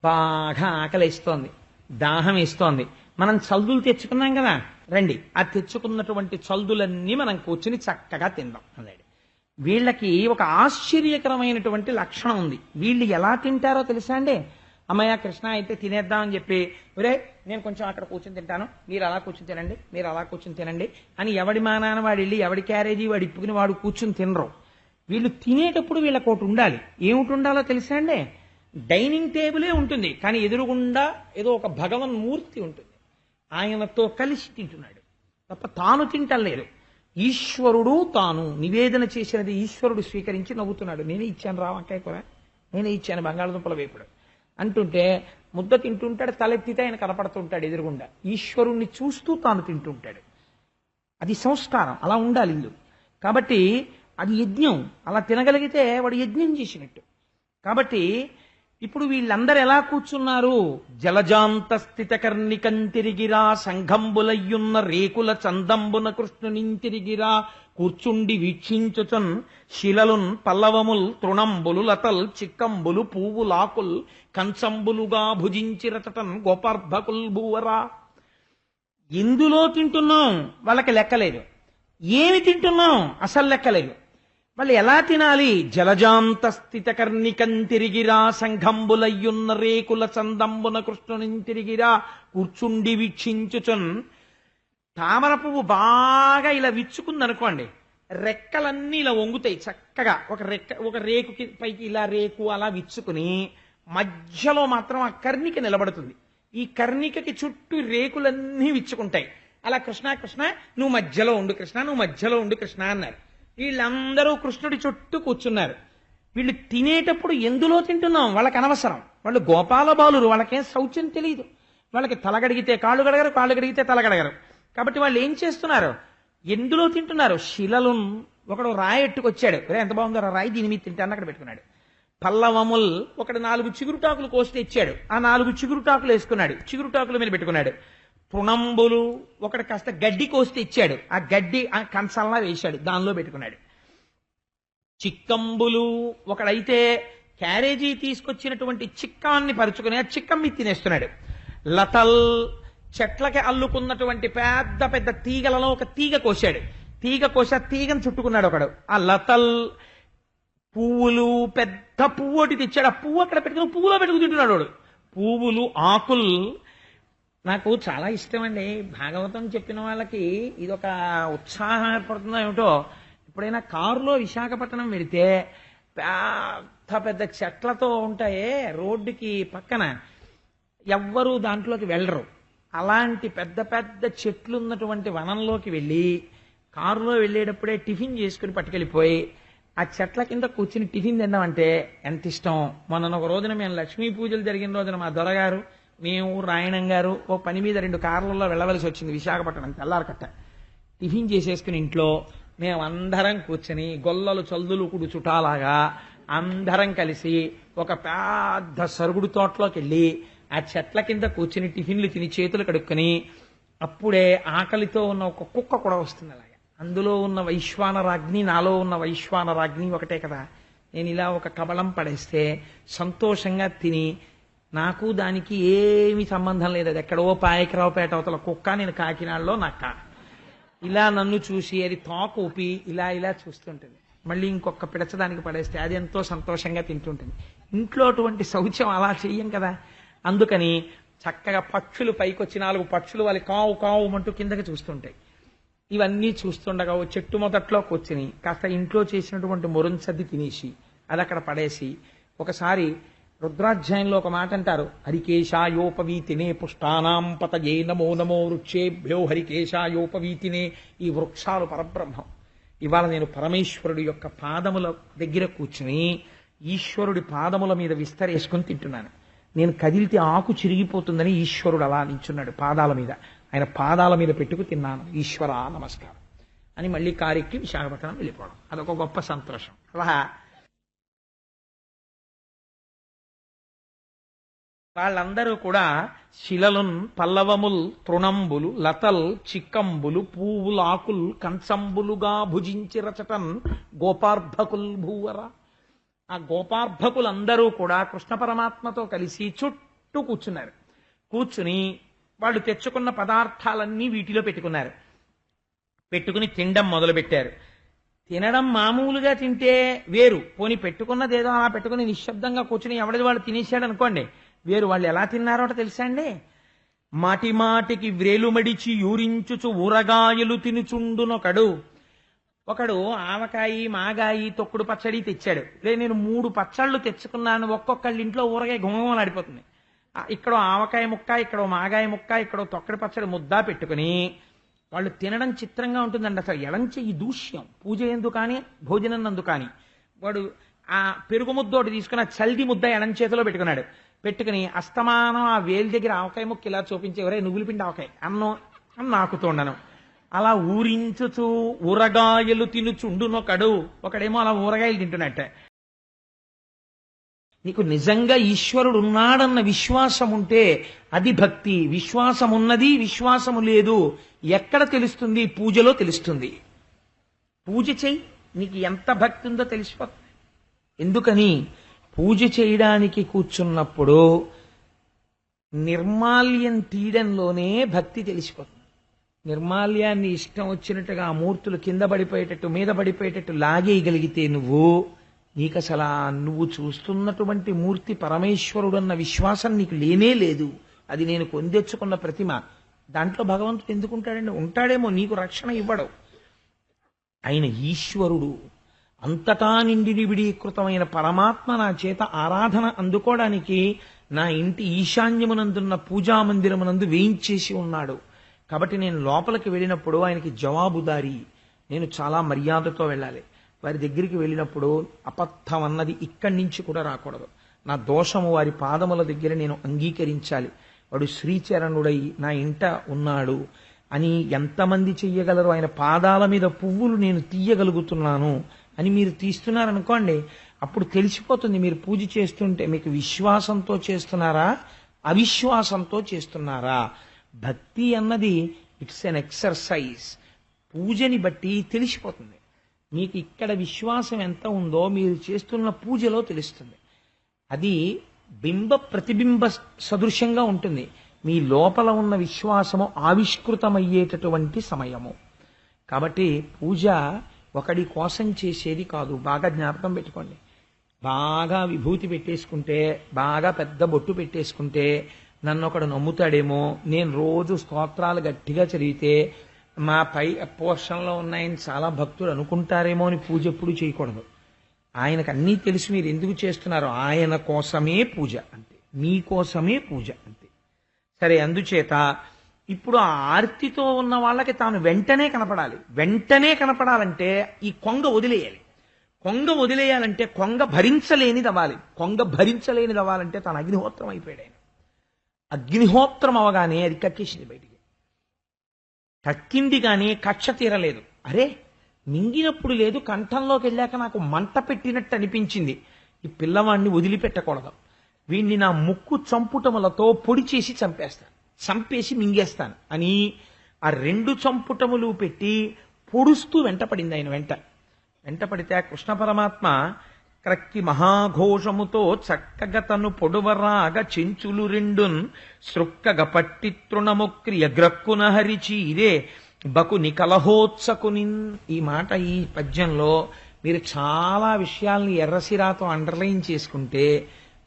బాగా ఆకలిస్తోంది, దాహం వేస్తోంది. మనం చల్దులు తెచ్చుకున్నాం కదా, రండి ఆ తెచ్చుకున్నటువంటి చల్దులన్నీ మనం కూర్చుని చక్కగా తిందాం అన్నాడు. వీళ్ళకి ఒక ఆశ్చర్యకరమైనటువంటి లక్షణం ఉంది. వీళ్ళు ఎలా తింటారో తెలుసా అండి? అమ్మయ్య కృష్ణ అయితే తినేద్దామని చెప్పి, ఒరే నేను కొంచెం అక్కడ కూర్చుని తింటాను, మీరు అలా కూర్చుని తినండి, మీరు అలా కూర్చుని తినండి అని ఎవడి మానాన వాడు వెళ్ళి ఎవడి క్యారేజీ వాడు ఇప్పుకుని వాడు కూర్చుని తినరు. వీళ్ళు తినేటప్పుడు వీళ్ళకి ఒకటి ఉండాలి. ఏమిటి ఉండాలో తెలుసా అండి? డైనింగ్ టేబులే ఉంటుంది, కానీ ఎదురుగుండా ఏదో ఒక భగవన్ మూర్తి ఉంటుంది. ఆయనతో కలిసి తింటున్నాడు తప్ప తాను తింటలేదు. ఈశ్వరుడు తాను నివేదన చేసినది ఈశ్వరుడు స్వీకరించి నవ్వుతున్నాడు. నేనే ఇచ్చాను రా వంకాయ కూర, నేనే ఇచ్చాను బంగాళదుంపల వేపుడు అంటుంటే ముద్ద తింటుంటాడు, తలెత్తితే ఆయన కనపడుతుంటాడు ఎదురుగుండా. ఈశ్వరుణ్ణి చూస్తూ తాను తింటుంటాడు. అది సంస్కారం, అలా ఉండాలి ఇల్లు. కాబట్టి అది యజ్ఞం. అలా తినగలిగితే వాడు యజ్ఞం చేసినట్టు. కాబట్టి ఇప్పుడు వీళ్ళందరూ ఎలా కూర్చున్నారు? జలజాంత స్థిత కర్ణికంతిరిగిరా సంఘంబులయ్యున్న రేకుల చందంబున కృష్ణునింతిరిగిరా కూర్చుండి వీక్షించుచన్ శిలలున్ పల్లవముల్ తృణంబులు లతల్ చిక్కంబులు పువ్వులాకుల్ కంచంబులుగా భుజించిరచటన్ గోపార్భకుల్ భూవరా. ఎందులో తింటున్నాం వాళ్ళకి లెక్కలేదు, ఏమి తింటున్నాం అసలు లెక్కలేదు. వాళ్ళు ఎలా తినాలి? జలజాంత స్థిత కర్ణికంతిరిగిరా సంఘంబులయ్యున్న రేకుల చందంబున కృష్ణునింతిరిగిరా కూర్చుండి వీక్షించుచున్. తామర పువ్వు బాగా ఇలా విచ్చుకుందనుకోండి, రెక్కలన్నీ ఇలా వంగుతాయి చక్కగా. ఒక రేకు పైకి ఇలా రేకు అలా విచ్చుకుని మధ్యలో మాత్రం ఆ కర్ణిక నిలబడుతుంది. ఈ కర్ణికకి చుట్టూ రేకులన్నీ విచ్చుకుంటాయి. అలా కృష్ణ కృష్ణ నువ్వు మధ్యలో ఉండు, కృష్ణ నువ్వు మధ్యలో ఉండు కృష్ణ అన్నారు. వీళ్ళందరూ కృష్ణుడి చుట్టూ కూర్చున్నారు. వీళ్ళు తినేటప్పుడు ఎందులో తింటున్నాం వాళ్ళకి అనవసరం. వాళ్ళు గోపాల బాలురు, వాళ్ళకేం శౌచ్యం తెలియదు. వాళ్ళకి తలగడిగితే కాళ్ళు గడగరు, కాళ్ళు గడిగితే తలగడగరు. కాబట్టి వాళ్ళు ఏం చేస్తున్నారు? ఎందులో తింటున్నారు? శిలలు. ఒకడు రాయి ఎట్టుకొచ్చాడు, ఎంత బాగుందో రాయి, దీని మీద తింటాను అక్కడ పెట్టుకున్నాడు. పల్లవముల్ ఒకడు 4 చిగురుటాకులు కోస్తే ఇచ్చాడు, ఆ 4 చిగురుటాకులు వేసుకున్నాడు, చిగురుటాకుల మీద పెట్టుకున్నాడు. తృణంబులు ఒకటి కాస్త గడ్డి కోస్తే ఇచ్చాడు, ఆ గడ్డి ఆ కంచంలా వేశాడు, దానిలో పెట్టుకున్నాడు. చిక్కంబులు ఒకడైతే క్యారేజీ తీసుకొచ్చినటువంటి చిక్కాన్ని పరుచుకుని ఆ చిక్కం మీద తినేస్తున్నాడు. లతల్ చెట్లకి అల్లుకున్నటువంటి పెద్ద పెద్ద తీగలలో ఒక తీగ కోశాడు, తీగ కోసి ఆ తీగను చుట్టుకున్నాడు ఒకడు. ఆ లతల్ పువ్వులు పెద్ద పువ్వు ఒకటి తెచ్చాడు, ఆ పువ్వు అక్కడ పెట్టుకుని పువ్వులో పెట్టుకు తింటున్నాడు వాడు. పువ్వులు ఆకులు. నాకు చాలా ఇష్టం అండి భాగవతం చెప్పిన వాళ్ళకి ఇదొక ఉత్సాహం ఏర్పడుతుందో ఏమిటో. ఎప్పుడైనా కారులో విశాఖపట్నం వెళితే పెద్ద పెద్ద చెట్లతో ఉంటాయే రోడ్డుకి పక్కన, ఎవ్వరూ దాంట్లోకి వెళ్ళరు. అలాంటి పెద్ద పెద్ద చెట్లు ఉన్నటువంటి వనంలోకి వెళ్ళి కారులో వెళ్ళేటప్పుడే టిఫిన్ చేసుకుని పట్టుకెళ్ళిపోయి ఆ చెట్ల కింద కూర్చుని టిఫిన్ తిందామంటే ఎంత ఇష్టం. మొన్న ఒక రోజున మేము లక్ష్మీ పూజలు జరిగిన రోజున మా దొరగారు, మేము రాయణం గారు ఓ పని మీద 2 కార్లలో వెళ్ళవలసి వచ్చింది విశాఖపట్నం తెల్లారకట్ట. టిఫిన్ చేసేసుకుని ఇంట్లో మేము అందరం కూర్చొని గొల్లలు చల్దులు కుడు చుటాలాగా అందరం కలిసి ఒక పెద్ద సరుగుడు తోటలోకి వెళ్ళి ఆ చెట్ల కింద కూర్చుని టిఫిన్లు తిని చేతులు కడుక్కొని, అప్పుడే ఆకలితో ఉన్న ఒక కుక్క కూడా వస్తుంది. అలాగా అందులో ఉన్న వైశ్వానరాజ్ఞి, నాలో ఉన్న వైశ్వానరాజ్ఞి ఒకటే కదా. నేను ఇలా ఒక కబళం పడేస్తే సంతోషంగా తిని, నాకు దానికి ఏమి సంబంధం లేదు. అది ఎక్కడో పాయకరావుపేట అవతల కుక్క, నేను కాకినాడలో నక్క. ఇలా నన్ను చూసి అది తోక ఊపి ఇలా ఇలా చూస్తుంటుంది. మళ్ళీ ఇంకొక పిడచదానికి పడేస్తే అది ఎంతో సంతోషంగా తింటుంటుంది. ఇంట్లో అటువంటి శౌచ్యం అలా చెయ్యం కదా. అందుకని చక్కగా పక్షులు పైకొచ్చి 4 పక్షులు వాళ్ళ కావు కావు అంటూ కిందకి చూస్తుంటాయి. ఇవన్నీ చూస్తుండగా ఓ చెట్టు మొదట్లో కూర్చుని కాస్త ఇంట్లో చేసినటువంటి మురంచద్ది తినేసి అది అక్కడ పడేసి, ఒకసారి రుద్రాధ్యాయంలో ఒక మాట అంటారు, హరికేశాయోపవీతినే పుష్టానాం పతయే నమో నమో వృక్షేభ్యో హరికేశాయోపవీతినే. ఈ వృక్షాలు పరబ్రహ్మం. ఇవాళ నేను పరమేశ్వరుడి యొక్క పాదముల దగ్గర కూర్చుని ఈశ్వరుడి పాదముల మీద విస్తరేసుకుని తింటున్నాను. నేను కదిలితే ఆకు చిరిగిపోతుందని ఈశ్వరుడు అలా నించున్నాడు పాదాల మీద. ఆయన పాదాల మీద పెట్టుకు తిన్నాను. ఈశ్వర నమస్కారం అని మళ్ళీ కారెక్కి విశాఖపట్నం వెళ్ళిపోవడం, అదొక గొప్ప సంతోషం. అలా వాళ్ళందరూ కూడా శిలలున్ పల్లవముల్ తృణంబులు లతల్ చిక్కంబులు పువ్వులాకుల్ కంచంబులుగా భుజించి రచటన్ గోపార్భకుల్ భూవర. ఆ గోపార్భకులందరూ కూడా కృష్ణ పరమాత్మతో కలిసి చుట్టూ చుట్టూ కూర్చున్నారు. కూర్చుని వాళ్ళు తెచ్చుకున్న పదార్థాలన్నీ వీటిలో పెట్టుకున్నారు. పెట్టుకుని తినడం మొదలుపెట్టారు. తినడం మామూలుగా తింటే వేరు, పోని పెట్టుకున్నదేదో అలా పెట్టుకుని నిశ్శబ్దంగా కూర్చుని ఎవడిది వాళ్ళు తినేసాడు అనుకోండి వేరు. వాళ్ళు ఎలా తిన్నారో తెలుసా అండి? మాటి మాటికి వ్రేలుమడిచి యూరించుచు ఊరగాయలు తినుచుండునొకడు. ఒకడు ఆవకాయి మాగాయి తొక్కుడు పచ్చడి తెచ్చాడు. నేను 3 పచ్చళ్ళు తెచ్చుకున్నాను, ఒక్కొక్కళ్ళ ఇంట్లో ఊరగాయ గుమగుమలాడిపోతుంది. ఇక్కడ ఆవకాయ ముక్క, ఇక్కడ మాగాయ ముక్క, ఇక్కడ తొక్కడి పచ్చడి ముద్ద పెట్టుకుని వాళ్ళు తినడం చిత్రంగా ఉంటుందండి. అసలు ఎడంచె ఈ దూష్యం పూజ ఎందు కానీ భోజనం నందు కానీ. వాడు ఆ పెరుగు ముద్ద ఒకటి తీసుకుని ఆ చల్ది ముద్ద ఎడం చేతిలో పెట్టుకున్నాడు. పెట్టుకుని అస్తమానం ఆ వేలి దగ్గర ఆవకాయ ముక్క ఇలా చూపించి ఎవరే నువ్వులు పిండి ఆవకాయ అన్నం అని నాకుతుండను. అలా ఊరించుచు ఊరగాయలు తినుచుండునొకడు. ఒకడేమో అలా ఊరగాయలు తింటున్నట్టే. నీకు నిజంగా ఈశ్వరుడు ఉన్నాడన్న విశ్వాసం ఉంటే అది భక్తి. విశ్వాసం ఉన్నది, విశ్వాసము లేదు ఎక్కడ తెలుస్తుంది? పూజలో తెలుస్తుంది. పూజ చెయ్యి, నీకు ఎంత భక్తి ఉందో తెలిసిపోతుంది. ఎందుకని? పూజ చేయడానికి కూర్చున్నప్పుడు నిర్మాల్యం తీయడంలోనే భక్తి తెలిసిపోతుంది. నిర్మాల్యాన్ని ఇష్టం వచ్చినట్టుగా ఆ మూర్తులు కింద పడిపోయేటట్టు మీద పడిపోయేటట్టు లాగేయగలిగితే నీకు అసలు నువ్వు చూస్తున్నటువంటి మూర్తి పరమేశ్వరుడు అన్న విశ్వాసం నీకు లేనే లేదు. అది నేను కొందెచ్చుకున్న ప్రతిమ. దాంట్లో భగవంతుడు ఎందుకుంటాడండి? ఉంటాడేమో, నీకు రక్షణ ఇవ్వడు. ఆయన ఈశ్వరుడు, అంతటా నిండి నిబిడీకృతమైన పరమాత్మ నా చేత ఆరాధన అందుకోవడానికి నా ఇంటి ఈశాన్యమునందున్న పూజామందిరమునందు వేయించేసి ఉన్నాడు. కాబట్టి నేను లోపలికి వెళ్ళినప్పుడు ఆయనకి జవాబుదారి. నేను చాలా మర్యాదతో వెళ్ళాలి. వారి దగ్గరికి వెళ్ళినప్పుడు అబద్ధం అన్నది ఇక్కడి నుంచి కూడా రాకూడదు. నా దోషము వారి పాదముల దగ్గర నేను అంగీకరించాలి. వాడు శ్రీచరణుడై నా ఇంట ఉన్నాడు అని ఎంతమంది చెయ్యగలరు? ఆయన పాదాల మీద పువ్వులు నేను తీయగలుగుతున్నాను అని మీరు తీస్తున్నారనుకోండి, అప్పుడు తెలిసిపోతుంది మీరు పూజ చేస్తుంటే మీకు విశ్వాసంతో చేస్తున్నారా, అవిశ్వాసంతో చేస్తున్నారా. భక్తి అన్నది ఇట్స్ ఎన్ ఎక్సర్సైజ్. పూజని బట్టి తెలిసిపోతుంది. మీకు ఇక్కడ విశ్వాసం ఎంత ఉందో మీరు చేస్తున్న పూజలో తెలుస్తుంది. అది బింబ ప్రతిబింబ సదృశ్యంగా ఉంటుంది. మీ లోపల ఉన్న విశ్వాసము ఆవిష్కృతమయ్యేటటువంటి సమయము. కాబట్టి పూజ ఒకడి కోసం చేసేది కాదు. బాగా జ్ఞాపకం పెట్టుకోండి. బాగా విభూతి పెట్టేసుకుంటే, బాగా పెద్ద బొట్టు పెట్టేసుకుంటే నన్ను ఒకడు నమ్ముతాడేమో, నేను రోజు స్తోత్రాలు గట్టిగా చదివితే మా పై పోషణలో ఉన్నాయని చాలా భక్తులు అనుకుంటారేమో అని పూజ ఎప్పుడు చేయకూడదు. ఆయనకు అన్నీ తెలిసి మీరు ఎందుకు చేస్తున్నారో ఆయన కోసమే పూజ అంతే, మీకోసమే పూజ అంతే. సరే, అందుచేత ఇప్పుడు ఆ ఆర్తితో ఉన్న వాళ్ళకి తాను వెంటనే కనపడాలి. వెంటనే కనపడాలంటే ఈ కొంగ వదిలేయాలి. కొంగ వదిలేయాలంటే కొంగ భరించలేనిది అవ్వాలి. కొంగ భరించలేనిది అవ్వాలంటే తాను అగ్నిహోత్రం అయిపోయాడు. ఆయన అగ్నిహోత్రం అవగానే అది కక్కేసింది బయటికి. కక్కింది కానీ కక్ష తీరలేదు. అరే, మింగినప్పుడు లేదు, కంఠంలోకి వెళ్ళాక నాకు మంట పెట్టినట్టు అనిపించింది. ఈ పిల్లవాడిని వదిలిపెట్టకూడదు. వీణ్ణి నా ముక్కు చంపుటములతో పొడి చేసి చంపేస్తాను, చంపేసి మింగేస్తాను అని ఆ 2 చంపుటములు పెట్టి పొడుస్తూ వెంటపడింది. ఆయన వెంటపడితే ఆ కృష్ణ పరమాత్మ క్రక్కి మహాఘోషముతో చక్కగా తను పొడువరాగ చెంచులు 2 సృక్కగ పట్టి తృణముక్రియ గ్రక్కున హరిచీరే బకుని కలహోత్సకుని. ఈ మాట ఈ పద్యంలో మీరు చాలా విషయాల్ని ఎర్రసిరాతో అండర్లైన్ చేసుకుంటే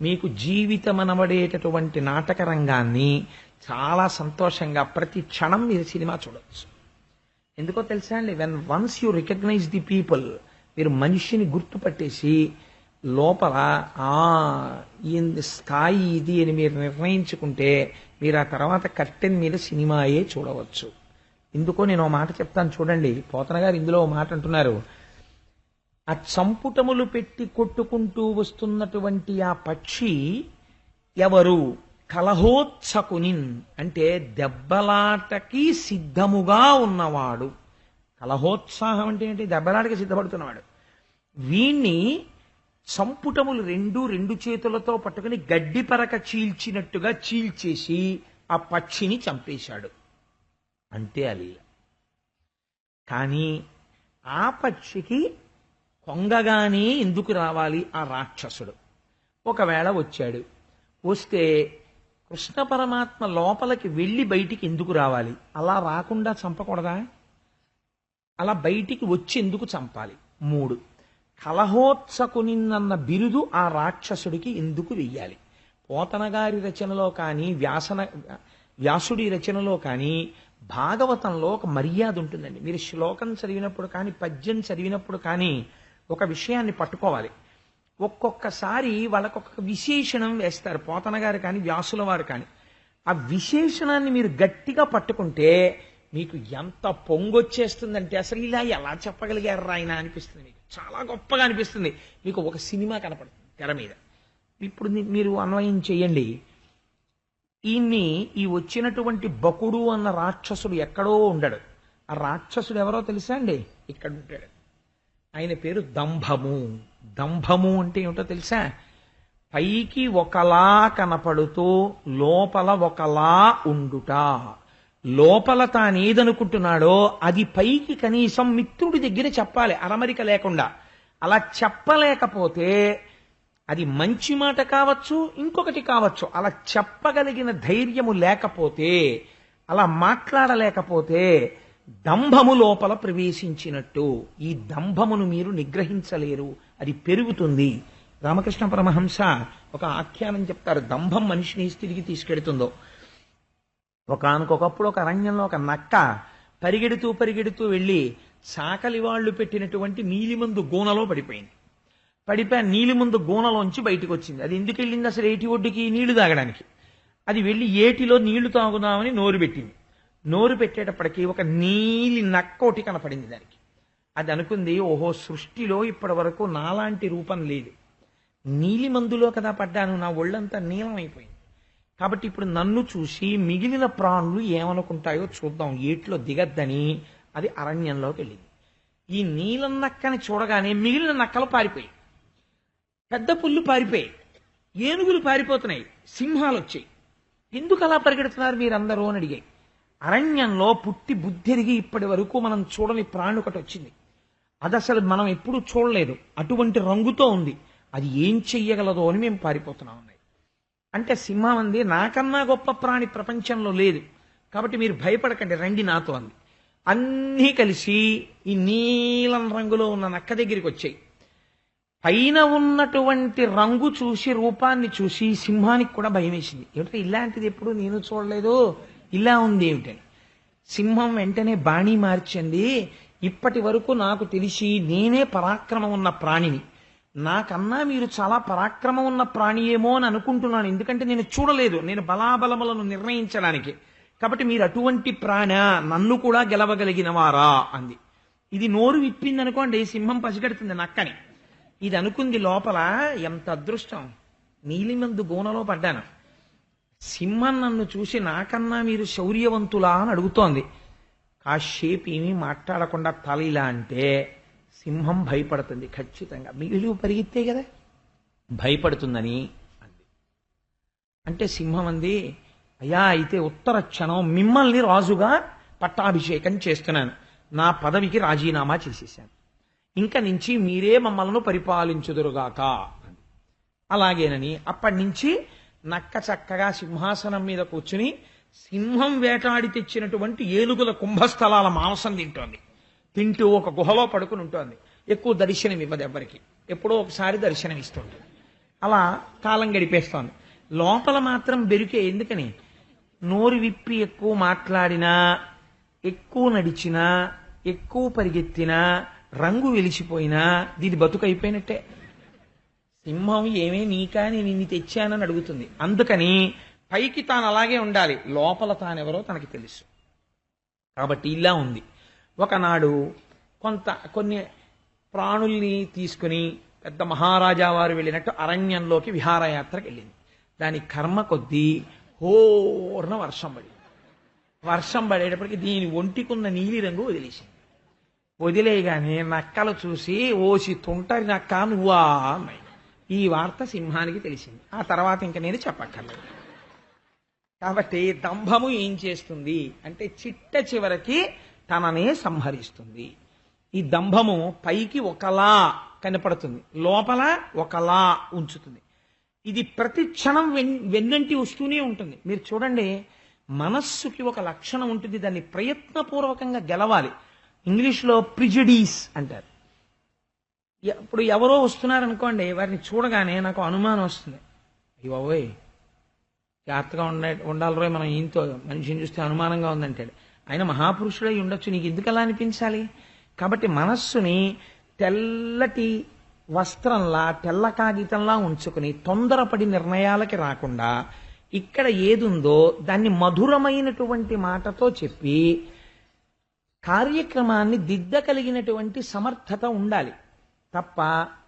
మీకు జీవితం అనబడేటటువంటి నాటక రంగాన్ని చాలా సంతోషంగా ప్రతి క్షణం మీరు సినిమా చూడవచ్చు. ఎందుకో తెలుసా అండి? Once you recognize the people, మీరు మనిషిని గుర్తుపట్టేసి లోపల ఈ స్థాయి ఇది అని మీరు నిర్ణయించుకుంటే మీరు ఆ తర్వాత కర్టెన్ మీద సినిమాయే చూడవచ్చు. ఎందుకో నేను మాట చెప్తాను చూడండి. పోతన గారు ఇందులో మాట అంటున్నారు, ఆ చంపుటములు పెట్టి కొట్టుకుంటూ వస్తున్నటువంటి ఆ పక్షి ఎవరు? కలహోత్సకునిన్ అంటే దెబ్బలాటకి సిద్ధముగా ఉన్నవాడు. కలహోత్సాహం అంటే ఏంటి? దెబ్బలాటకి సిద్ధపడుతున్నవాడు. వీణ్ణి చంపుటములు 2 చేతులతో పట్టుకుని గడ్డి పరక చీల్చినట్టుగా చీల్చేసి ఆ పక్షిని చంపేశాడు. అంతే అది. కానీ ఆ పక్షికి కొంగగానే ఎందుకు రావాలి ఆ రాక్షసుడు? ఒకవేళ వచ్చాడు, వస్తే కృష్ణ పరమాత్మ లోపలికి వెళ్ళి బయటికి ఎందుకు రావాలి? అలా రాకుండా చంపకూడదా? అలా బయటికి వచ్చి ఎందుకు చంపాలి? 3, కలహోత్సకునిన్న బిరుదు ఆ రాక్షసుడికి ఎందుకు వెయ్యాలి? పోతన గారి రచనలో కానీ వ్యాసుడి రచనలో కానీ భాగవతంలో ఒక మర్యాద ఉంటుందండి. మీరు శ్లోకం చదివినప్పుడు కానీ పద్యం చదివినప్పుడు కానీ ఒక విషయాన్ని పట్టుకోవాలి. ఒక్కొక్కసారి వాళ్ళకొక విశేషణం వేస్తారు, పోతన గారు కానీ వ్యాసుల వారు కానీ. ఆ విశేషణాన్ని మీరు గట్టిగా పట్టుకుంటే మీకు ఎంత పొంగొచ్చేస్తుందంటే అసలు ఇలా ఎలా చెప్పగలిగారు ఆయన అనిపిస్తుంది. మీకు చాలా గొప్పగా అనిపిస్తుంది. మీకు ఒక సినిమా కనపడుతుంది తెర మీద. ఇప్పుడు మీరు అన్వయం చేయండి. ఈ వచ్చినటువంటి బకుడు అన్న రాక్షసుడు ఎక్కడో ఉండడు. ఆ రాక్షసుడు ఎవరో తెలుసా అండి? ఇక్కడ ఉంటాడు. ఆయన పేరు దంభము. దంభము అంటే ఏమిటో తెలుసా? పైకి ఒకలా కనపడుతూ లోపల ఒకలా ఉండుట. లోపల తానేదనుకుంటున్నాడో అది పైకి కనీసం మిత్రుడి దగ్గర చెప్పాలి, అరమరిక లేకుండా. అలా చెప్పలేకపోతే అది మంచి మాట కావచ్చు, ఇంకొకటి కావచ్చు. అలా చెప్పగలిగిన ధైర్యము లేకపోతే, అలా మాట్లాడలేకపోతే దంభము లోపల ప్రవేశించినట్టు. ఈ దంభమును మీరు నిగ్రహించలేరు, అది పెరుగుతుంది. రామకృష్ణ పరమహంస ఒక ఆఖ్యానం చెప్తారు, దంభం మనిషిని స్థితికి తీసుకెడుతుందో. ఒకానొకప్పుడు ఒక అరణ్యంలో ఒక నక్క పరిగెడుతూ పరిగెడుతూ వెళ్ళి చాకలి వాళ్ళు పెట్టినటువంటి నీలిమందు గూనలో పడిపోయింది. పడిపోయి నీలిమందు గూనలోంచి బయటకు వచ్చింది. అది ఎందుకు వెళ్ళింది అసలు? ఏటి ఒడ్డుకి నీళ్లు తాగడానికి. అది వెళ్ళి ఏటిలో నీళ్లు తాగుదామని నోరు పెట్టింది. నోరు పెట్టేటప్పటికి ఒక నీలి నక్క ఒకటి కనపడింది దానికి. అది అనుకుంది, ఓహో, సృష్టిలో ఇప్పటి వరకు నాలాంటి రూపం లేదు. నీలి మందులో కదా పడ్డాను, నా ఒళ్ళంతా నీలం అయిపోయింది. కాబట్టి ఇప్పుడు నన్ను చూసి మిగిలిన ప్రాణులు ఏమనుకుంటాయో చూద్దాం, ఏట్లో దిగద్దని అది అరణ్యంలోకి వెళ్ళింది. ఈ నీలం నక్కని చూడగానే మిగిలిన నక్కలు పారిపోయి, పెద్ద పుల్లు పారిపోయి, ఏనుగులు పారిపోతున్నాయి, సింహాలు వచ్చాయి. ఎందుకు అలా పరిగెడుతున్నారు మీరందరూ అని అడిగాయి. అరణ్యంలో పుట్టి బుద్ధిరిగి ఇప్పటి వరకు మనం చూడని ప్రాణి ఒకటి వచ్చింది. అది అసలు మనం ఎప్పుడూ చూడలేదు, అటువంటి రంగుతో ఉంది. అది ఏం చెయ్యగలదో అని మేము పారిపోతున్నాం అన్నాయి. అంటే సింహం అంది, నాకన్నా గొప్ప ప్రాణి ప్రపంచంలో లేదు, కాబట్టి మీరు భయపడకండి, రండి నాతో అంది. అన్నీ కలిసి ఈ నీలం రంగులో ఉన్న నక్క దగ్గరికి వచ్చాయి. పైన ఉన్నటువంటి రంగు చూసి, రూపాన్ని చూసి సింహానికి కూడా భయం వేసింది. ఏమిటంటే ఇలాంటిది ఎప్పుడు నేను చూడలేదు, ఇలా ఉంది ఏమిటని. సింహం వెంటనే బాణీ మార్చింది, ఇప్పటి వరకు నాకు తెలిసి నేనే పరాక్రమం ఉన్న ప్రాణిని, నాకన్నా మీరు చాలా పరాక్రమం ఉన్న ప్రాణి ఏమో అని అనుకుంటున్నాను, ఎందుకంటే నేను చూడలేదు, నేను బలాబలములను నిర్ణయించడానికి. కాబట్టి మీరు అటువంటి ప్రాణ, నన్ను కూడా గెలవగలిగిన వారా అంది. ఇది నోరు విప్పింది అనుకోండి, సింహం పసిగడుతుంది నక్కని. ఇది అనుకుంది లోపల, ఎంత అదృష్టం, నీలిమందు గూనలో పడ్డాను. సింహం నన్ను చూసి నాకన్నా మీరు శౌర్యవంతులా అని అడుగుతోంది. కాసేపు ఏమీ మాట్లాడకుండా తల ఇలా అంటే సింహం భయపడుతుంది ఖచ్చితంగా. మిగిలి పరిగెత్తే కదా, భయపడుతుందని అంది. అంటే సింహం అంది, అయ్యా అయితే ఉత్తర క్షణం మిమ్మల్ని రాజుగా పట్టాభిషేకం చేస్తున్నాను, నా పదవికి రాజీనామా చేసేసాను, ఇంక నుంచి మీరే మమ్మల్ని పరిపాలించుదురుగాక అంది. అలాగేనని అప్పటి నుంచి నక్క చక్కగా సింహాసనం మీద కూర్చుని సింహం వేటాడి తెచ్చినటువంటి ఏనుగుల కుంభస్థలాల మాంసం తింటోంది. తింటూ ఒక గుహలో పడుకుని ఉంటోంది. ఎక్కువ దర్శనం ఇవ్వదు ఎవరికి, ఎప్పుడో ఒకసారి దర్శనం ఇస్తుంది. అలా కాలం గడిపేస్తోంది. లోపల మాత్రం బెరికే. ఎందుకని? నోరు విప్పి ఎక్కువ మాట్లాడినా, ఎక్కువ నడిచినా, ఎక్కువ పరిగెత్తినా, రంగు వెలిసిపోయినా దీని బతుకైపోయినట్టే. సింహం ఏమే నీకా, నేను ఇన్ని తెచ్చానని అడుగుతుంది. అందుకని పైకి తాను అలాగే ఉండాలి, లోపల తానెవరో తనకి తెలుసు. కాబట్టి ఇలా ఉంది. ఒకనాడు కొన్ని ప్రాణుల్ని తీసుకుని పెద్ద మహారాజా వారు వెళ్ళినట్టు అరణ్యంలోకి విహారయాత్రకు వెళ్ళింది. దాని కర్మ కొద్దీ హోర్న వర్షం పడింది. వర్షం పడేటప్పటికి దీని ఒంటికున్న నీలి రంగు వదిలేసింది. వదిలేయగానే నక్కలు చూసి, ఓసి తుంటరి నక్క నువ్వా అన్నాయి. ఈ వార్త సింహానికి తెలిసింది. ఆ తర్వాత ఇంక నేను చెప్పక్కర్లేదు. కాబట్టి దంభము ఏం చేస్తుంది అంటే చిట్ట చివరికి తననే సంహరిస్తుంది. ఈ దంభము పైకి ఒకలా కనపడుతుంది, లోపల ఒకలా ఉంచుతుంది. ఇది ప్రతి క్షణం వెన్నంటి వస్తూనే ఉంటుంది. మీరు చూడండి, మనస్సుకి ఒక లక్షణం ఉంటుంది, దాన్ని ప్రయత్నపూర్వకంగా గెలవాలి. ఇంగ్లీష్లో ప్రిజుడీస్ అంటారు. ఇప్పుడు ఎవరో వస్తున్నారనుకోండి, వారిని చూడగానే నాకు అనుమానం వస్తుంది, అయ్యోయ్ జాగ్రత్తగా ఉండాలి రోయ్, మనం ఈయనతో మనిషిని చూస్తే అనుమానంగా ఉందంటాడు. ఆయన మహాపురుషుడై ఉండొచ్చు, నీకు ఎందుకు అలా అనిపించాలి? కాబట్టి మనస్సుని తెల్లటి వస్త్రంలా, తెల్ల కాగితంలా ఉంచుకుని తొందరపడి నిర్ణయాలకి రాకుండా ఇక్కడ ఏదుందో దాన్ని మధురమైనటువంటి మాటతో చెప్పి కార్యక్రమాన్ని దిద్దగలిగినటువంటి సమర్థత ఉండాలి తప్ప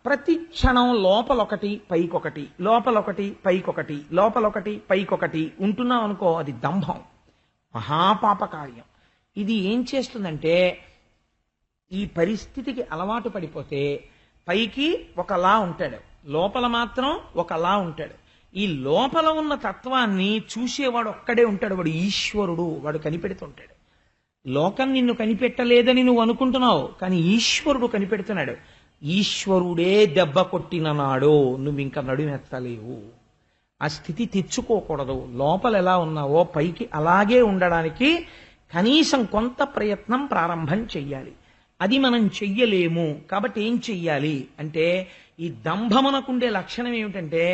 ప్రతి క్షణం లోపలొకటి పైకొకటి, లోపలొకటి పైకొకటి, లోపలొకటి పైకొకటి ఉంటున్నాం అనుకో, అది దంభం, మహాపాప కార్యం. ఇది ఏం చేస్తుందంటే, ఈ పరిస్థితికి అలవాటు పడిపోతే పైకి ఒకలా ఉంటాడు, లోపల మాత్రం ఒకలా ఉంటాడు. ఈ లోపల ఉన్న తత్వాన్ని చూసేవాడు ఒక్కడే ఉంటాడు, వాడు ఈశ్వరుడు, వాడు కనిపెడుతుంటాడు. లోకం నిన్ను కనిపెట్టలేదని నువ్వు అనుకుంటున్నావు, కానీ ఈశ్వరుడు కనిపెడుతున్నాడు. ఈశ్వరుడే దెబ్బ కొట్టిన నాడు నువ్వు ఇంకా నడుమెత్తలేవు. ఆ స్థితి తెచ్చుకోకూడదు. లోపల ఎలా ఉన్నావో పైకి అలాగే ఉండడానికి కనీసం కొంత ప్రయత్నం ప్రారంభం చెయ్యాలి. అది మనం చెయ్యలేము. కాబట్టి ఏం చెయ్యాలి అంటే, ఈ దంభమునకుండే లక్షణం ఏమిటంటే,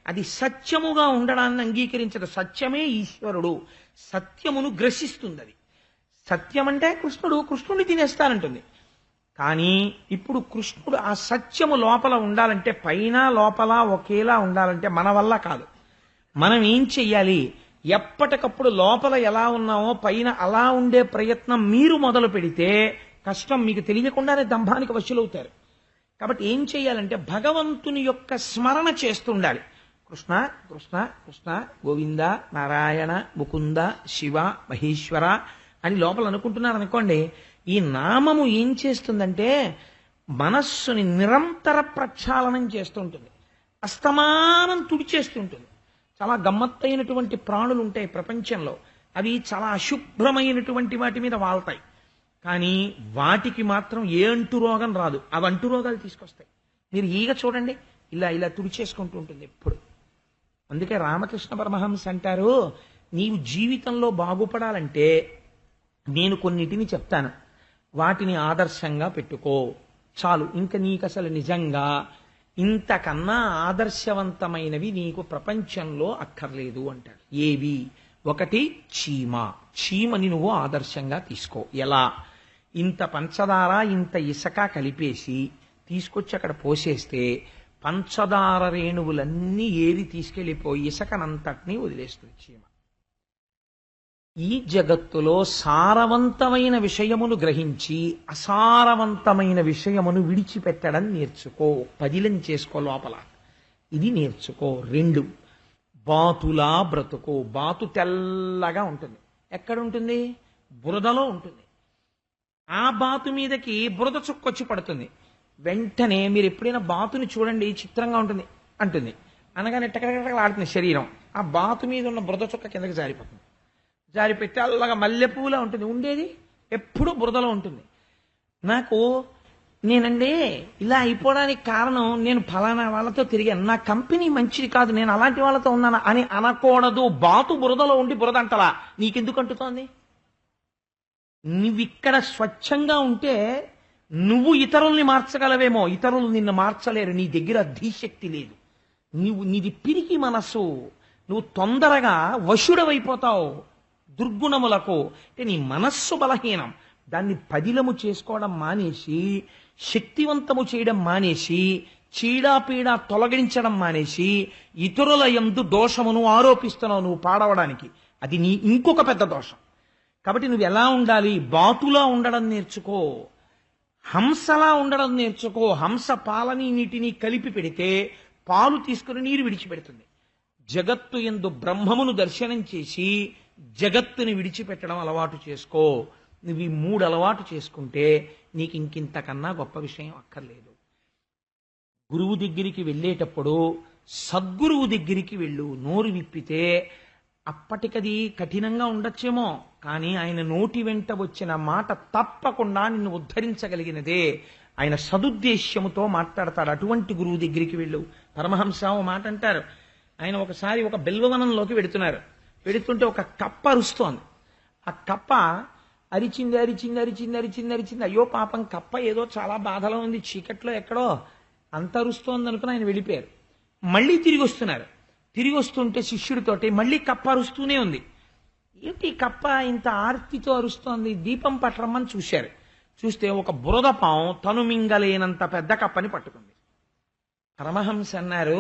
అది సత్యముగా ఉండడాన్ని అంగీకరించదు. సత్యమే ఈశ్వరుడు, సత్యమును గ్రసిస్తుంది. అది సత్యం అంటే కృష్ణుడిని తినేస్తానంటుంది. కానీ ఇప్పుడు కృష్ణుడు ఆ సత్యము లోపల ఉండాలంటే, పైన లోపల ఒకేలా ఉండాలంటే మన వల్ల కాదు. మనం ఏం చెయ్యాలి? ఎప్పటికప్పుడు లోపల ఎలా ఉన్నామో పైన అలా ఉండే ప్రయత్నం మీరు మొదలు పెడితే కష్టం, మీకు తెలియకుండానే దంభానికి వశులవుతారు. కాబట్టి ఏం చెయ్యాలంటే, భగవంతుని యొక్క స్మరణ చేస్తుండాలి. కృష్ణ కృష్ణ కృష్ణ, గోవింద, నారాయణ, ముకుంద, శివ, మహేశ్వర అని లోపల అనుకుంటున్నారు అనుకోండి, ఈ నామము ఏం చేస్తుందంటే మనస్సుని నిరంతర ప్రక్షాళనం చేస్తుంటుంది, అస్తమానం తుడిచేస్తుంటుంది. చాలా గమ్మత్తైనటువంటి ప్రాణులు ఉంటాయి ప్రపంచంలో, అవి చాలా అశుభ్రమైనటువంటి వాటి మీద వాళ్తాయి, కానీ వాటికి మాత్రం ఏ అంటురోగం రాదు. అవి అంటురోగాలు తీసుకొస్తాయి. మీరు ఈగ చూడండి, ఇలా ఇలా తుడిచేసుకుంటూ ఉంటుంది ఎప్పుడు. అందుకే రామకృష్ణ పరమహంస అంటారు, నీవు జీవితంలో బాగుపడాలంటే నేను కొన్నిటిని చెప్తాను, వాటిని ఆదర్శంగా పెట్టుకో చాలు. ఇంకా నీకు అసలు నిజంగా ఇంతకన్నా ఆదర్శవంతమైనవి నీకు ప్రపంచంలో అక్కర్లేదు అంటాడు. ఏవి? ఒకటి చీమని నువ్వు ఆదర్శంగా తీసుకో. ఎలా? ఇంత పంచదార ఇంత ఇసక కలిపేసి తీసుకొచ్చి అక్కడ పోసేస్తే పంచదార రేణువులన్నీ ఏరి తీసుకెళ్లిపోయి ఇసకనంతటినీ వదిలేస్తుంది చీమ. ఈ జగత్తులో సారవంతమైన విషయమును గ్రహించి అసారవంతమైన విషయమును విడిచిపెట్టడం నేర్చుకో. పదిలం చేసుకో లోపల, ఇది నేర్చుకో. 2, బాతులా బ్రతుకో. బాతు తెల్లగా ఉంటుంది. ఎక్కడ ఉంటుంది? బురదలో ఉంటుంది. ఆ బాతు మీదకి బురద చుక్కొచ్చి పడుతుంది. వెంటనే మీరు ఎప్పుడైనా బాతుని చూడండి, చిత్రంగా ఉంటుంది అంటుంది, అనగానే టకటకటకలు ఆడుతుంది శరీరం. ఆ బాతు మీద ఉన్న బురద చుక్క కిందకి జారిపోతుంది. జారిపోయి తెల్లగా మల్లెపూలా ఉంటుంది. ఉండేది ఎప్పుడూ బురదలో ఉంటుంది. నేనండి ఇలా అయిపోవడానికి కారణం, నేను ఫలానా వాళ్ళతో తిరిగాను, నా కంపెనీ మంచిది కాదు, నేను అలాంటి వాళ్ళతో ఉన్నాను అని అనకూడదు. బాతు బురదలో ఉండి బురద అంటలా నీకెందుకు అంటుతోంది? నువ్విక్కడ స్వచ్ఛంగా ఉంటే నువ్వు ఇతరుల్ని మార్చగలవేమో, ఇతరులు నిన్ను మార్చలేరు. నీ దగ్గర ధీశక్తి లేదు. నీది పిరికి మనస్సు. నువ్వు తొందరగా వశుడవైపోతావు దుర్గుణములకు. అంటే నీ మనస్సు బలహీనం. దాన్ని పదిలము చేసుకోవడం మానేసి, శక్తివంతము చేయడం మానేసి, చీడాపీడా తొలగించడం మానేసి ఇతరుల యందు దోషమును ఆరోపిస్తున్నావు నువ్వు పాడవడానికి. అది నీ ఇంకొక పెద్ద దోషం. కాబట్టి నువ్వు ఎలా ఉండాలి? బాతులా ఉండడం నేర్చుకో, హంసలా ఉండడం నేర్చుకో. హంస పాలని నీటిని కలిపి పెడితే పాలు తీసుకుని నీరు విడిచిపెడుతుంది. జగత్తు యందు బ్రహ్మమును దర్శనం చేసి జగత్తుని విడిచిపెట్టడం అలవాటు చేసుకో. నువ్వు ఈ 3 అలవాటు చేసుకుంటే నీకు ఇంకింతకన్నా గొప్ప విషయం అక్కర్లేదు. గురువు దగ్గరికి వెళ్ళేటప్పుడు సద్గురువు దగ్గరికి వెళ్ళు. నోరు విప్పితే అప్పటికది కఠినంగా ఉండొచ్చేమో, కానీ ఆయన నోటి వెంట వచ్చిన మాట తప్పకుండా నిన్ను ఉద్ధరించగలిగినదే. ఆయన సదుద్దేశ్యముతో మాట్లాడతాడు. అటువంటి గురువు దగ్గరికి వెళ్ళు. పరమహంస ఓ మాట అంటారు, ఆయన ఒకసారి ఒక బిల్వవనంలోకి వెడుతున్నారు. వెడుతుంటే ఒక కప్ప అరుస్తోంది. ఆ కప్ప అరిచింది అరిచింది అరిచింది అరిచింది అరిచింది. అయ్యో పాపం, కప్ప ఏదో చాలా బాధలో ఉంది, చీకట్లో ఎక్కడో అంత అరుస్తోంది అనుకుని ఆయన వెళ్ళిపోయారు. మళ్ళీ తిరిగి వస్తున్నారు. తిరిగి వస్తుంటే శిష్యుడితోటి మళ్ళీ కప్ప అరుస్తూనే ఉంది. ఏంటి కప్ప ఇంత ఆర్తితో అరుస్తోంది, దీపం పట్టరమ్మని చూశారు. చూస్తే ఒక బురదపాం తను మింగలేనంత పెద్ద కప్పని పట్టుకుంది. పరమహంస అన్నారు,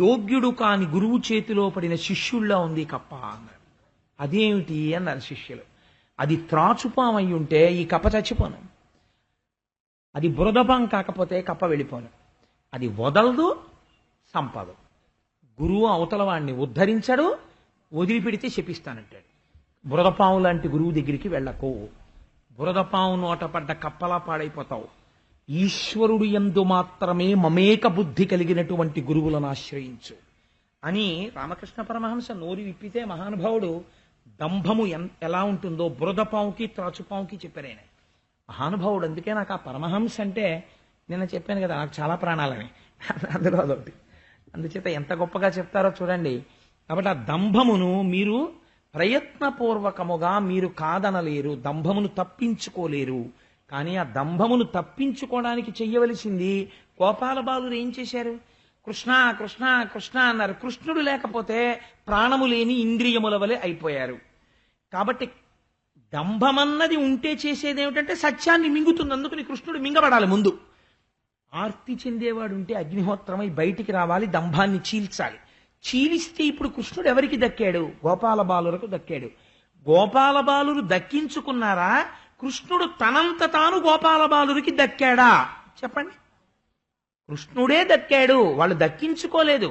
యోగ్యుడు కాని గురువు చేతిలో పడిన శిష్యుల్లా ఉంది కప్ప అన్నారు. అదేమిటి అన్నారు శిష్యులు. అది త్రాచుపాం అయి ఉంటే ఈ కప్ప చచ్చిపోను, అది బురదపాం కాకపోతే కప్ప వెళ్ళిపోను. అది వదలదు, సంపదు. గురువు అవతల వాడిని ఉద్ధరించడు, వదిలిపెడితే శపిస్తానంటాడు. బురదపాము లాంటి గురువు దగ్గరికి వెళ్ళకు, బురదపాము నోట పడ్డ కప్పలా పాడైపోతావు. ఈశ్వరుడు యందు మాత్రమే మమేక బుద్ధి కలిగినటువంటి గురువులను ఆశ్రయించు అని రామకృష్ణ పరమహంస నోరు విప్పితే మహానుభావుడు దంభము ఎలా ఉంటుందో బురదపాముకి త్రాచుపాముకి చెప్పారు ఆయన మహానుభావుడు. అందుకే నాకు ఆ పరమహంస అంటే నిన్న చెప్పాను కదా, నాకు చాలా ప్రాణాలని, అందులో అదొకటి. అందుచేత ఎంత గొప్పగా చెప్తారో చూడండి. కాబట్టి ఆ దంభమును మీరు ప్రయత్నపూర్వకముగా మీరు కాదనలేరు, దంభమును తప్పించుకోలేరు. కానీ ఆ దంభమును తప్పించుకోవడానికి చెయ్యవలసింది గోపాల బాలురు ఏం చేశారు? కృష్ణ కృష్ణ కృష్ణ అన్నారు. కృష్ణుడు లేకపోతే ప్రాణము లేని ఇంద్రియముల వలె అయిపోయారు. కాబట్టి దంభమన్నది ఉంటే చేసేది ఏమిటంటే సత్యాన్ని మింగుతుంది. అందుకని కృష్ణుడు మింగబడాలి ముందు. ఆర్తి చెందేవాడు ఉంటే అగ్నిహోత్రమై బయటికి రావాలి, దంభాన్ని చీల్చాలి. చీలిస్తే ఇప్పుడు కృష్ణుడు ఎవరికి దక్కాడు? గోపాల బాలురకు దక్కాడు. గోపాల బాలురు దక్కించుకున్నారా? కృష్ణుడు తనంత తాను గోపాల బాలురికి దక్కాడా? చెప్పండి. కృష్ణుడే దక్కాడు, వాళ్ళు దక్కించుకోలేదు.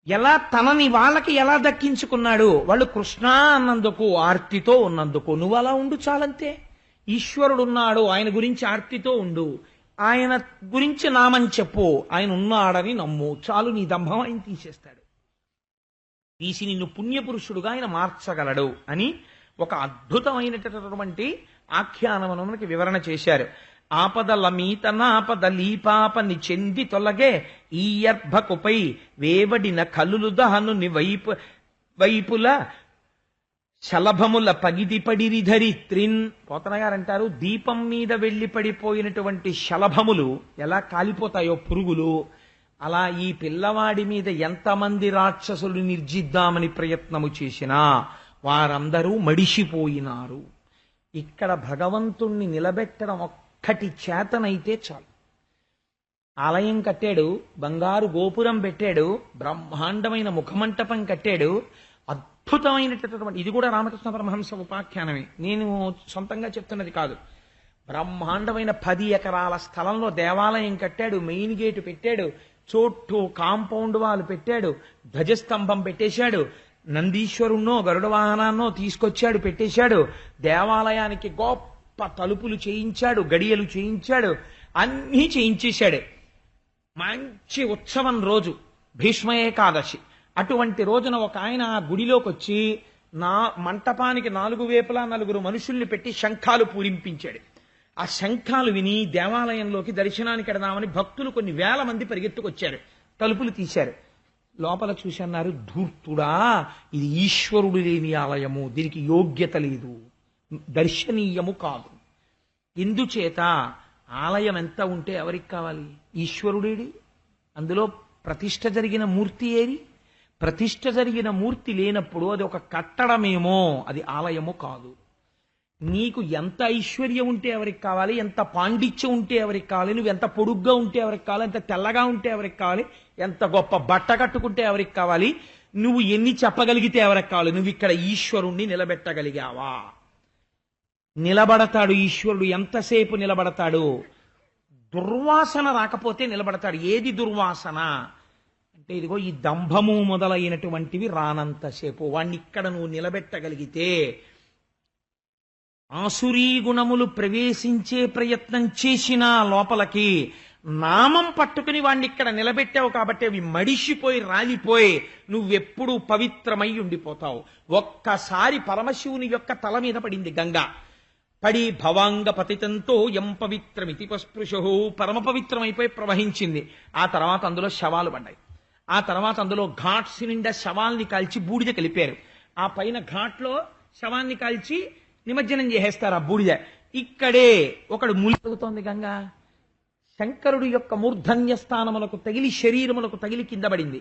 ఎలా తనని వాళ్ళకి ఎలా దక్కించుకున్నాడు? వాళ్ళు కృష్ణ అన్నందుకు, ఆర్తితో ఉన్నందుకు. నువ్వు అలా ఉండు చాలంతే. ఈశ్వరుడున్నాడు, ఆయన గురించి ఆర్తితో ఉండు, ఆయన గురించి నామని చెప్పు, ఆయన ఉన్నాడని నమ్ము చాలు. నీ దంభం ఆయన తీసేస్తాడు, తీసి నిన్ను పుణ్యపురుషుడుగా ఆయన మార్చగలడు అని ఒక అద్భుతమైనటువంటి ఆఖ్యానమును మనకి వివరణ చేశారు. ఆపదల మీతనాపద లీపాపని చెంది తొలగే ఈయర్భకుపై వేవడిన కలులు దహనుని వైపుల శలభముల పగిది పడిరి ధరిత్రిన్. పోతన గారు అంటారు, దీపం మీద వెళ్లి పడిపోయినటువంటి శలభములు ఎలా కాలిపోతాయో పురుగులు, అలా ఈ పిల్లవాడి మీద ఎంతమంది రాక్షసులు నిర్జిద్దామని ప్రయత్నము చేసినా వారందరూ మడిసిపోయినారు. ఇక్కడ భగవంతుణ్ణి నిలబెట్టడం ఒక్కటి చేతనైతే చాలు. ఆలయం కట్టాడు, బంగారు గోపురం పెట్టాడు, బ్రహ్మాండమైన ముఖమంటపం కట్టాడు, అద్భుతమైనటువంటి. ఇది కూడా రామకృష్ణ పరమహంస ఉపాఖ్యానమే, నేను సొంతంగా చెప్తున్నది కాదు. బ్రహ్మాండమైన 10 ఎకరాల స్థలంలో దేవాలయం కట్టాడు, మెయిన్ గేటు పెట్టాడు, చోటు కాంపౌండ్ వాళ్ళు పెట్టాడు, ధ్వజస్తంభం పెట్టేశాడు, నందీశ్వరుణ్ణో గరుడ వాహనాన్నో తీసుకొచ్చాడు పెట్టేశాడు, దేవాలయానికి గొప్ప తలుపులు చేయించాడు, గడియలు చేయించాడు, అన్నీ చేయించేశాడు. మంచి ఉత్సవం రోజు భీష్మ ఏకాదశి. అటువంటి రోజున ఒక ఆయన ఆ గుడిలోకి వచ్చి మంటపానికి 4 వైపులా 4 మనుషుల్ని పెట్టి శంఖాలు పూరింపించాడు. ఆ శంఖాలు విని దేవాలయంలోకి దర్శనానికి ఎడదామని భక్తులు కొన్ని వేల మంది పరిగెత్తుకొచ్చారు. తలుపులు తీశారు. లోపల చూసి అన్నారు, ధూర్తుడా, ఇది ఈశ్వరుడు లేని ఆలయము, దీనికి యోగ్యత లేదు, దర్శనీయము కాదు. ఎందుచేత? ఆలయం ఎంత ఉంటే ఎవరికి కావాలి? ఈశ్వరుడేడి? అందులో ప్రతిష్ఠ జరిగిన మూర్తి ఏది? ప్రతిష్ఠ జరిగిన మూర్తి లేనప్పుడు అది ఒక కట్టడమేమో, అది ఆలయము కాదు. నీకు ఎంత ఐశ్వర్యం ఉంటే ఎవరికి కావాలి? ఎంత పాండిత్యం ఉంటే ఎవరికి కావాలి? నువ్వు ఎంత పొడుగ్గా ఉంటే ఎవరికి కావాలి? ఎంత తెల్లగా ఉంటే ఎవరికి కావాలి? ఎంత గొప్ప బట్ట కట్టుకుంటే ఎవరికి కావాలి? నువ్వు ఎన్ని చెప్పగలిగితే ఎవరికి కావాలి? నువ్వు ఇక్కడ ఈశ్వరుణ్ణి నిలబెట్టగలిగావా? నిలబడతాడు ఈశ్వరుడు. ఎంతసేపు నిలబడతాడు? దుర్వాసన రాకపోతే నిలబడతాడు. ఏది దుర్వాసన అంటే ఇదిగో ఈ దంభము మొదలైనటువంటివి రానంతసేపు. వాణ్ణి ఇక్కడ నువ్వు నిలబెట్టగలిగితే, ఆసురీ గుణములు ప్రవేశించే ప్రయత్నం చేసినా లోపలికి నామం పట్టుకుని వాణ్ణి ఇక్కడ నిలబెట్టావు కాబట్టి అవి మడిసిపోయి రాలిపోయి నువ్వెప్పుడూ పవిత్రమై ఉండిపోతావు. ఒక్కసారి పరమశివుని యొక్క తల మీద పడింది గంగ. పడి భవాంగ పతితంతో ఎం పవిత్రమితి పస్పృశో, పరమ పవిత్రమైపోయి ప్రవహించింది. ఆ తర్వాత అందులో శవాలు పడ్డాయి. ఆ ఆ తర్వాత అందులో ఘాట్స్ నిండా శవాల్ని కాల్చి బూడిద కలిపారు. ఆ పైన ఘాట్లో శవాన్ని కాల్చి నిమజ్జనం చేసేస్తారు ఆ బూడిద. ఇక్కడే ఒకడు ములుగుతోంది గంగా. శంకరుడు యొక్క మూర్ధన్య స్థానములకు తగిలి శరీరములకు తగిలి కింద పడింది.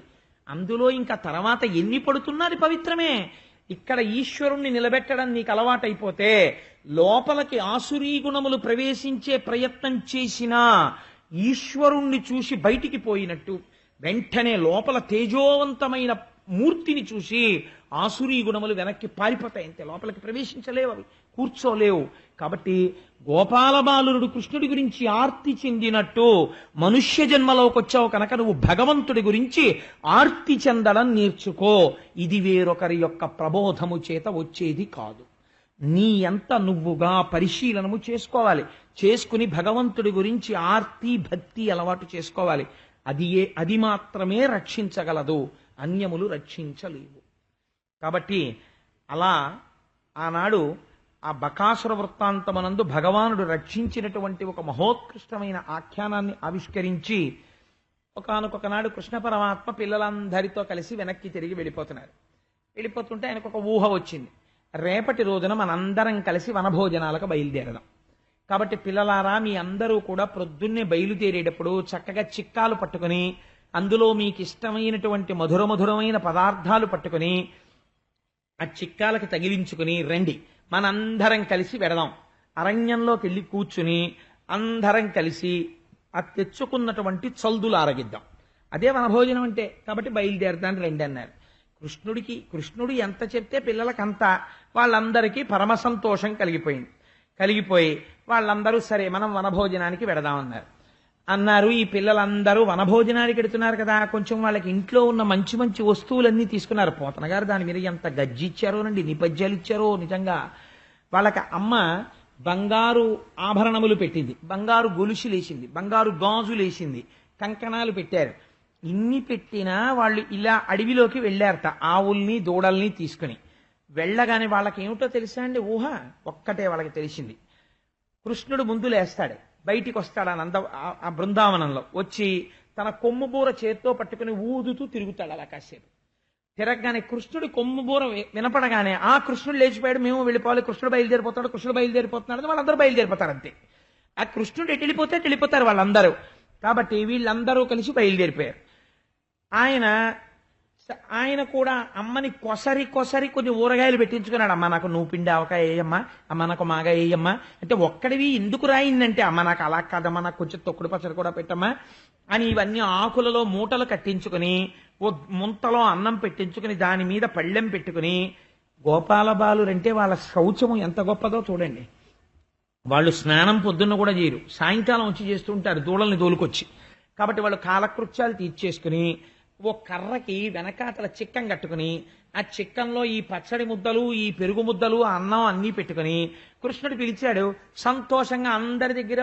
అందులో ఇంకా తర్వాత ఎన్ని పడుతున్నది పవిత్రమే. ఇక్కడ ఈశ్వరుణ్ణి నిలబెట్టడం నీకు అలవాటైపోతే లోపలికి ఆసురీ గుణములు ప్రవేశించే ప్రయత్నం చేసినా ఈశ్వరుణ్ణి చూసి బయటికి పోయినట్టు, వెంటనే లోపల తేజోవంతమైన మూర్తిని చూసి ఆసురీ గుణములు వెనక్కి పారిపోతాయి. అంతే, లోపలికి ప్రవేశించలేవు, అవి కూర్చోలేవు. కాబట్టి గోపాలబాలుడు కృష్ణుడి గురించి ఆర్తి చెందినట్టు మనుష్య జన్మలోకి వచ్చావు కనుక నువ్వు భగవంతుడి గురించి ఆర్తి చెందడం నేర్చుకో. ఇది వేరొకరి యొక్క ప్రబోధము చేత వచ్చేది కాదు. నీ అంత నువ్వుగా పరిశీలనము చేసుకోవాలి. చేసుకుని భగవంతుడి గురించి ఆర్తి భక్తి అలవాటు చేసుకోవాలి. అది మాత్రమే రక్షించగలదు, అన్యములు రక్షించలేవు. కాబట్టి అలా ఆనాడు ఆ బకాసుర వృత్తాంతమనందు భగవానుడు రక్షించినటువంటి ఒక మహోత్కృష్టమైన ఆఖ్యానాన్ని ఆవిష్కరించి ఒకానొకనాడు కృష్ణ పరమాత్మ పిల్లలందరితో కలిసి వెనక్కి తిరిగి వెళ్ళిపోతుంటే ఆయనకు ఒక ఊహ వచ్చింది. రేపటి రోజున మనందరం కలిసి వనభోజనాలకు బయలుదేరదాం. కాబట్టి పిల్లలారా, మీ అందరూ కూడా ప్రొద్దున్నే బయలుదేరేటప్పుడు చక్కగా చిక్కాలు పట్టుకుని అందులో మీకు ఇష్టమైనటువంటి మధురమైన పదార్థాలు పట్టుకుని ఆ చిక్కాలకి తగిలించుకుని రండి, మనందరం కలిసి వెడదాం. అరణ్యంలోకి వెళ్ళి కూర్చుని అందరం కలిసి ఆ తెచ్చుకున్నటువంటి చల్దులు ఆరగిద్దాం. అదే వనభోజనం అంటే. కాబట్టి బయలుదేరదాన్ని రండి అన్నారు. కృష్ణుడు ఎంత చెప్తే పిల్లలకంతా వాళ్ళందరికీ పరమ సంతోషం కలిగిపోయి వాళ్ళందరూ సరే మనం వనభోజనానికి వెడదామన్నారు. ఈ పిల్లలందరూ వనభోజనానికి వెడుతున్నారు కదా, కొంచెం వాళ్ళకి ఇంట్లో ఉన్న మంచి మంచి వస్తువులన్నీ తీసుకున్నారు. పోతన గారు దాని మీద ఎంత గజ్జిచ్చారోనండి, నిపజ్యాలు ఇచ్చారో. నిజంగా వాళ్ళకి అమ్మ బంగారు ఆభరణములు పెట్టింది, బంగారు గొలుసులేసింది, బంగారు గాజులేసింది, కంకణాలు పెట్టారు. ఇన్ని పెట్టినా వాళ్ళు ఇలా అడవిలోకి వెళ్ళారట ఆవుల్ని దూడల్ని తీసుకుని. వెళ్ళగానే వాళ్ళకి ఏమిటో తెలుసా అండి ఊహ ఒక్కటే వాళ్ళకి తెలిసింది. కృష్ణుడు ముందు లేస్తాడు, బయటికి వస్తాడు ఆ బృందావనంలో వచ్చి తన కొమ్ము బూర చేత్తో పట్టుకుని ఊదుతూ తిరుగుతాడు. అలా కాసేపు తిరగగానే కృష్ణుడి కొమ్ము బూర వినపడగానే ఆ కృష్ణుడు లేచిపోయాడు, మేము వెళ్ళిపోవాలి, కృష్ణుడు బయలుదేరిపోతున్నాడు, వాళ్ళందరూ బయలుదేరిపోతారు. అంతే. ఆ కృష్ణుడు ఎటు వెళ్ళిపోతారు వాళ్ళందరూ. కాబట్టి వీళ్ళందరూ కలిసి బయలుదేరిపోయారు. ఆయన కూడా అమ్మని కొసరి కొన్ని ఊరగాయలు పెట్టించుకున్నాడు. అమ్మ నాకు నువ్వు పిండి ఆవకాయ వేయమ్మా, అమ్మ నాకు మాగా వేయమ్మా అంటే, ఒక్కడివి ఎందుకు రాయిందంటే, అమ్మ నాకు అలా కాదమ్మా, నాకు కొంచెం తొక్కుడు పచ్చడి కూడా పెట్టమ్మా అని ఇవన్నీ ఆకులలో మూటలు కట్టించుకుని ఓ ముంతలో అన్నం పెట్టించుకుని దాని మీద పళ్ళెం పెట్టుకుని, గోపాలబాలురంటే వాళ్ళ శౌచము ఎంత గొప్పదో చూడండి. వాళ్ళు స్నానం పొద్దున్న కూడా చేయరు, సాయంకాలం వచ్చి చేస్తూ ఉంటారు దూడల్ని తోలుకొచ్చి. కాబట్టి వాళ్ళు కాలకృత్యాలు తీర్చేసుకుని ఓ కర్రకి వెనకాతల చిక్కం కట్టుకుని ఆ చిక్కంలో ఈ పచ్చడి ముద్దలు, ఈ పెరుగు ముద్దలు, అన్నం అన్నీ పెట్టుకుని కృష్ణుడు పిలిచాడు. సంతోషంగా అందరి దగ్గర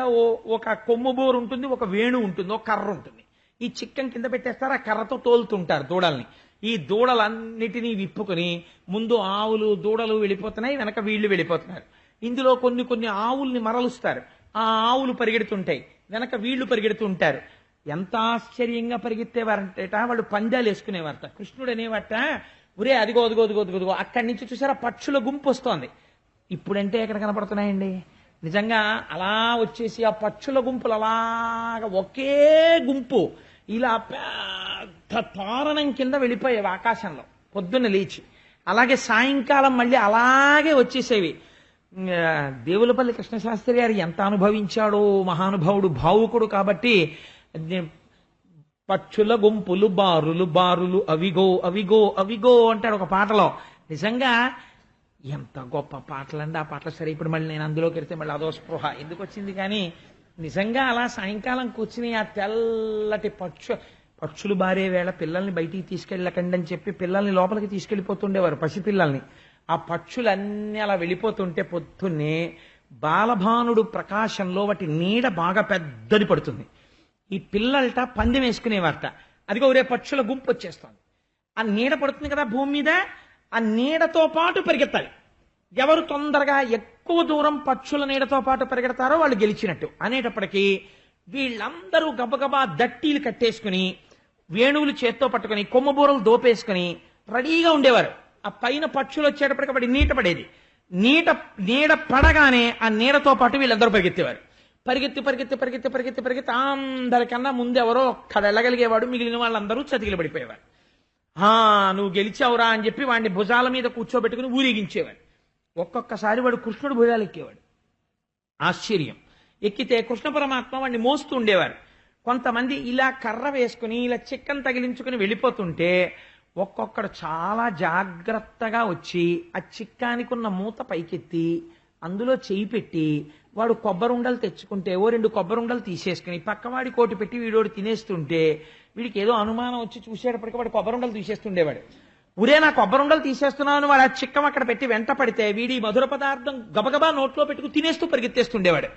ఒక కొమ్ము బోరు ఉంటుంది, ఒక వేణు ఉంటుంది, ఒక కర్ర ఉంటుంది. ఈ చిక్కం కింద పెట్టేస్తారు, ఆ కర్రతో తోలుతుంటారు దూడల్ని. ఈ దూడలన్నిటినీ విప్పుకుని ముందు ఆవులు దూడలు వెళ్ళిపోతున్నాయి, వెనక వీళ్ళు వెళ్ళిపోతున్నారు. ఇందులో కొన్ని ఆవుల్ని మరలుస్తారు, ఆ ఆవులు పరిగెడుతుంటాయి, వెనక వీళ్ళు పరిగెడుతుంటారు. ఎంత ఆశ్చర్యంగా పరిగెత్తేవారంటేట వాళ్ళు పందాలు వేసుకునేవారట. కృష్ణుడు అనేవాట, ఒరే అదిగో అక్కడి నుంచి చూసారా పక్షుల గుంపు వస్తోంది. ఇప్పుడంటే ఎక్కడ కనపడుతున్నాయండి. నిజంగా అలా వచ్చేసి ఆ పక్షుల గుంపులు అలాగా ఒకే గుంపు ఇలా పెద్ద తోరణం కింద వెళ్ళిపోయేవి ఆకాశంలో పొద్దున్న లేచి. అలాగే సాయంకాలం మళ్ళీ అలాగే వచ్చేసేవి. దేవులపల్లి కృష్ణశాస్త్రి గారు ఎంత అనుభవించాడో మహానుభావుడు, భావుకుడు. కాబట్టి పక్షుల గుంపులు బారులు అవిగో అంటాడు ఒక పాటలో. నిజంగా ఎంత గొప్ప పాటలండి ఆ పాటలు. సరే, ఇప్పుడు మళ్ళీ నేను అందులోకి వెళ్తే మళ్ళీ అదో స్పృహ ఎందుకు వచ్చింది. కానీ నిజంగా అలా సాయంకాలం కూర్చుని ఆ తెల్లటి పక్షులు బారే వేళ పిల్లల్ని బయటికి తీసుకెళ్ళకండి అని చెప్పి పిల్లల్ని లోపలికి తీసుకెళ్లిపోతుండేవారు, పసిపిల్లల్ని. ఆ పక్షులన్నీ అలా వెళ్ళిపోతుంటే పొద్దున్నే బాలభానుడు ప్రకాశంలో వాటి నీడ బాగా పెద్దది పడుతుంది. ఈ పిల్లలట పందెం వేసుకునేవారట, అదిగో ఒరే పక్షుల గుంపు వచ్చేస్తుంది. ఆ నీడ పడుతుంది కదా భూమి మీద, ఆ నీడతో పాటు పరిగెత్తాలి. ఎవరు తొందరగా ఎక్కువ దూరం పక్షుల నీడతో పాటు పరిగెడతారో వాళ్ళు గెలిచినట్టు అనేటప్పటికీ వీళ్ళందరూ గబగబా దట్టీలు కట్టేసుకుని వేణువులు చేత్తో పట్టుకుని కొమ్మబూరలు దోపేసుకుని రెడీగా ఉండేవారు. ఆ పైన పక్షులు వచ్చేటప్పటికి వాడి నీట పడేది. నీడ పడగానే ఆ నీడతో పాటు వీళ్ళందరూ పరిగెత్తేవారు. పరిగెత్తి పరిగెత్తి పరిగెత్తి పరిగెత్తి పరిగెత్తి అందరికన్నా ముందెవరో ఒక్కడ వెళ్ళగలిగేవాడు, మిగిలిన వాళ్ళందరూ చతికిలు పడిపోయేవారు. నువ్వు గెలిచావురా అని చెప్పి వాడిని భుజాల మీద కూర్చోబెట్టుకుని ఊరేగించేవాడు. ఒక్కొక్కసారి వాడు కృష్ణుడు భుజాలు ఎక్కేవాడు. ఆశ్చర్యం. ఎక్కితే కృష్ణ పరమాత్మ వాడిని మోస్తూ ఉండేవారు. కొంతమంది ఇలా కర్ర వేసుకుని ఇలా చిక్కను తగిలించుకుని వెళ్ళిపోతుంటే ఒక్కొక్కడు చాలా జాగ్రత్తగా వచ్చి ఆ చిక్కానికి ఉన్న మూత పైకెత్తి అందులో చేయి పెట్టి వాడు కొబ్బరుండలు తెచ్చుకుంటే 2 కొబ్బరుండలు తీసేసుకుని పక్కవాడి కోటి పెట్టి వీడోడు తినేస్తుంటే వీడికి ఏదో అనుమానం వచ్చి చూసేటప్పటికి వాడు కొబ్బరుండలు తీసేస్తుండేవాడు. నా కొబ్బరుండలు తీసేస్తున్నాను వాడు ఆ చిక్కం అక్కడ పెట్టి వెంట పడితే వీడి మధుర పదార్థం గబగబా నోట్లో పెట్టుకు తినేస్తూ పరిగెత్తేస్తుండేవాడు.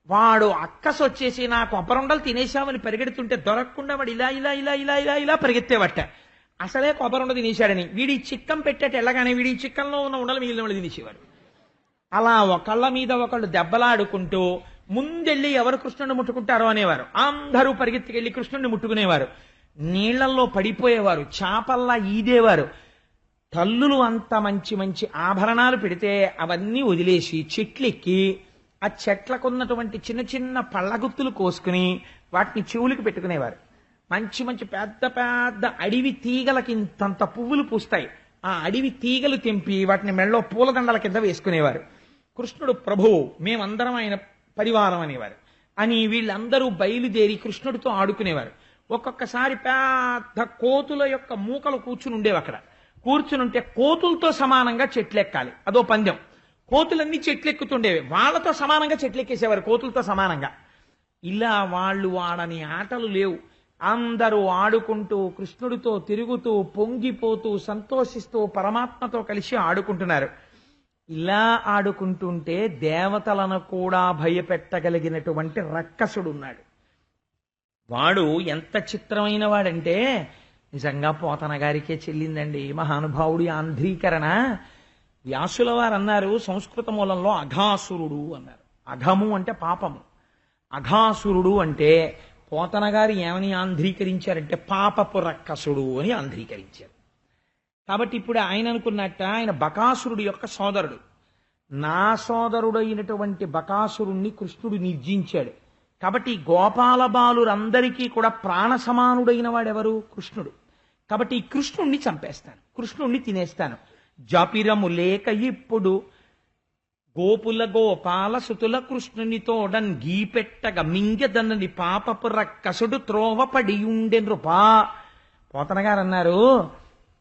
వాడు అక్కసు వచ్చేసి నా కొబ్బరుండలు తినేశామని పరిగెడుతుంటే దొరకకుండా వాడు ఇలా ఇలా ఇలా ఇలా ఇలా ఇలా పరిగెత్తేవట. అసలే కొబ్బరుండ తినేశాడని వీడి చిక్కం పెట్టేట వెళ్ళగానే వీడి చిక్కంలో ఉన్న ఉండలు మిగిలిన వాళ్ళు తినేసేవాడు. అలా ఒకళ్ళ మీద ఒకళ్ళు దెబ్బలాడుకుంటూ ముందెళ్ళి ఎవరు కృష్ణుడిని ముట్టుకుంటారో అనేవారు. అందరూ పరిగెత్తికెళ్ళి కృష్ణుడిని ముట్టుకునేవారు. నీళ్లలో పడిపోయేవారు, చాపల్లా ఈదేవారు. తల్లులు అంత మంచి మంచి ఆభరణాలు పెడితే అవన్నీ వదిలేసి చెట్లెక్కి ఆ చెట్లకున్నటువంటి చిన్న చిన్న పళ్ళగుత్తులు కోసుకుని వాటిని చెవులకు పెట్టుకునేవారు. మంచి మంచి పెద్ద పెద్ద అడవి తీగలకి ఇంతంత పువ్వులు పూస్తాయి. ఆ అడవి తీగలు తెంపి వాటిని మెళ్ళో పూలదండల కింద వేసుకునేవారు. కృష్ణుడు ప్రభువు, మేమందరం ఆయన పరివారం అనేవారు. అని వీళ్ళందరూ బయలుదేరి కృష్ణుడితో ఆడుకునేవారు. ఒక్కొక్కసారి పెద్ద కోతుల యొక్క మూకలు కూర్చుని ఉండేవి. అక్కడ కూర్చునుంటే కోతులతో సమానంగా చెట్లెక్కాలి, అదో పందెం. కోతులన్నీ చెట్లెక్కుతుండేవి, వాళ్ళతో సమానంగా చెట్లెక్కేసేవారు, కోతులతో సమానంగా. ఇలా వాళ్ళు వాడని ఆటలు లేవు. అందరూ ఆడుకుంటూ కృష్ణుడితో తిరుగుతూ పొంగిపోతూ సంతోషిస్తూ పరమాత్మతో కలిసి ఆడుకుంటున్నారు. ఇలా ఆడుకుంటుంటే దేవతలను కూడా భయపెట్టగలిగినటువంటి రక్కసుడు ఉన్నాడు. వాడు ఎంత చిత్రమైన వాడంటే నిజంగా పోతన గారికే చెల్లిందండి మహానుభావుడి ఆంధ్రీకరణ. వ్యాసుల వారు అన్నారు సంస్కృత మూలంలో అఘాసురుడు అన్నారు. అఘము అంటే పాపము, అఘాసురుడు అంటే పోతన గారు ఏమని ఆంధ్రీకరించారంటే పాపపు రక్కసుడు అని ఆంధ్రీకరించారు. కాబట్టి ఇప్పుడు ఆయన అనుకున్నట్ట ఆయన బకాసురుడు యొక్క సోదరుడు. నా సోదరుడైనటువంటి బకాసురుణ్ణి కృష్ణుడు నిర్జించాడు. కాబట్టి గోపాల బాలురందరికీ కూడా ప్రాణ సమానుడైన వాడెవరు? కృష్ణుడు. కాబట్టి ఈ కృష్ణుణ్ణి చంపేస్తాను, కృష్ణుణ్ణి తినేస్తాను. జాపిరము లేక ఇప్పుడు గోపుల గోపాల సుతుల కృష్ణుని తోడన్ గీపెట్టగా మింగెదన్నని పాపపు రక్కసుడు త్రోవపడి ఉండే నృపా. పోతన గారు అన్నారు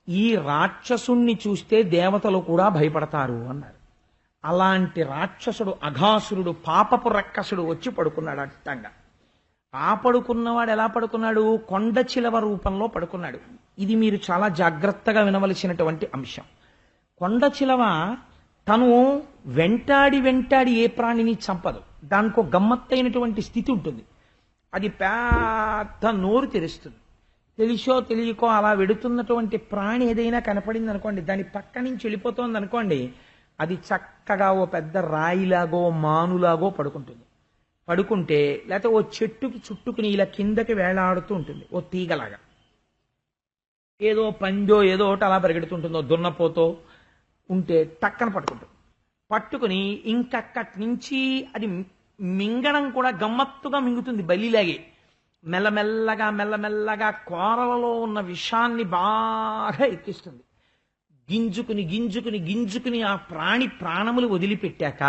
ఈ రాక్షసుణ్ణి చూస్తే దేవతలు కూడా భయపడతారు అన్నారు. అలాంటి రాక్షసుడు అఘాసురుడు పాపపు రక్కసుడు వచ్చి పడుకున్నాడు అట్టంగా. ఆ పడుకున్నవాడు ఎలా పడుకున్నాడు? కొండ చిలవ రూపంలో పడుకున్నాడు. ఇది మీరు చాలా జాగ్రత్తగా వినవలసినటువంటి అంశం. కొండ చిలవ తను వెంటాడి వెంటాడి ఏ ప్రాణిని చంపదు. దానికో గమ్మత్తైనటువంటి స్థితి ఉంటుంది. అది పెద్ద నోరు తెరుస్తుంది. తెలిసో తెలియకో అలా వెడుతున్నటువంటి ప్రాణి ఏదైనా కనపడింది అనుకోండి, దాని పక్క నుంచి వెళ్ళిపోతోంది అనుకోండి, అది చక్కగా ఓ పెద్ద రాయిలాగో మానులాగో పడుకుంటుంది. పడుకుంటే లేకపోతే ఓ చెట్టుకి చుట్టుకుని ఇలా కిందకి వేలాడుతూ ఉంటుంది, ఓ తీగలాగా. ఏదో పంజో ఏదో ఒకటి అలా పరిగెడుతుంటుందో దున్నపోతో ఉంటే టక్కన పట్టుకుంటుంది. పట్టుకుని ఇంకక్కడి నుంచి అది మింగడం కూడా గమ్మత్తుగా మింగుతుంది బలిలాగే. మెల్లమెల్లగా మెల్లమెల్లగా కోరలలో ఉన్న విషాన్ని బాగా ఎక్కిస్తుంది. గింజుకుని గింజుకుని గింజుకుని ఆ ప్రాణములు వదిలిపెట్టాక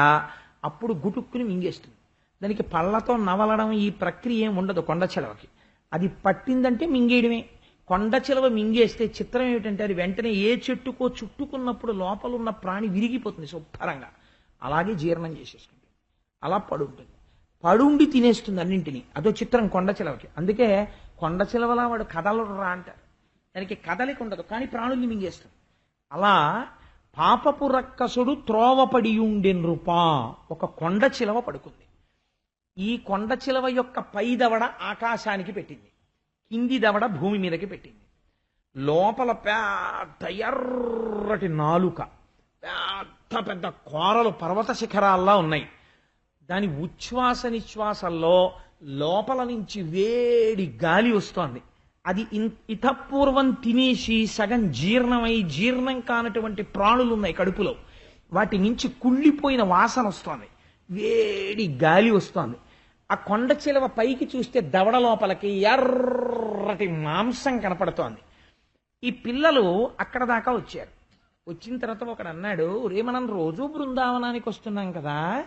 అప్పుడు గుటుక్కుని మింగేస్తుంది. దానికి పళ్ళతో నవలడం ఈ ప్రక్రియ ఏం ఉండదు కొండ చిలవకి. అది పట్టిందంటే మింగేయడమే. కొండ చిలవ మింగేస్తే చిత్రం ఏమిటంటే అది వెంటనే ఏ చెట్టుకో చుట్టుకున్నప్పుడు లోపల ఉన్న ప్రాణి విరిగిపోతుంది శుభ్రంగా. అలాగే జీర్ణం చేసేసుకుంటుంది. అలా పడుంటుంది, పడుండి తినేస్తుంది అన్నింటినీ. అదో చిత్రం కొండ చిలవకి. అందుకే కొండ చిలవలా వాడు కదలరా అంటారు. దానికి కదలిక ఉండదు, కానీ ప్రాణుల్ని మింగేస్తుంది. అలా పాపపు రక్కసుడు త్రోవపడి ఉండే నృపా. ఒక కొండ చిలవ పడుకుంది. ఈ కొండ చిలవ యొక్క పై దవడ ఆకాశానికి పెట్టింది, కింది దవడ భూమి మీదకి పెట్టింది. లోపల పెద్ద ఎర్రటి నాలుక, పెద్ద పెద్ద కోరలు పర్వత శిఖరాల్లా ఉన్నాయి. దాని ఉచ్ఛ్వాస నిశ్వాసంలో లోపల నుంచి వేడి గాలి వస్తోంది. అది ఇతపూర్వం తినేసి సగం జీర్ణమై జీర్ణం కానటువంటి ప్రాణులు ఉన్నాయి కడుపులో. వాటి నుంచి కుళ్ళిపోయిన వాసన వస్తోంది, వేడి గాలి వస్తోంది. ఆ కొండ చిలవ పైకి చూస్తే దవడ లోపలికి ఎర్రటి మాంసం కనపడుతోంది. ఈ పిల్లలు అక్కడ దాకా వచ్చారు. వచ్చిన తర్వాత ఒకడు అన్నాడు, రే మనం రోజు బృందావనానికి వస్తున్నాం కదా,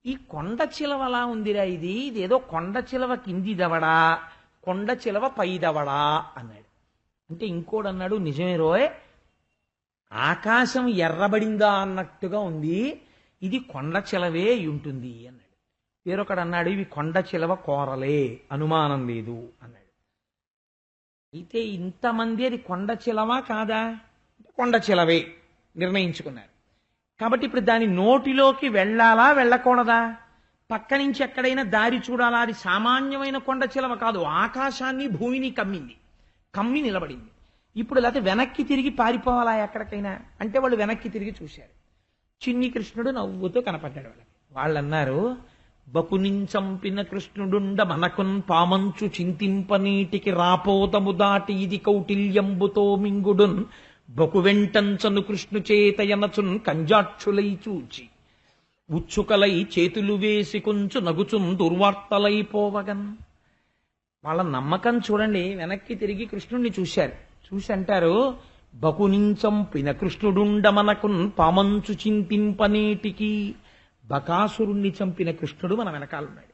ఈ కొండ చిలవలా ఉందిరా, ఇదేదో కొండ చిలవ కింది దవడా, కొండ చిలవ పై దవడా అన్నాడు. అంటే ఇంకోడు అన్నాడు, నిజమే రోయ్, ఆకాశం ఎర్రబడిందా అన్నట్టుగా ఉంది, ఇది కొండ చిలవే ఉంటుంది అన్నాడు. వేరొకడు అన్నాడు, ఇవి కొండ చిలవ కూరలే, అనుమానం లేదు అన్నాడు. అయితే ఇంతమంది అది కొండ చిలవా కాదా? కొండ చిలవే నిర్ణయించుకున్నారు. కాబట్టి ఇప్పుడు దాని నోటిలోకి వెళ్ళాలా వెళ్ళకూడదా? పక్క నుంచి ఎక్కడైనా దారి చూడాలా? అది సామాన్యమైన కొండ చిలవ కాదు, ఆకాశాన్ని భూమిని కమ్మి నిలబడింది. ఇప్పుడు లేకపోతే వెనక్కి తిరిగి పారిపోవాలా ఎక్కడికైనా అంటే వాళ్ళు వెనక్కి తిరిగి చూశారు. చిన్ని కృష్ణుడు నవ్వుతూ కనపడ్డాడు వాళ్ళకి. వాళ్ళు అన్నారు, బకునించంపిన కృష్ణుడుండ మనకున్ పామంచు చింతింపనీటికి రాపోతము దాటి ఇది కౌటిల్యంబుతో మింగుడున్ బకు వెంటంచను కృష్ణు చేతయనచున్ కంజాక్షులై చూచి ఉచ్చుకలై చేతులు వేసి కొంచు నగుచున్ దుర్వార్తలైపోవగన్. వాళ్ళ నమ్మకం చూడండి. వెనక్కి తిరిగి కృష్ణుణ్ణి చూశారు. చూసి అంటారు, బకునించంపిన కృష్ణుడుండ మనకున్ పామంచు చింతింపనేటికి. బకాసురుణ్ణి చంపిన కృష్ణుడు మన వెనకాలన్నాడు.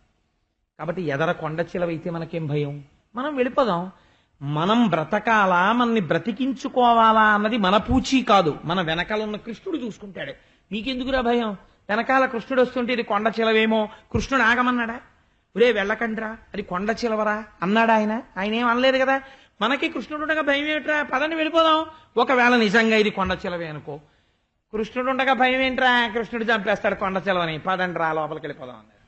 కాబట్టి ఎదర కొండ చిలవైతే మనకేం భయం? మనం వెళ్ళిపోదాం. మనం బ్రతకాలా, మనని బ్రతికించుకోవాలా అన్నది మన పూచీ కాదు, మన వెనకాల ఉన్న కృష్ణుడు చూసుకుంటాడు. నీకెందుకురా భయం? వెనకాల కృష్ణుడు వస్తుంటే ఇది కొండ చిలవేమో, కృష్ణుడు ఆగమన్నాడా? ఒరే వెళ్ళకండ్రా, అది కొండ చిలవరా అన్నాడా ఆయన? ఆయన ఏం అనలేదు కదా. మనకి కృష్ణుడు ఉండగా భయం ఏమిట్రా, పదని వెళ్ళిపోదాం. ఒకవేళ నిజంగా ఇది కొండ చిలవే అనుకో, కృష్ణుడు ఉండగా భయం ఏంట్రా, కృష్ణుడు చంపేస్తాడు కొండ చిలవని, పదండి రా లోపలికి వెళ్ళిపోదాం అన్నారు.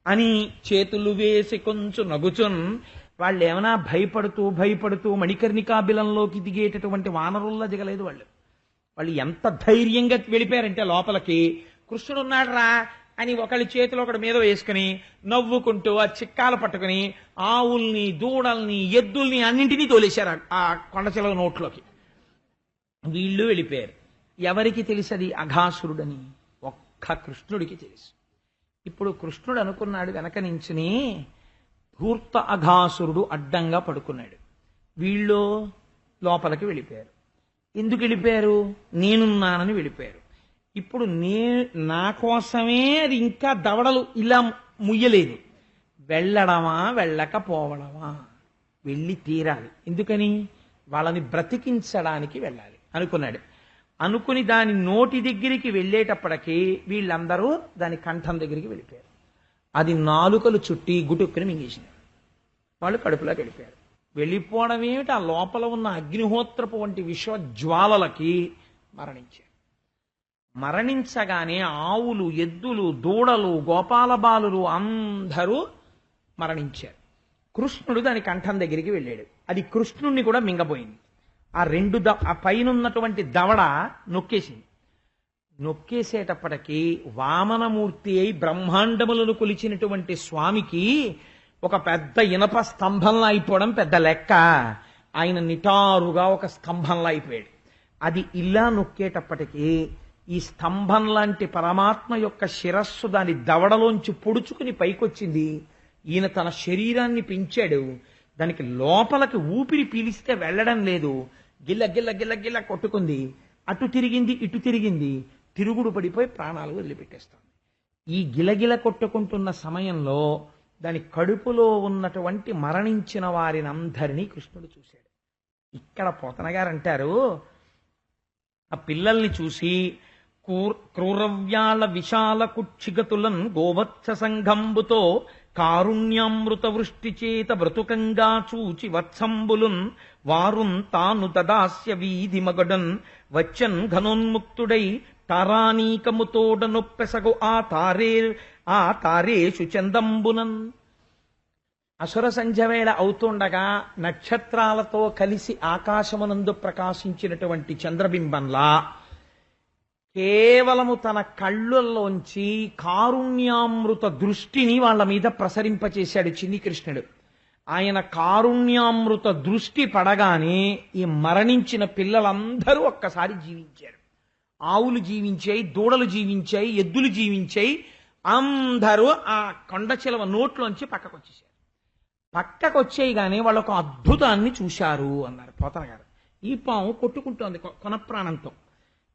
అని చేతులు వేసి కొంచెం నగుచున్. వాళ్ళు ఏమైనా భయపడుతూ మణికర్ణికాబిలంలోకి దిగేటటువంటి వానరుల్లా దిగలేదు వాళ్ళు. వాళ్ళు ఎంత ధైర్యంగా వెళ్ళిపోయారంటే లోపలికి, కృష్ణుడు ఉన్నాడు రా అని ఒకళ్ళ చేతిలో ఒకటి మీద వేసుకుని నవ్వుకుంటూ ఆ చిక్కాలు పట్టుకుని ఆవుల్ని, దూడల్ని, ఎద్దుల్ని అన్నింటినీ తోలేశారు ఆ కొండ చిలవ నోట్లోకి. వీళ్ళు వెళ్ళిపోయారు. ఎవరికి తెలుసు అది అఘాసురుడని? ఒక్క కృష్ణుడికి తెలుసు. ఇప్పుడు కృష్ణుడు అనుకున్నాడు, వెనక నించుని ధూర్త అఘాసురుడు అడ్డంగా పడుకున్నాడు. వీళ్ళు లోపలికి వెళ్ళిపోయారు. ఎందుకు వెళ్ళిపోయారు? నేనున్నానని వెళ్ళిపోయారు. ఇప్పుడు నా కోసమే అది ఇంకా దవడలు ఇలా ముయ్యలేదు. వెళ్ళడమా వెళ్ళకపోవడమా? వెళ్ళి తీరాలి. ఎందుకని? వాళ్ళని బ్రతికించడానికి వెళ్ళాలి అనుకున్నాడు. అనుకుని దాని నోటి దగ్గరికి వెళ్ళేటప్పటికీ వీళ్ళందరూ దాని కంఠం దగ్గరికి వెళ్ళిపోయారు. అది నాలుకలు చుట్టి గుటుక్కుని మింగేసింది. వాళ్ళు కడుపులోకి వెళ్ళిపోయారు. వెళ్ళిపోవడం ఏమిటి? ఆ లోపల ఉన్న అగ్నిహోత్రపు వంటి విశ్వజ్వాలలకి మరణించారు. మరణించగానే ఆవులు, ఎద్దులు, దూడలు, గోపాలబాలులు అందరూ మరణించారు. కృష్ణుడు దాని కంఠం దగ్గరికి వెళ్ళాడు. అది కృష్ణుణ్ణి కూడా మింగపోయింది. ఆ పైన ఉన్నటువంటి దవడ నొక్కేసింది. నొక్కేసేటప్పటికీ వామనమూర్తి అయి బ్రహ్మాండములను కొలిచినటువంటి స్వామికి ఒక పెద్ద ఇనప స్తంభంలా అయిపోవడం పెద్ద లెక్క. ఆయన నిటారుగా ఒక స్తంభంలా అయిపోయాడు. అది ఇలా నొక్కేటప్పటికీ ఈ స్తంభం లాంటి పరమాత్మ యొక్క శిరస్సు దాని దవడలోంచి పొడుచుకుని పైకొచ్చింది. ఈయన తన శరీరాన్ని పెంచాడు. దానికి లోపలికి ఊపిరి పీలిస్తే వెళ్ళడం లేదు. గిల్ల గిల్ల గిల్ల గిల్ల కొట్టుకుంది. అటు తిరిగింది, ఇటు తిరిగింది. తిరుగుడు పడిపోయి ప్రాణాలు వదిలిపెట్టేస్తాం. ఈ గిలగిల కొట్టుకుంటున్న సమయంలో దాని కడుపులో ఉన్నటువంటి మరణించిన వారిని అందరినీ కృష్ణుడు చూశాడు. ఇక్కడ పోతన గారు అంటారు, ఆ పిల్లల్ని చూసి క్రూరవ్యాళ విశాల కుక్షిగతులన్ గోవత్స సంఘంబుతో కారుణ్యామృత వృష్టి చేత బ్రతుకంగా చూచి వత్సంబులున్ వారున్ తాను దదాస్య వీధి మగడన్ వచ్చన్ ఘనోన్ముక్తుడై తారానీకముతోడ నొప్పెసగు ఆ తారేషు చందంబునన్. అసుర సంధ్యవేళ అవుతుండగా నక్షత్రాలతో కలిసి ఆకాశమునందు ప్రకాశించినటువంటి చంద్రబింబంలా కేవలము తన కళ్ళల్లోంచి కారుణ్యామృత దృష్టిని వాళ్ళ మీద ప్రసరింపచేశాడు చిన్ని కృష్ణుడు. ఆయన కారుణ్యామృత దృష్టి పడగానే ఈ మరణించిన పిల్లలందరూ ఒక్కసారి జీవించారు. ఆవులు జీవించాయి, దూడలు జీవించాయి, ఎద్దులు జీవించాయి. అందరూ ఆ కొండ చిలవ నోట్లోంచి పక్కకు వచ్చేసారు. పక్కకు వచ్చేయగానే వాళ్ళు ఒక అద్భుతాన్ని చూశారు అన్నారు పోతన గారు. ఈ పాము కొట్టుకుంటోంది కొన ప్రాణంతో.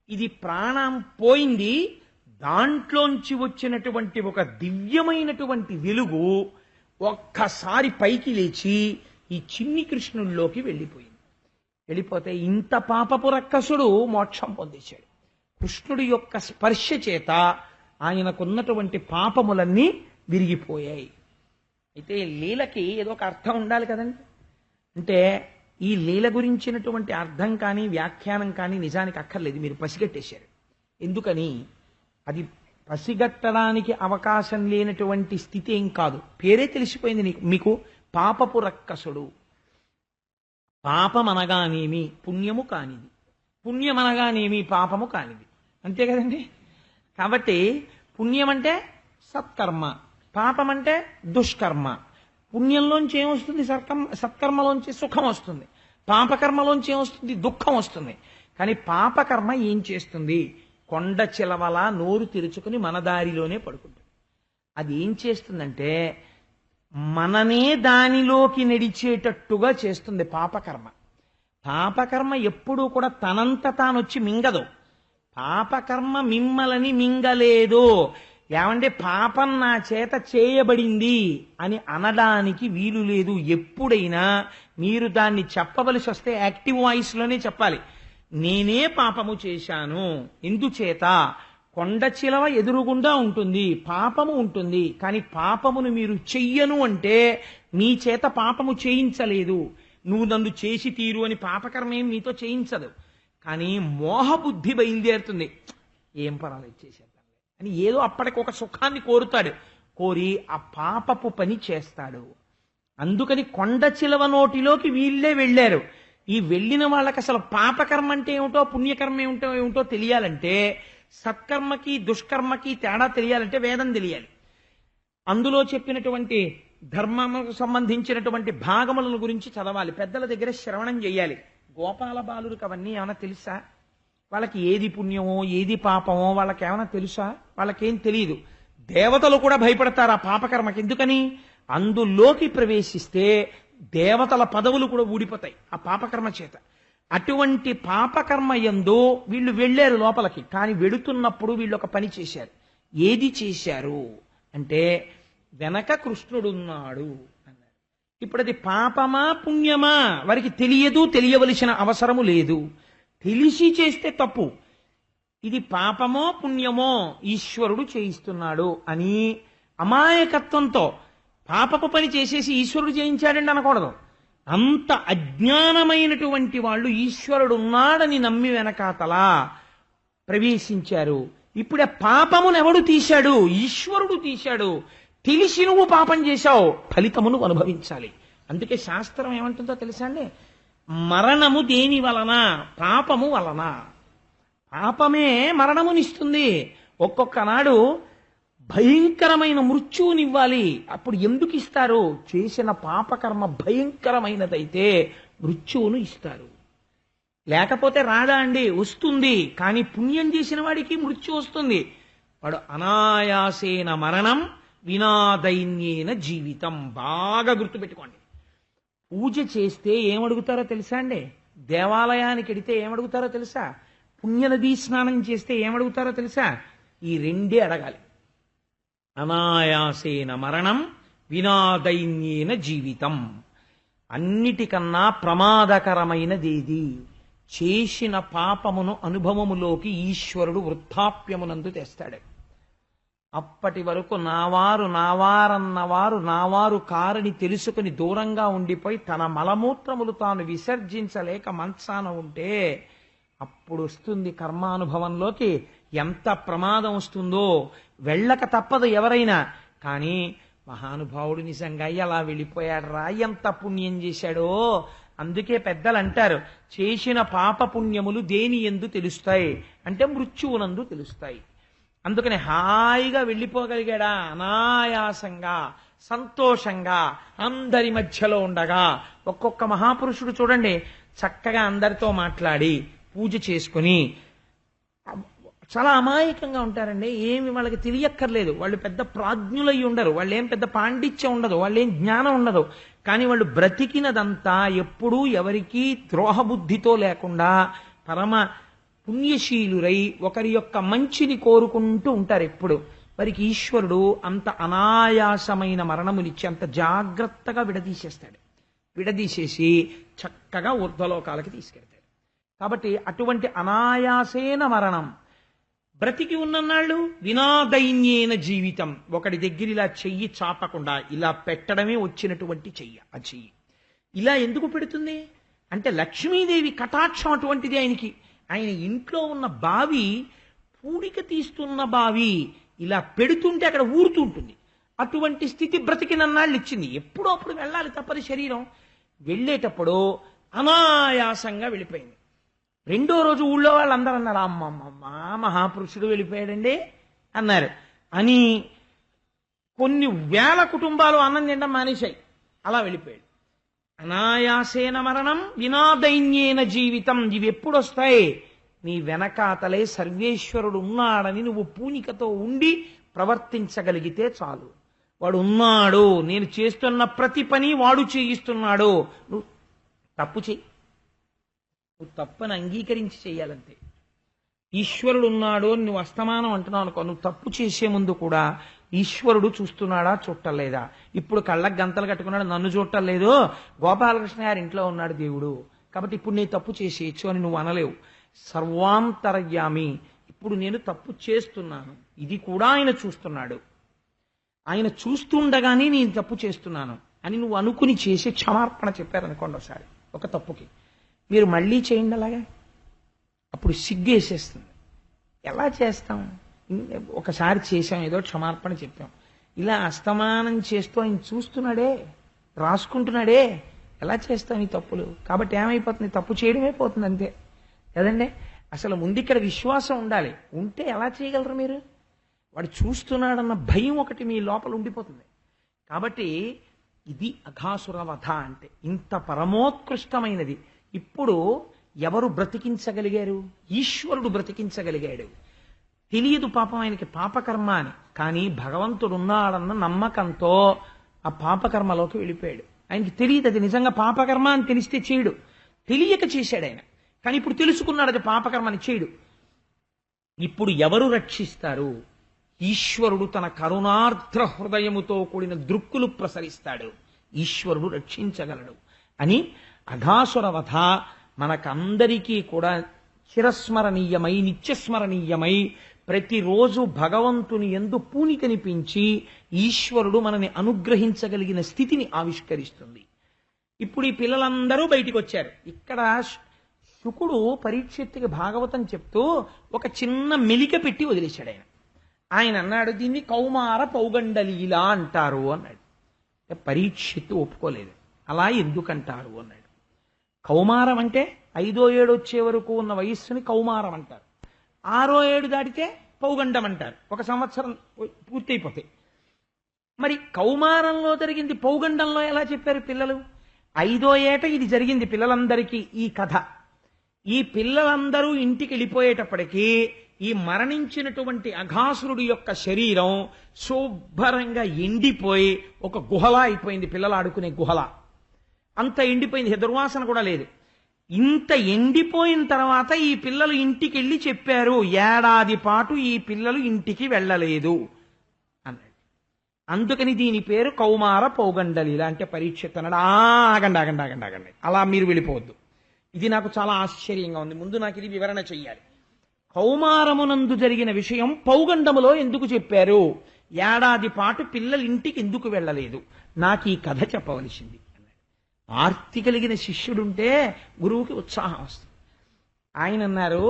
ఇది ప్రాణం పోయింది. దాంట్లోంచి వచ్చినటువంటి ఒక దివ్యమైనటువంటి వెలుగు ఒక్కసారి పైకి లేచి ఈ చిన్ని కృష్ణుల్లోకి వెళ్ళిపోయింది. వెళ్ళిపోతే ఇంత పాపపు రక్కసుడు మోక్షం పొందేశాడు. కృష్ణుడి యొక్క స్పర్శ చేత ఆయనకున్నటువంటి పాపములన్నీ విరిగిపోయాయి. అయితే లీలకి ఏదో ఒక అర్థం ఉండాలి కదండి. అంటే ఈ లీల గురించినటువంటి అర్థం కానీ వ్యాఖ్యానం కానీ నిజానికి అక్కర్లేదు, మీరు పసిగట్టేశారు. ఎందుకని? అది పసిగట్టడానికి అవకాశం లేనటువంటి స్థితి ఏం కాదు. పేరే తెలిసిపోయింది మీకు. పాపపు రక్కసుడు. పాపమనగానేమి పుణ్యము కానిది, పుణ్యమనగానేమి పాపము కానిది, అంతే కదండి. కాబట్టి పుణ్యం అంటే సత్కర్మ, పాపం అంటే దుష్కర్మ. పుణ్యంలోంచి ఏమొస్తుంది? సత్కర్మలోంచి సుఖం వస్తుంది. పాపకర్మలోంచి ఏమొస్తుంది? దుఃఖం వస్తుంది. కానీ పాపకర్మ ఏం చేస్తుంది? కొండ చిలవలా నోరు తెరుచుకుని మన దారిలోనే పడుకుంటుంది. అది ఏం చేస్తుందంటే మననే దానిలోకి నడిచేటట్టుగా చేస్తుంది పాపకర్మ. పాపకర్మ ఎప్పుడూ కూడా తనంత తానొచ్చి మింగదు. పాపకర్మ మిమ్మల్ని మింగలేదు. ఏమంటే పాపం నా చేత చేయబడింది అని అనడానికి వీలు లేదు. ఎప్పుడైనా మీరు దాన్ని చెప్పవలసి వస్తే యాక్టివ్ వాయిస్లోనే చెప్పాలి. నేనే పాపము చేశాను. ఎందుచేత? కొండ చిలవ ఎదురుగుండా ఉంటుంది, పాపము ఉంటుంది. కానీ పాపమును మీరు చెయ్యను అంటే మీ చేత పాపము చేయించలేదు. నువ్వు నన్ను చేసి తీరు అని పాపకర్మ ఏం మీతో చేయించదు. కానీ మోహబుద్ధి బయలుదేరుతుంది. ఏం పర్వాలేదు చేసేద్దాం అని ఏదో అప్పటికి ఒక సుఖాన్ని కోరుతాడు. కోరి ఆ పాపపు పని చేస్తాడు. అందుకని కొండ చిలవ నోటిలోకి వీళ్ళే వెళ్ళారు. ఈ వెళ్ళిన వాళ్ళకి అసలు పాపకర్మ అంటే ఏమిటో పుణ్యకర్మ ఏమిటో తెలియాలంటే, సత్కర్మకి దుష్కర్మకి తేడా తెలియాలంటే వేదం తెలియాలి. అందులో చెప్పినటువంటి ధర్మముకు సంబంధించినటువంటి భాగములను గురించి చదవాలి. పెద్దల దగ్గర శ్రవణం చేయాలి. గోపాల బాలురికి అవన్నీ ఏమైనా తెలుసా? వాళ్ళకి ఏది పుణ్యమో ఏది పాపమో వాళ్ళకి ఏమైనా తెలుసా? వాళ్ళకేం తెలియదు. దేవతలు కూడా భయపడతారు ఆ పాపకర్మకి. ఎందుకని? అందులోకి ప్రవేశిస్తే దేవతల పదవులు కూడా ఊడిపోతాయి ఆ పాపకర్మ చేత. అటువంటి పాపకర్మ యందు వీళ్ళు వెళ్ళారు లోపలికి. కానీ వెడుతున్నప్పుడు వీళ్ళు ఒక పని చేశారు. ఏది చేశారు అంటే వెనక కృష్ణుడున్నాడు అన్నారు. ఇప్పుడు అది పాపమా పుణ్యమా వారికి తెలియదు, తెలియవలసిన అవసరము లేదు. తెలిసి చేస్తే తప్పు. ఇది పాపమో పుణ్యమో ఈశ్వరుడు చేయిస్తున్నాడు అని అమాయకత్వంతో పాపపు పని చేసేసి ఈశ్వరుడు చేయించాడండి అనకూడదు. అంత అజ్ఞానమైనటువంటి వాళ్ళు ఈశ్వరుడు ఉన్నాడని నమ్మి వెనకాతలా ప్రవేశించారు. ఇప్పుడే పాపమును ఎవడు తీశాడు? ఈశ్వరుడు తీశాడు. తెలిసి నువ్వు పాపం చేశావు, ఫలితమును అనుభవించాలి. అందుకే శాస్త్రం ఏమంటుందో తెలుసా అండి? మరణము దేని వలన? పాపము వలన. పాపమే మరణమునిస్తుంది. ఒక్కొక్క నాడు భయంకరమైన మృత్యువునివ్వాలి. అప్పుడు ఎందుకు ఇస్తారు? చేసిన పాపకర్మ భయంకరమైనదైతే మృత్యువును ఇస్తారు. లేకపోతే రాదా అండి? వస్తుంది. కానీ పుణ్యం చేసిన వాడికి మృత్యు వస్తుంది. వాడు అనాయాసేన మరణం వినాదైన్యేన జీవితం. బాగా గుర్తుపెట్టుకోండి. పూజ చేస్తే ఏమడుగుతారో తెలుసా అండి? దేవాలయానికి వెడితే ఏమడుగుతారో తెలుసా? పుణ్యనదీ స్నానం చేస్తే ఏమడుగుతారో తెలుసా? ఈ రెండే అడగాలి. అనాయాసేన మరణం వినాదైన్యేన జీవితం. అన్నిటికన్నా ప్రమాదకరమైనదేది? చేసిన పాపమును అనుభవములోకి ఈశ్వరుడు వృద్ధాప్యమునందు తెస్తాడు. అప్పటి వరకు నావారన్నవారు నావారు కారని తెలుసుకుని దూరంగా ఉండిపోయి తన మలమూత్రములు తాను విసర్జించలేక మంచాన ఉంటే అప్పుడు వస్తుంది కర్మానుభవంలోకి. ఎంత ప్రమాదం వస్తుందో వెళ్ళక తప్పదు ఎవరైనా. కానీ మహానుభావుడు నిజంగా ఎలా వెళ్ళిపోయాడు రా, ఎంత పుణ్యం చేశాడో. అందుకే పెద్దలు అంటారు, చేసిన పాప పుణ్యములు దేని యందు తెలుస్తాయి అంటే మృత్యువునందు తెలుస్తాయి. అందుకని హాయిగా వెళ్ళిపోగలిగాడా? అనాయాసంగా సంతోషంగా అందరి మధ్యలో ఉండగా. ఒక్కొక్క మహాపురుషుడు చూడండి, చక్కగా అందరితో మాట్లాడి పూజ చేసుకుని చాలా అమాయకంగా ఉంటారండి. ఏమి వాళ్ళకి తెలియక్కర్లేదు, వాళ్ళు పెద్ద ప్రాజ్ఞులై ఉండరు, వాళ్ళు ఏం పెద్ద పాండిత్యం ఉండదు, వాళ్ళు ఏం జ్ఞానం ఉండదు. కానీ వాళ్ళు బ్రతికినదంతా ఎప్పుడూ ఎవరికీ ద్రోహబుద్ధితో లేకుండా పరమ పుణ్యశీలురై ఒకరి యొక్క మంచిని కోరుకుంటూ ఉంటారు ఎప్పుడు. వారికి ఈశ్వరుడు అంత అనాయాసమైన మరణమునిచ్చి అంత జాగ్రత్తగా విడదీసేస్తాడు. విడదీసేసి చక్కగా ఊర్ధ్వలోకాలకి తీసుకెళ్తాడు. కాబట్టి అటువంటి అనాయాసేన మరణం, బ్రతికి ఉన్ననాళ్ళు వినాదైన్యేన జీవితం, ఒకడి దగ్గర ఇలా చెయ్యి చాపకుండా ఇలా పెట్టడమే వచ్చినటువంటి చెయ్యి. ఆ చెయ్యి ఇలా ఎందుకు పెడుతుంది అంటే లక్ష్మీదేవి కటాక్షం అటువంటిది ఆయనకి. ఆయన ఇంట్లో ఉన్న బావి పూడిక తీస్తున్న బావి ఇలా పెడుతుంటే అక్కడ ఊరుతూ ఉంటుంది. అటువంటి స్థితి బ్రతికినన్నాళ్ళు ఇచ్చింది. ఎప్పుడో అప్పుడు వెళ్ళాలి తప్పని శరీరం. వెళ్ళేటప్పుడు అనాయాసంగా వెళ్ళిపోయింది. రెండో రోజు ఊళ్ళో వాళ్ళందరూ అన్నారు, అమ్మమ్మమ్మ మహాపురుషుడు వెళ్ళిపోయాడండి అన్నారు. అని కొన్ని వేల కుటుంబాలు అన్నం తినడం మానేశాయి. అలా వెళ్ళిపోయాడు. అనాయాసేన మరణం వినాదైన్యేన జీవితం. ఇవి ఎప్పుడు వస్తాయి? నీ వెనకాతలే సర్వేశ్వరుడు ఉన్నాడని నువ్వు పూనికతో ఉండి ప్రవర్తించగలిగితే చాలు. వాడు ఉన్నాడు, నేను చేస్తున్న ప్రతి పని వాడు చేయిస్తున్నాడు, నువ్వు తప్పు చెయ్యి, నువ్వు తప్పని అంగీకరించి చెయ్యాలంతే. ఈశ్వరుడు ఉన్నాడు అని నువ్వు అస్తమానం అంటున్నావు అనుకో, నువ్వు తప్పు చేసే ముందు కూడా ఈశ్వరుడు చూస్తున్నాడా చూడలేదా? ఇప్పుడు కళ్ళకు గంతలు కట్టుకున్నాడు, నన్ను చూడలేదు, గోపాలకృష్ణ గారి ఇంట్లో ఉన్నాడు దేవుడు, కాబట్టి ఇప్పుడు నేను తప్పు చేసేయచ్చు అని నువ్వు అనలేవు. సర్వాంతర్యామి, ఇప్పుడు నేను తప్పు చేస్తున్నాను, ఇది కూడా ఆయన చూస్తున్నాడు, ఆయన చూస్తుండగానే నేను తప్పు చేస్తున్నాను అని నువ్వు అనుకుని చేసి క్షమార్పణ చెప్పారనుకోండి ఒకసారి ఒక తప్పుకి, మీరు మళ్ళీ చేయండి అలాగే, అప్పుడు సిగ్గేసేస్తుంది. ఎలా చేస్తాం? ఒకసారి చేసాం, ఏదో క్షమార్పణ చెప్పాం, ఇలా అస్తమానం చేస్తూ ఆయన చూస్తున్నాడే, రాసుకుంటున్నాడే, ఎలా చేస్తాం ఈ తప్పులు? కాబట్టి ఏమైపోతుంది? తప్పు చేయడమే పోతుంది అంతే కదండి. అసలు ముందు ఇక్కడ విశ్వాసం ఉండాలి. ఉంటే ఎలా చేయగలరు మీరు? వాడు చూస్తున్నాడన్న భయం ఒకటి మీ లోపల ఉండిపోతుంది. కాబట్టి ఇది అఘాసుర వధ అంటే ఇంత పరమోత్కృష్టమైనది. ఇప్పుడు ఎవరు బ్రతికించగలిగారు? ఈశ్వరుడు బ్రతికించగలిగాడు. తెలియదు పాపం ఆయనకి పాపకర్మ అని, కానీ భగవంతుడు ఉన్నాడన్న నమ్మకంతో ఆ పాపకర్మలోకి వెళ్ళిపోయాడు. ఆయనకి తెలియదు అది నిజంగా పాపకర్మ అని తెలిస్తే చేయడు, తెలియక చేశాడు ఆయన. కానీ ఇప్పుడు తెలుసుకున్నాడు అది పాపకర్మ అని, చేయడు. ఇప్పుడు ఎవరు రక్షిస్తారు? ఈశ్వరుడు తన కరుణార్ద్ర హృదయముతో కూడిన దృక్కులు ప్రసరిస్తాడు, ఈశ్వరుడు రక్షించగలడు అని అఘాసుర వధ మనకందరికీ కూడా చిరస్మరణీయమై నిత్యస్మరణీయమై ప్రతిరోజు భగవంతుని యందు పూనికనిపించి ఈశ్వరుడు మనని అనుగ్రహించగలిగిన స్థితిని ఆవిష్కరిస్తుంది. ఇప్పుడు ఈ పిల్లలందరూ బయటికి వచ్చారు. ఇక్కడ శుకుడు పరీక్షిత్తుకి భాగవతం చెప్తూ ఒక చిన్న మెలిక పెట్టి వదిలేశాడు. ఆయన అన్నాడు, దీన్ని కౌమార పౌగండలీలా అంటారు అన్నాడు. పరీక్షిత్తు ఒప్పుకోలేదు. అలా ఎందుకంటారు అన్నాడు. కౌమారం అంటే 5వ ఏడు వచ్చే వరకు ఉన్న వయస్సుని కౌమారం అంటారు. 6వ ఏడు దాటితే పౌగండం అంటారు. 1 సంవత్సరం పూర్తయిపోతాయి. మరి కౌమారంలో జరిగింది పౌగండంలో ఎలా చెప్పారు పిల్లలు? 5వ ఏట ఇది జరిగింది పిల్లలందరికీ ఈ కథ. ఈ పిల్లలందరూ ఇంటికి వెళ్ళిపోయేటప్పటికీ ఈ మరణించినటువంటి అఘాసురుడి యొక్క శరీరం శుభ్రంగా ఎండిపోయి ఒక గుహలా అయిపోయింది, పిల్లలు ఆడుకునే గుహలా. అంత ఎండిపోయింది, దుర్వాసన కూడా లేదు. ఇంత ఎండిపోయిన తర్వాత ఈ పిల్లలు ఇంటికి వెళ్ళి చెప్పారు, 1 ఏడాది పాటు ఈ పిల్లలు ఇంటికి వెళ్ళలేదు అన్నాడు. అందుకని దీని పేరు కౌమార పౌగండలీల. అంటే పరీక్షిత్ అన్నాడు, ఆగండి ఆగండి ఆగండి ఆగండి, అలా మీరు వెళ్ళిపోవద్దు, ఇది నాకు చాలా ఆశ్చర్యంగా ఉంది, ముందు నాకు ఇది వివరణ చెయ్యాలి. కౌమారమునందు జరిగిన విషయం పౌగండములో ఎందుకు చెప్పారు? 1 ఏడాది పాటు పిల్లలు ఇంటికి ఎందుకు వెళ్ళలేదు? నాకు ఈ కథ చెప్పవలసింది అన్నాడు. ఆర్తి కలిగిన శిష్యుడుంటే గురువుకి ఉత్సాహం వస్తుంది. ఆయన అన్నారు,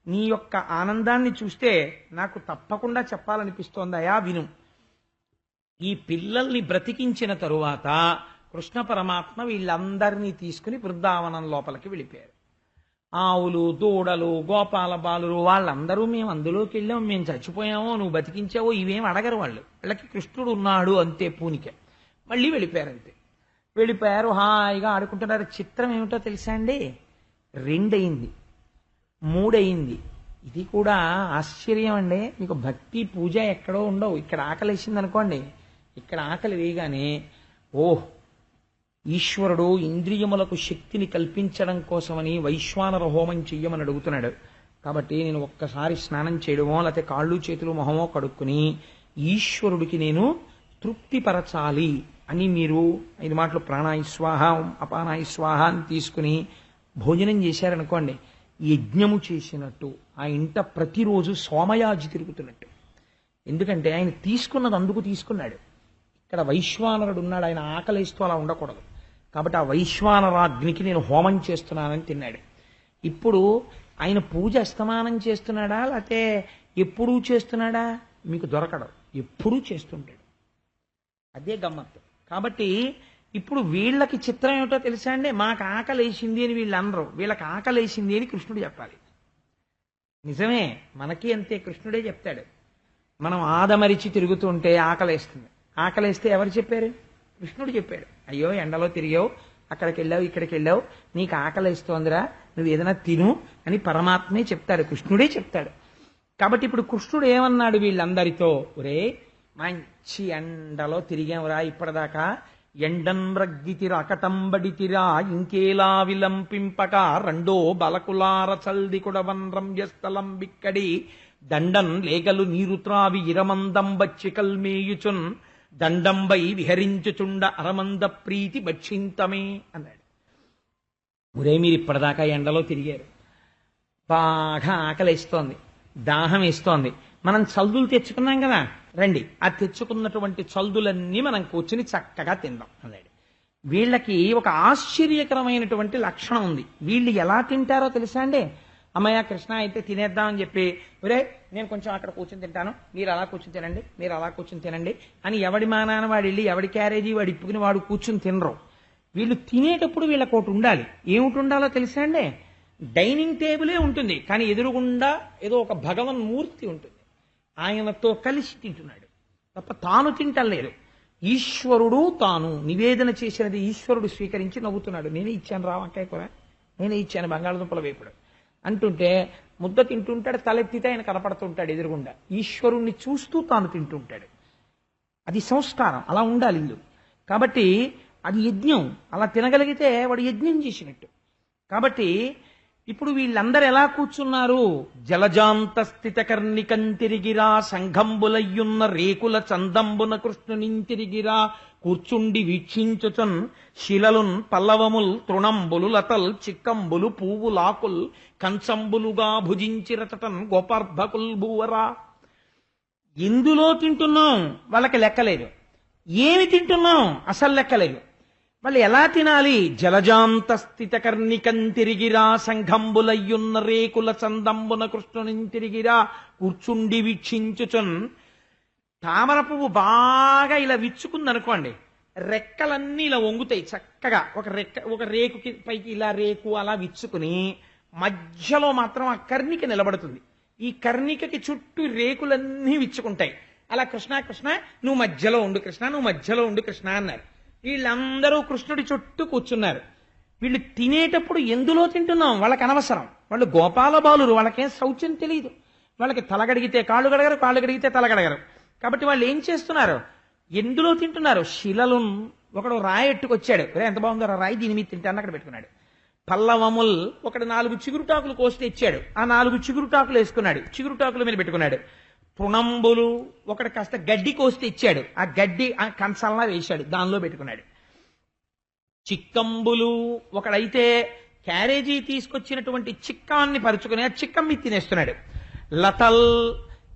నీ యొక్క ఆనందాన్ని చూస్తే నాకు తప్పకుండా చెప్పాలనిపిస్తోందయా, విను. ఈ పిల్లల్ని బ్రతికించిన తరువాత కృష్ణ పరమాత్మ వీళ్ళందరినీ తీసుకుని బృందావనం లోపలికి వెళ్ళిపోయారు. ఆవులు దూడలు గోపాల బాలురు వాళ్ళందరూ మేము అందులోకి వెళ్ళాం, మేము చచ్చిపోయామో నువ్వు బతికించావో ఇవేం అడగరు వాళ్ళు. వాళ్ళకి కృష్ణుడు ఉన్నాడు అంతే పూనిక. మళ్ళీ వెళ్ళిపోయారు అంతే. వెళ్ళిపోయారు, హాయిగా ఆడుకుంటున్నారు. చిత్రం ఏమిటో తెలుసా అండి, 2 అయింది, 3 అయింది. ఇది కూడా ఆశ్చర్యం అండి. మీకు భక్తి పూజ ఎక్కడో ఉండవు. ఇక్కడ ఆకలి వేసింది అనుకోండి, ఇక్కడ ఆకలి వేయగానే ఓహ్ ఈశ్వరుడు ఇంద్రియములకు శక్తిని కల్పించడం కోసమని వైశ్వానర హోమం చెయ్యమని అడుగుతున్నాడు. కాబట్టి నేను ఒక్కసారి స్నానం చేయడమో లేకపోతే కాళ్ళు చేతులు మొహమో కడుక్కుని ఈశ్వరుడికి నేను తృప్తిపరచాలి అని మీరు 5 మాటలు ప్రాణాయిస్వాహ అపానాయిస్వాహ అని తీసుకుని భోజనం చేశారనుకోండి, యజ్ఞము చేసినట్టు. ఆ ఇంట ప్రతిరోజు సోమయాజి తిరుగుతున్నట్టు. ఎందుకంటే ఆయన తీసుకున్నది అందుకు తీసుకున్నాడు. ఇక్కడ వైశ్వానరుడు ఉన్నాడు, ఆయన ఆకలిస్తూ అలా ఉండకూడదు. కాబట్టి ఆ వైశ్వానరాగ్నికి నేను హోమం చేస్తున్నానని తిన్నాడు. ఇప్పుడు ఆయన పూజ అస్తమానం చేస్తున్నాడా లేకపోతే ఎప్పుడూ చేస్తున్నాడా? మీకు దొరకడం, ఎప్పుడూ చేస్తుంటాడు. అదే గమ్మత్తు. కాబట్టి ఇప్పుడు వీళ్ళకి చిత్రం ఏమిటో తెలుసా అండి, మాకు ఆకలేసింది అని వీళ్ళు అనరు, వీళ్ళకి ఆకలేసింది అని కృష్ణుడు చెప్పాలి. నిజమే, మనకి అంతే, కృష్ణుడే చెప్తాడు. మనం ఆదమరిచి తిరుగుతుంటే ఆకలేస్తుంది. ఆకలేస్తే ఎవరు చెప్పారు? కృష్ణుడు చెప్పాడు. అయ్యో ఎండలో తిరిగావు, అక్కడికి వెళ్ళావు, ఇక్కడికి వెళ్ళావు, నీకు ఆకలేస్తోందిరా, నువ్వు ఏదైనా తిను అని పరమాత్మే చెప్తాడు, కృష్ణుడే చెప్తాడు. కాబట్టి ఇప్పుడు కృష్ణుడు ఏమన్నాడు వీళ్ళందరితో, ఒరే మంచి ఎండలో తిరిగావురా ఇప్పటిదాకా, ఎండన్ రగ్గితిరా అకటంబడితిరా ఇంకేలా విలంపింపక రెండో బలకులార చల్ది కుడవన్ రంజస్థలం బిక్కడి దండన్ లేగలు నీరు త్రావి ఇరమందం బచ్చి కల్మేయుచున్ దండంబై విహరించుచుండ అరమంద ప్రీతి భక్షింతమే అన్నాడు. ఒరే మీరు ఇప్పటిదాకా ఎండలో తిరిగారు, బాగా ఆకలిస్తోంది, దాహం వేస్తోంది, మనం చల్దులు తెచ్చుకున్నాం కదా, రండి ఆ తెచ్చుకున్నటువంటి చల్దులన్నీ మనం కూర్చుని చక్కగా తిందాం అన్నాడు. వీళ్ళకి ఒక ఆశ్చర్యకరమైనటువంటి లక్షణం ఉంది. వీళ్ళు ఎలా తింటారో తెలుసా అండి, అమ్మయ్య కృష్ణ అయితే తినేద్దామని చెప్పి, ఒరే నేను కొంచెం అక్కడ కూర్చొని తింటాను, మీరు అలా కూర్చొని తినండి, మీరు అలా కూర్చొని తినండి అని ఎవడి మానాన వాడు వెళ్ళి ఎవడి క్యారేజీ వాడు ఇప్పుకుని వాడు కూర్చుని తినరు. వీళ్ళు తినేటప్పుడు వీళ్ళకి ఒకటి ఉండాలి. ఏమిటి ఉండాలో తెలుసా అండి, డైనింగ్ టేబులే ఉంటుంది కానీ ఎదురుగుండా ఏదో ఒక భగవన్ మూర్తి ఉంటుంది, ఆయనతో కలిసి తింటున్నాడు తప్ప తాను తింటలేదు. ఈశ్వరుడు తాను నివేదన చేసినది ఈశ్వరుడు స్వీకరించి నవ్వుతున్నాడు. నేనే ఇచ్చాను రా వంకాయ కూర, నేనే ఇచ్చాను బంగాళదుంపల వేపుడు అంటుంటే ముద్ద తింటుంటాడు, తలెత్తితే ఆయన కనపడుతుంటాడు ఎదురుగుండా, ఈశ్వరుణ్ణి చూస్తూ తాను తింటుంటాడు. అది సంస్కారం, అలా ఉండాలి ఇల్లు. కాబట్టి అది యజ్ఞం, అలా తినగలిగితే వాడు యజ్ఞం చేసినట్టు. కాబట్టి ఇప్పుడు వీళ్ళందరూ ఎలా కూర్చున్నారు, జలజాంత స్థిత కర్ణికంతిరిగిరా సంఘంబులయ్యున్న రేకుల చందంబున కృష్ణునింతిరిగిరా కూర్చుండి వీక్షించుచన్ శిలలున్ పల్లవముల్ తృణంబులు లతల్ చిక్కంబులు పువ్వులాకుల్ కంచంబులుగా భుజించిరటన్ గోపార్భకుల్ భూవరా. ఎందులో తింటున్నాం వాళ్ళకి లెక్కలేదు, ఏమి తింటున్నాం అసలు లెక్కలేదు. వాళ్ళు ఎలా తినాలి, జలజాంత స్థిత కర్ణికంతిరిగిరా సంఘంబులయ్యున్న రేకుల చందంబున కృష్ణునింతిరిగిరా కూర్చుండి వీక్షించుచన్. తామర పువ్వు బాగా ఇలా విచ్చుకుందనుకోండి, రెక్కలన్నీ ఇలా వంగుతాయి చక్కగా, ఒక రేకుకి పైకి ఇలా రేకు అలా విచ్చుకుని మధ్యలో మాత్రం ఆ కర్ణిక నిలబడుతుంది. ఈ కర్ణికకి చుట్టూ రేకులన్నీ విచ్చుకుంటాయి. అలా కృష్ణ కృష్ణ నువ్వు మధ్యలో ఉండు కృష్ణ, నువ్వు మధ్యలో ఉండు కృష్ణ అన్నారు. వీళ్ళందరూ కృష్ణుడి చుట్టూ కూర్చున్నారు. వీళ్ళు తినేటప్పుడు ఎందులో తింటున్నాం వాళ్ళకి అనవసరం, వాళ్ళు గోపాల బాలురు, వాళ్ళకేం శౌచ్యం తెలియదు. వాళ్ళకి తలగడిగితే కాళ్ళు గడగరు, కాళ్ళు గడిగితే తలగడగరు. కాబట్టి వాళ్ళు ఏం చేస్తున్నారు, ఎందులో తింటున్నారు, శిలలు. ఒకడు రాయి ఎట్టుకొచ్చాడు, ఎంత బాగుందో రాయి, దీని మీద తింటాను అక్కడ పెట్టుకున్నాడు. పల్లవముల్ ఒకడు 4 చిగురుటాకులు కోస్తే ఇచ్చాడు, ఆ 4 చిగురుటాకులు వేసుకున్నాడు, చిగురుటాకుల మీద పెట్టుకున్నాడు. తృణంబులు ఒకటి కాస్త గడ్డి కోస్తే ఇచ్చాడు, ఆ గడ్డి ఆ కంచాలనా వేశాడు, దానిలో పెట్టుకున్నాడు. చిక్కంబులు ఒకడైతే క్యారేజీ తీసుకొచ్చినటువంటి చిక్కాన్ని పరుచుకుని ఆ చిక్కం మీద తినేస్తున్నాడు. లతల్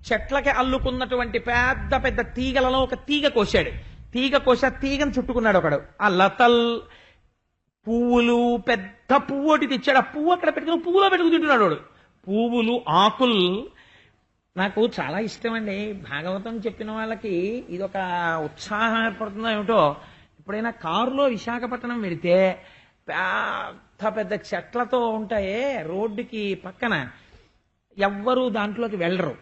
చెట్లకి అల్లుకున్నటువంటి పెద్ద పెద్ద తీగలలో ఒక తీగ కోశాడు, తీగ కోసి ఆ తీగను చుట్టుకున్నాడు ఒకడు. ఆ లతల్ పువ్వులు పెద్ద పువ్వు ఒకటి తెచ్చాడు, ఆ పువ్వు అక్కడ పెట్టుకుని పువ్వులో పెట్టుకు తింటున్నాడు వాడు. పువ్వులు ఆకులు నాకు చాలా ఇష్టం అండి. భాగవతం చెప్పిన వాళ్ళకి ఇదొక ఉత్సాహం ఏర్పడుతుందో ఏమిటో. ఎప్పుడైనా కారులో విశాఖపట్నం వెళితే పెద్ద పెద్ద చెట్లతో ఉంటాయే రోడ్డుకి పక్కన, ఎవ్వరూ దాంట్లోకి వెళ్ళరు.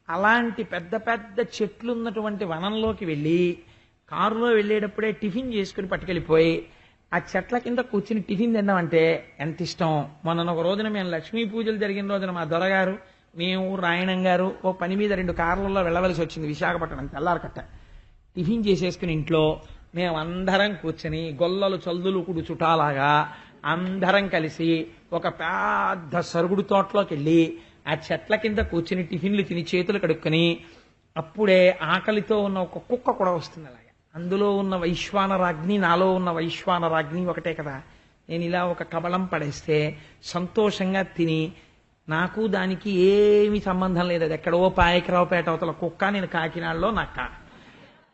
అలాంటి పెద్ద పెద్ద చెట్లు ఉన్నటువంటి వనంలోకి వెళ్ళి కారులో వెళ్ళేటప్పుడే టిఫిన్ చేసుకుని పట్టుకెళ్ళిపోయి ఆ చెట్ల కింద కూర్చుని టిఫిన్ తిన్నామంటే ఎంత ఇష్టం. మొన్న ఒక రోజున మేము లక్ష్మీ పూజలు జరిగిన రోజున మా దొరగారు, మేము, రాయణం గారు ఓ పని మీద 2 కార్లలో వెళ్ళవలసి వచ్చింది విశాఖపట్నం తెల్లారకట్ట. టిఫిన్ చేసేసుకుని ఇంట్లో మేము అందరం కూర్చొని గొల్లలు చల్దులు కుడు చుటాలాగా అందరం కలిసి ఒక పెద్ద సరుగుడు తోటలోకి వెళ్ళి ఆ చెట్ల కింద కూర్చుని టిఫిన్లు తిని చేతులు కడుక్కొని అప్పుడే ఆకలితో ఉన్న ఒక కుక్క కూడా వస్తుంది. అలాగే అందులో ఉన్న వైశ్వానరాగ్ని, నాలో ఉన్న వైశ్వానరాగ్ని ఒకటే కదా. నేను ఇలా ఒక కబళం పడేస్తే సంతోషంగా తిని, నాకు దానికి ఏమీ సంబంధం లేదు. అది ఎక్కడో పాయకరావుపేట అవతల కుక్క, నేను కాకినాడలో నక్క.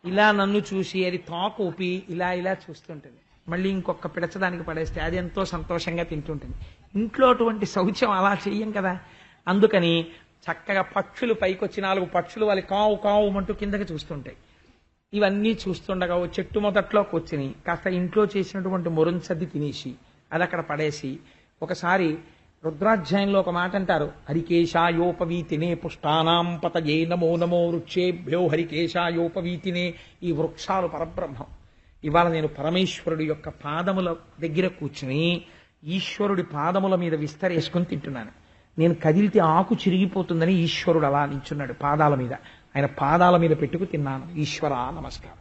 ఇలా నన్ను చూసి అది తోక ఊపి ఇలా ఇలా చూస్తుంటుంది. మళ్ళీ ఇంకొక పిడచదానికి పడేస్తే అది ఎంతో సంతోషంగా తింటుంటుంది. ఇంట్లో అటువంటి శౌచ్యం అలా చెయ్యం కదా. అందుకని చక్కగా పక్షులు పైకొచ్చి 4 పక్షులు వాళ్ళ కావు కావు అంటూ కిందకి చూస్తుంటాయి. ఇవన్నీ చూస్తుండగా ఓ చెట్టు మొదట్లో కూర్చుని కాస్త ఇంట్లో చేసినటువంటి మురంసద్ది తినేసి అది అక్కడ పడేసి, ఒకసారి రుద్రాధ్యాయంలో ఒక మాట అంటారు, హరికేశాయోపవీతినే పుష్టానాం పతయే నమో నమో వృక్షేభ్యో హరికేశాయోపవీతినే. ఈ వృక్షాలు పరబ్రహ్మం. ఇవాళ నేను పరమేశ్వరుడి యొక్క పాదముల దగ్గర కూర్చుని ఈశ్వరుడి పాదముల మీద విస్తరేసుకుని తింటున్నాను. నేను కదిలితే ఆకు చిరిగిపోతుందని ఈశ్వరుడు అలా నించున్నాడు పాదాల మీద. ఆయన పాదాల మీద పెట్టుకు తిన్నాను. ఈశ్వర నమస్కారం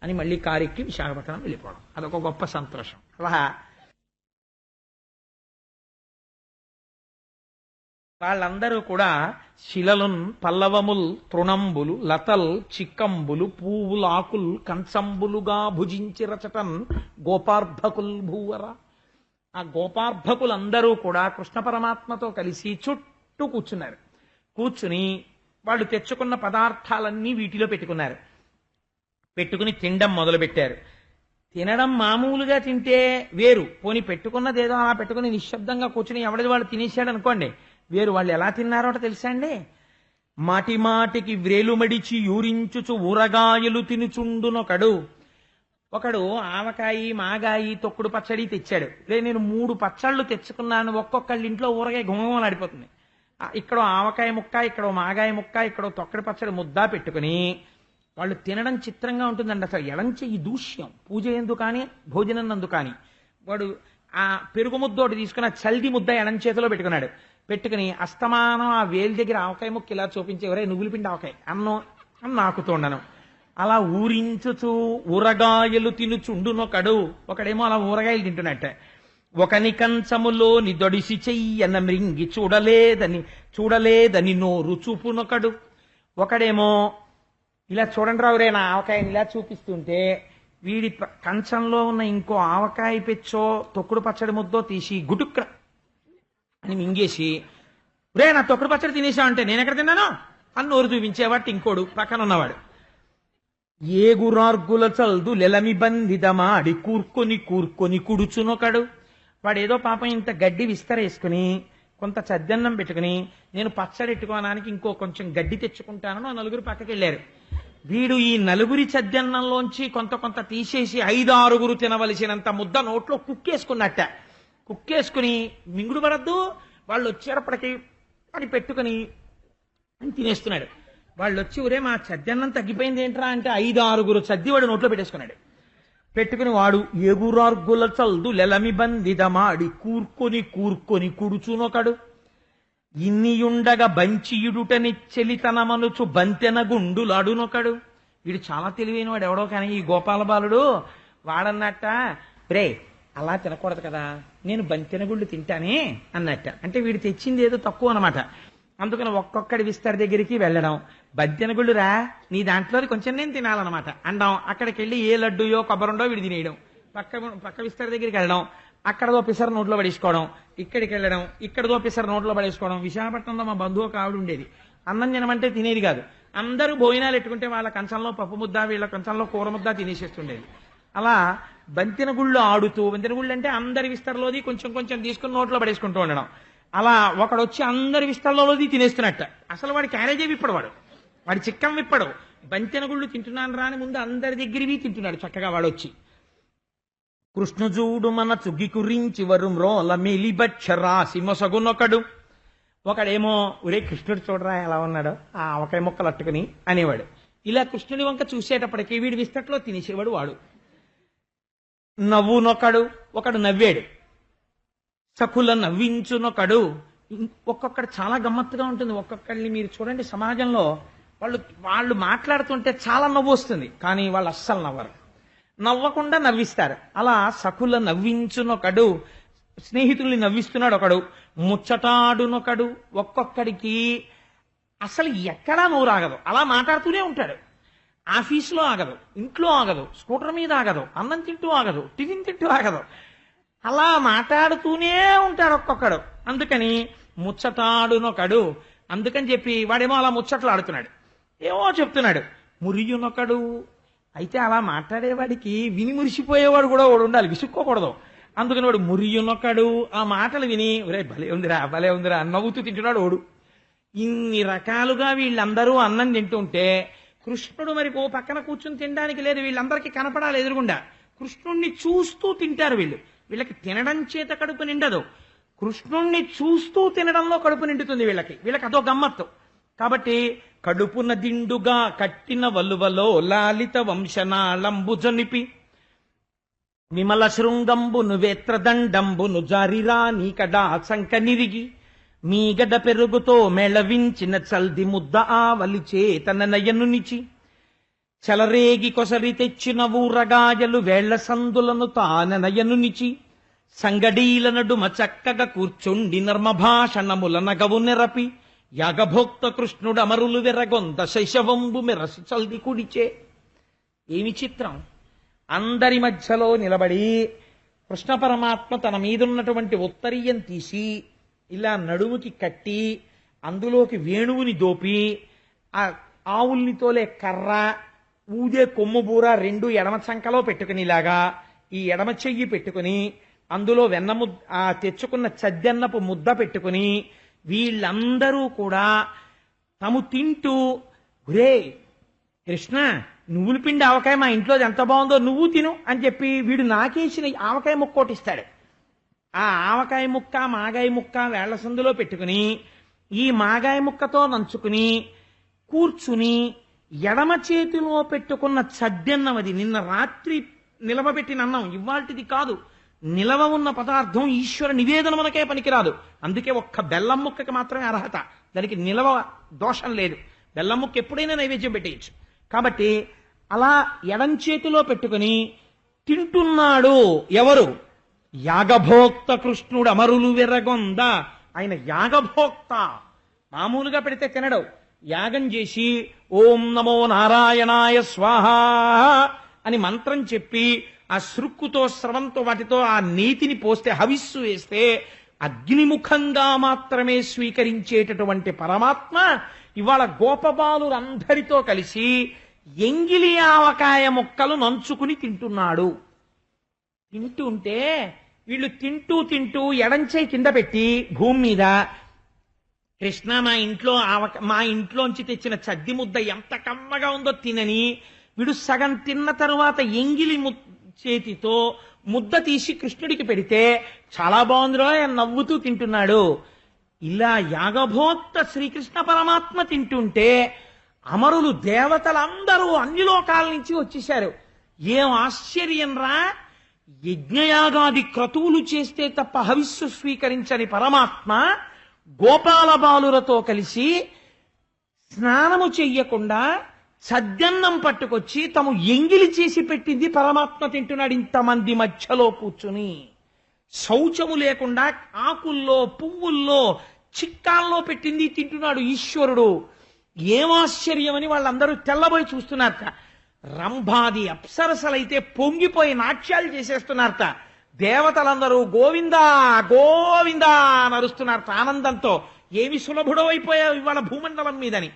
అని మళ్ళీ కారెక్కి విశాఖపట్నం వెళ్ళిపోవడం, అదొక గొప్ప సంతోషం. అలా వాళ్ళందరూ కూడా శిలలున్ పల్లవముల్ తృణంబులు లతల్ చిక్కంబులు పూవులు ఆకుల్ కంచంబులుగా భుజించి రచటన్ గోపార్భకుల్ భూవర. ఆ గోపార్భకులందరూ కూడా కృష్ణ పరమాత్మతో కలిసి చుట్టూ కూర్చున్నారు. కూర్చుని వాళ్ళు తెచ్చుకున్న పదార్థాలన్నీ వీటిలో పెట్టుకున్నారు. పెట్టుకుని తినడం మొదలుపెట్టారు. తినడం మామూలుగా తింటే వేరు, పోని పెట్టుకున్నదేదో అలా పెట్టుకుని నిశ్శబ్దంగా కూర్చుని ఎవరిది వాళ్ళు తినేసాడు అనుకోండి వేరు. వాళ్ళు ఎలా తిన్నారో తెలుసా అండి? మాటి మాటికి వ్రేలుమడిచి యూరించుచు ఊరగాయలు తినుచుండునొకడు. ఒకడు ఆవకాయి మాగాయి తొక్కుడు పచ్చడి తెచ్చాడు. నేను 3 పచ్చళ్ళు తెచ్చుకున్నాను, ఒక్కొక్కళ్ళ ఇంట్లో ఊరగాయ గుమగుమలాడిపోతుంది. ఇక్కడ ఆవకాయ ముక్క, ఇక్కడ మాగాయ ముక్క, ఇక్కడ తొక్కడి పచ్చడి ముద్ద పెట్టుకుని వాళ్ళు తినడం చిత్రంగా ఉంటుందండి. అసలు ఎడంచే ఈ దూష్యం పూజ ఎందు కానీ భోజనం నందు కానీ. వాడు ఆ పెరుగు ముద్దోటి తీసుకుని ఆ చల్ది ముద్ద ఎడం చేతిలో పెట్టుకున్నాడు. పెట్టుకుని అస్తమానం ఆ వేలు దగ్గర ఆవకాయ ముక్క ఇలా చూపించే, ఎవరే నువ్వులు పిండి ఆవకాయ అన్నం అని నాకుతుండను. అలా ఊరించుచు ఊరగాయలు తినుచుండునొకడు. ఒకడేమో అలా ఊరగాయలు తింటున్నట్టే. ఒకని కంచములో నిదొడిసి చెయ్యన మృంగి చూడలేదని నోరు చూపునొకడు. ఒకడేమో ఇలా చూడండి రావురే నా ఆవకాయని ఇలా చూపిస్తుంటే వీడి కంచంలో ఉన్న ఇంకో ఆవకాయ పెచ్చో తొక్కుడు పచ్చడి ముద్దో తీసి గుటుక్క అని మింగేసి, రే నా తొక్కుడు పచ్చడి తినేసావంటే నేనెక్కడ తిన్నాను అని నోరు చూపించేవాటి ఇంకోడు పక్కన ఉన్నవాడు. ఏగురార్గుల చల్దు లెలమి బంధిదమాడి కూర్కొని కుడుచునొకడు. వాడేదో పాపం ఇంత గడ్డి విస్తరేసుకుని కొంత చద్దన్నం పెట్టుకుని నేను పచ్చడి ఎట్టుకోవడానికి ఇంకో కొంచెం గడ్డి తెచ్చుకుంటానని 4 పక్కకి వెళ్ళారు. వీడు ఈ 4 చద్దన్నంలోంచి కొంత కొంత తీసేసి 5-6 తినవలసినంత ముద్ద నోట్లో కుక్కేసుకున్నట్ట. కుక్కేసుకుని మింగుడు పడద్దు వాళ్ళు వచ్చేటప్పటికి అని పెట్టుకుని తినేస్తున్నాడు. వాళ్ళు వచ్చి ఊరే మా చద్దన్నం తగ్గిపోయింది ఏంట్రా అంటే 5-6 చద్ది వాడు నోట్లో పెట్టేసుకున్నాడు. పెట్టుకుని వాడు ఎగురార్గుల చల్దు లెలమి బందిదమాడి కూర్కొని కుడుచునొకడు. ఇన్నియుండగా బంచియుడుటని చెలితనమనుచు బంతెన గుండులాడునొకడు. వీడు చాలా తెలివైన వాడు ఎవడో కానీ ఈ గోపాల బాలుడు వాడన్నట్ట, రే అలా తినకూడదు కదా, నేను బంతెన గుళ్ళు తింటానే అన్నట్ట. అంటే వీడు తెచ్చింది ఏదో తక్కువ అనమాట. అందుకని ఒక్కొక్కడి విస్తరి దగ్గరికి వెళ్ళడం, బంతెనగుళ్ళు రా నీ దాంట్లో కొంచెం నేను తినాలన్నమాట అండం. అక్కడికి వెళ్ళి ఏ లడ్డూయో కొబ్బరుండో వీడి తినేయడం. పక్క విస్తరి దగ్గరికి వెళ్ళడం, అక్కడదో పిసర నోట్లో పడేసుకోవడం. ఇక్కడికి వెళ్ళడం, ఇక్కడదో పిసర నోట్లో పడేసుకోవడం. విశాఖపట్నంలో మా బంధువు ఒక ఆవిడ ఉండేది. అన్నం తినమంటే తినేది కాదు. అందరూ భోజనాలు ఎట్టుకుంటే వాళ్ళ కంచంలో పప్పు ముద్ద, వీళ్ళ కంచంలో కూర ముద్ద తినేసేస్తుండేది. అలా బంతిన గుళ్ళు ఆడుతూ, బంతిన గుళ్ళు అంటే అందరి విస్తరలోది కొంచెం కొంచెం తీసుకుని నోట్లో పడేసుకుంటూ ఉండడం. అలా ఒకడు వచ్చి అందరి విస్తరలోది తినేస్తున్నట్ట. అసలు వాడి క్యారేజీ విప్పడు, వాడి చిక్కం విప్పడు. బంతిన గుళ్ళు తింటున్నాను రాని ముందు అందరి దగ్గరవి తింటున్నాడు చక్కగా వాడు వచ్చి. కృష్ణుజూడు మన చుగ్గి కురించి వరు మ్రోల మెలిబక్ష రాసి మొసగునొకడు. ఒకడేమో ఒరే కృష్ణుడు చూడరా ఎలా ఉన్నాడో ఆ ఆవకాయ ముక్కలు అట్టుకుని అనేవాడు. ఇలా కృష్ణుడి వంక చూసేటప్పటికి వీడి విస్తట్లో తినేసేవాడు వాడు. నవ్వునొకడు, ఒకడు నవ్వాడు. సకుల నవ్వించునొకడు. ఒక్కొక్కడు చాలా గమ్మత్తుగా ఉంటుంది. ఒక్కొక్కడిని మీరు చూడండి, సమాజంలో వాళ్ళు మాట్లాడుతుంటే చాలా నవ్వు వస్తుంది, కానీ వాళ్ళు అస్సలు నవ్వరు, నవ్వకుండా నవ్విస్తారు. అలా సకుల నవ్వించునొకడు, స్నేహితుల్ని నవ్విస్తున్నాడు ఒకడు. ముచ్చటాడునొకడు, ఒక్కొక్కడికి అసలు ఎక్కడా నోరు ఆగదు, అలా మాట్లాడుతూనే ఉంటాడు. ఆఫీసులో ఆగదు, ఇంట్లో ఆగదు, స్కూటర్ మీద ఆగదు, అన్నం తింటూ ఆగదు, టిఫిన్ తింటూ ఆగదు, అలా మాట్లాడుతూనే ఉంటాడు ఒక్కొక్కడు. అందుకని ముచ్చటాడునొకడు. అందుకని చెప్పి వాడేమో అలా ముచ్చట్లు ఆడుతున్నాడు, ఏమో చెప్తున్నాడు. మురియునొకడు. అయితే అలా మాట్లాడేవాడికి విని మురిసిపోయేవాడు కూడా వాడు ఉండాలి, విసుక్కోకూడదు. అందుకని వాడు మురియునొకడు. ఆ మాటలు విని ఒరే భలే ఉందిరా నవ్వుతూ తింటున్నాడు వాడు. ఇన్ని రకాలుగా వీళ్ళందరూ అన్నం తింటుంటే కృష్ణుడు మరి ఓ పక్కన కూర్చుని తినడానికి లేదు, వీళ్ళందరికీ కనపడాలి ఎదురుగుండా. కృష్ణుణ్ణి చూస్తూ తింటారు వీళ్ళు. వీళ్ళకి తినడం చేత కడుపు నిండదు, కృష్ణుణ్ణి చూస్తూ తినడంలో కడుపు నిండుతుంది వీళ్ళకి అదో గమ్మత్తు. కాబట్టి కడుపున దిండుగా కట్టిన వలువలో లాలిత వంశనాళంబు జనిపి విమల శృంగంబును వేత్రదండంబును జారిరా నీకడా సంక నిరిగి మీగడ పెరుగుతో మెళవించిన చల్ది ముద్ద ఆవలి చేతన నయనునిచి చలరేగి కొసరి తెచ్చిన ఊరగాయలు వేళ్ల సందులను తాన నయనునిచి సంగడీల నడుమ చక్కగా కూర్చుండి నర్మభాషణముల నగవు నెరపి యాగభోక్త కృష్ణుడు అమరులు వెరగొంద శైశవంబు మెరసి చల్ది కుడిచే. ఏమి చిత్రం! అందరి మధ్యలో నిలబడి కృష్ణ పరమాత్మ తన మీదున్నటువంటి ఉత్తరీయం తీసి ఇలా నడుముకి కట్టి అందులోకి వేణువుని దోపి ఆ ఆవుల్ని తోలే కర్ర, ఊదే కొమ్ముబూర రెండు ఎడమ చంకలో పెట్టుకునిలాగా ఈ ఎడమ చెయ్యి పెట్టుకుని అందులో తెచ్చుకున్న చద్దెన్నపు ముద్ద పెట్టుకుని వీళ్ళందరూ కూడా తాము తింటూ, ఒరే కృష్ణ నువ్వుల పిండి ఆవకాయ మా ఇంట్లో ఎంత బాగుందో నువ్వు తిను అని చెప్పి వీడు నాకేసిన ఆవకాయ ముక్క కొట్టిస్తాడు. ఆ ఆవకాయ ముక్క మాగాయ ముక్క వేళ్ల సందులో పెట్టుకుని ఈ మాగాయ ముక్కతో నంచుకుని కూర్చుని ఎడమ చేతిలో పెట్టుకున్న చద్దెన్నం, అది నిన్న రాత్రి నిలవబెట్టిన అన్నం, ఇవాల్టిది కాదు, నిలవ ఉన్న పదార్థం ఈశ్వర నివేదన మనకే పనికిరాదు. అందుకే ఒక్క బెల్లం ముక్కకి మాత్రమే అర్హత, దానికి నిలవ దోషం లేదు. బెల్లం ముక్క ఎప్పుడైనా నైవేద్యం పెట్టేయచ్చు. కాబట్టి అలా ఎడం చేతిలో పెట్టుకుని తింటున్నాడు ఎవరు? యాగభోక్త కృష్ణుడు అమరులు వెర్రగొంద. ఆయన యాగభోక్త, మామూలుగా పెడితే తినడు. యాగం చేసి ఓం నమో నారాయణాయ స్వాహ అని మంత్రం చెప్పి ఆ శృక్కుతో స్రవంతో వాటితో ఆ నీతిని పోస్తే, హవిస్సు వేస్తే అగ్నిముఖంగా మాత్రమే స్వీకరించేటటువంటి పరమాత్మ ఇవాళ గోపబాలురందరితో కలిసి ఎంగిలి ఆవకాయ ముక్కలు నంచుకుని తింటున్నాడు. తింటుంటే వీళ్ళు తింటూ ఎడంచై కింద పెట్టి భూమి మీద, కృష్ణ మా ఇంట్లోంచి తెచ్చిన చద్ది ముద్ద ఎంత కమ్మగా ఉందో తినని వీడు సగం తిన్న తరువాత ఎంగిలి చేతితో ముద్ద తీసి కృష్ణుడికి పెడితే చాలా బాగుందిరో నవ్వుతూ తింటున్నాడు. ఇలా యాగభోక్త శ్రీకృష్ణ పరమాత్మ తింటుంటే అమరులు దేవతలందరూ అన్ని లోకాల నుంచి వచ్చేశారు. ఏం ఆశ్చర్యం రా! యజ్ఞయాగాది క్రతువులు చేస్తే తప్ప హవిస్సు స్వీకరించని పరమాత్మ గోపాల బాలురతో కలిసి స్నానము చెయ్యకుండా సద్దన్నం పట్టుకొచ్చి తము ఎంగిలి చేసి పెట్టింది పరమాత్మ తింటున్నాడు. ఇంతమంది మధ్యలో కూర్చుని శౌచము లేకుండా ఆకుల్లో పువ్వుల్లో చిక్కాల్లో పెట్టింది తింటున్నాడు ఈశ్వరుడు. ఏమాశ్చర్యమని వాళ్ళందరూ తెల్లబోయి చూస్తున్నారట. రంభాది అప్సరసలైతే పొంగిపోయి నాట్యాలు చేసేస్తున్నారట. దేవతలందరూ గోవిందా గోవిందా నరుస్తున్నారట ఆనందంతో. ఏమి సులభుడో అయిపోయావు ఇవాళ భూమండలం మీదని.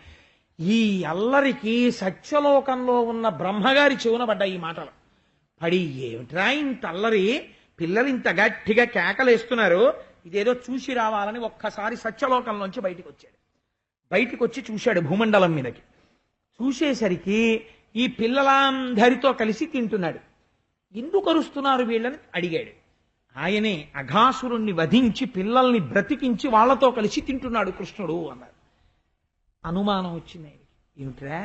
ఈ అల్లరికి సత్యలోకంలో ఉన్న బ్రహ్మగారి చెవున పడ్డ ఈ మాటలు పడి, ఏమిట్రా ఇంత అల్లరి, పిల్లలు ఇంత గట్టిగా కేకలేస్తున్నారు, ఇదేదో చూసి రావాలని ఒక్కసారి సత్యలోకంలోంచి బయటికి వచ్చాడు. బయటికి వచ్చి చూశాడు భూమండలం మీదకి. చూసేసరికి ఈ పిల్లలందరితో కలిసి తింటున్నాడు. ఎందుకు అరుస్తున్నారు వీళ్ళని అడిగాడు. ఆయనే అఘాసురుణ్ణి వధించి పిల్లల్ని బ్రతికించి వాళ్లతో కలిసి తింటున్నాడు కృష్ణుడు అన్నారు. అనుమానం వచ్చింది ఆయనకి. ఏమిట్రా,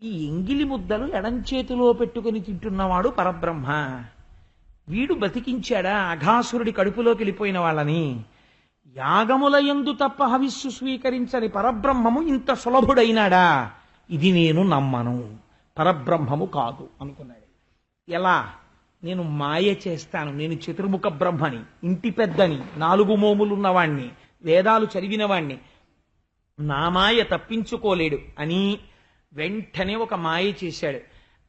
ఈ ఎంగిలి ముద్దలు ఎడంచేతిలో పెట్టుకుని తింటున్నవాడు పరబ్రహ్మ, వీడు బతికించాడా అఘాసురుడి కడుపులోకి వెళ్ళిపోయిన వాళ్ళని? యాగముల యందు తప్ప హవిస్సు స్వీకరించని పరబ్రహ్మము ఇంత సులభుడైనాడా? ఇది నేను నమ్మను, పరబ్రహ్మము కాదు అనుకున్నాడు. ఎలా? నేను మాయ చేస్తాను, నేను చతుర్ముఖ బ్రహ్మని, ఇంటి పెద్దని, 4 మోములున్నవాణ్ణి, వేదాలు చదివినవాణ్ణి, నా మాయ తప్పించుకోలేడు అని వెంటనే ఒక మాయ చేశాడు.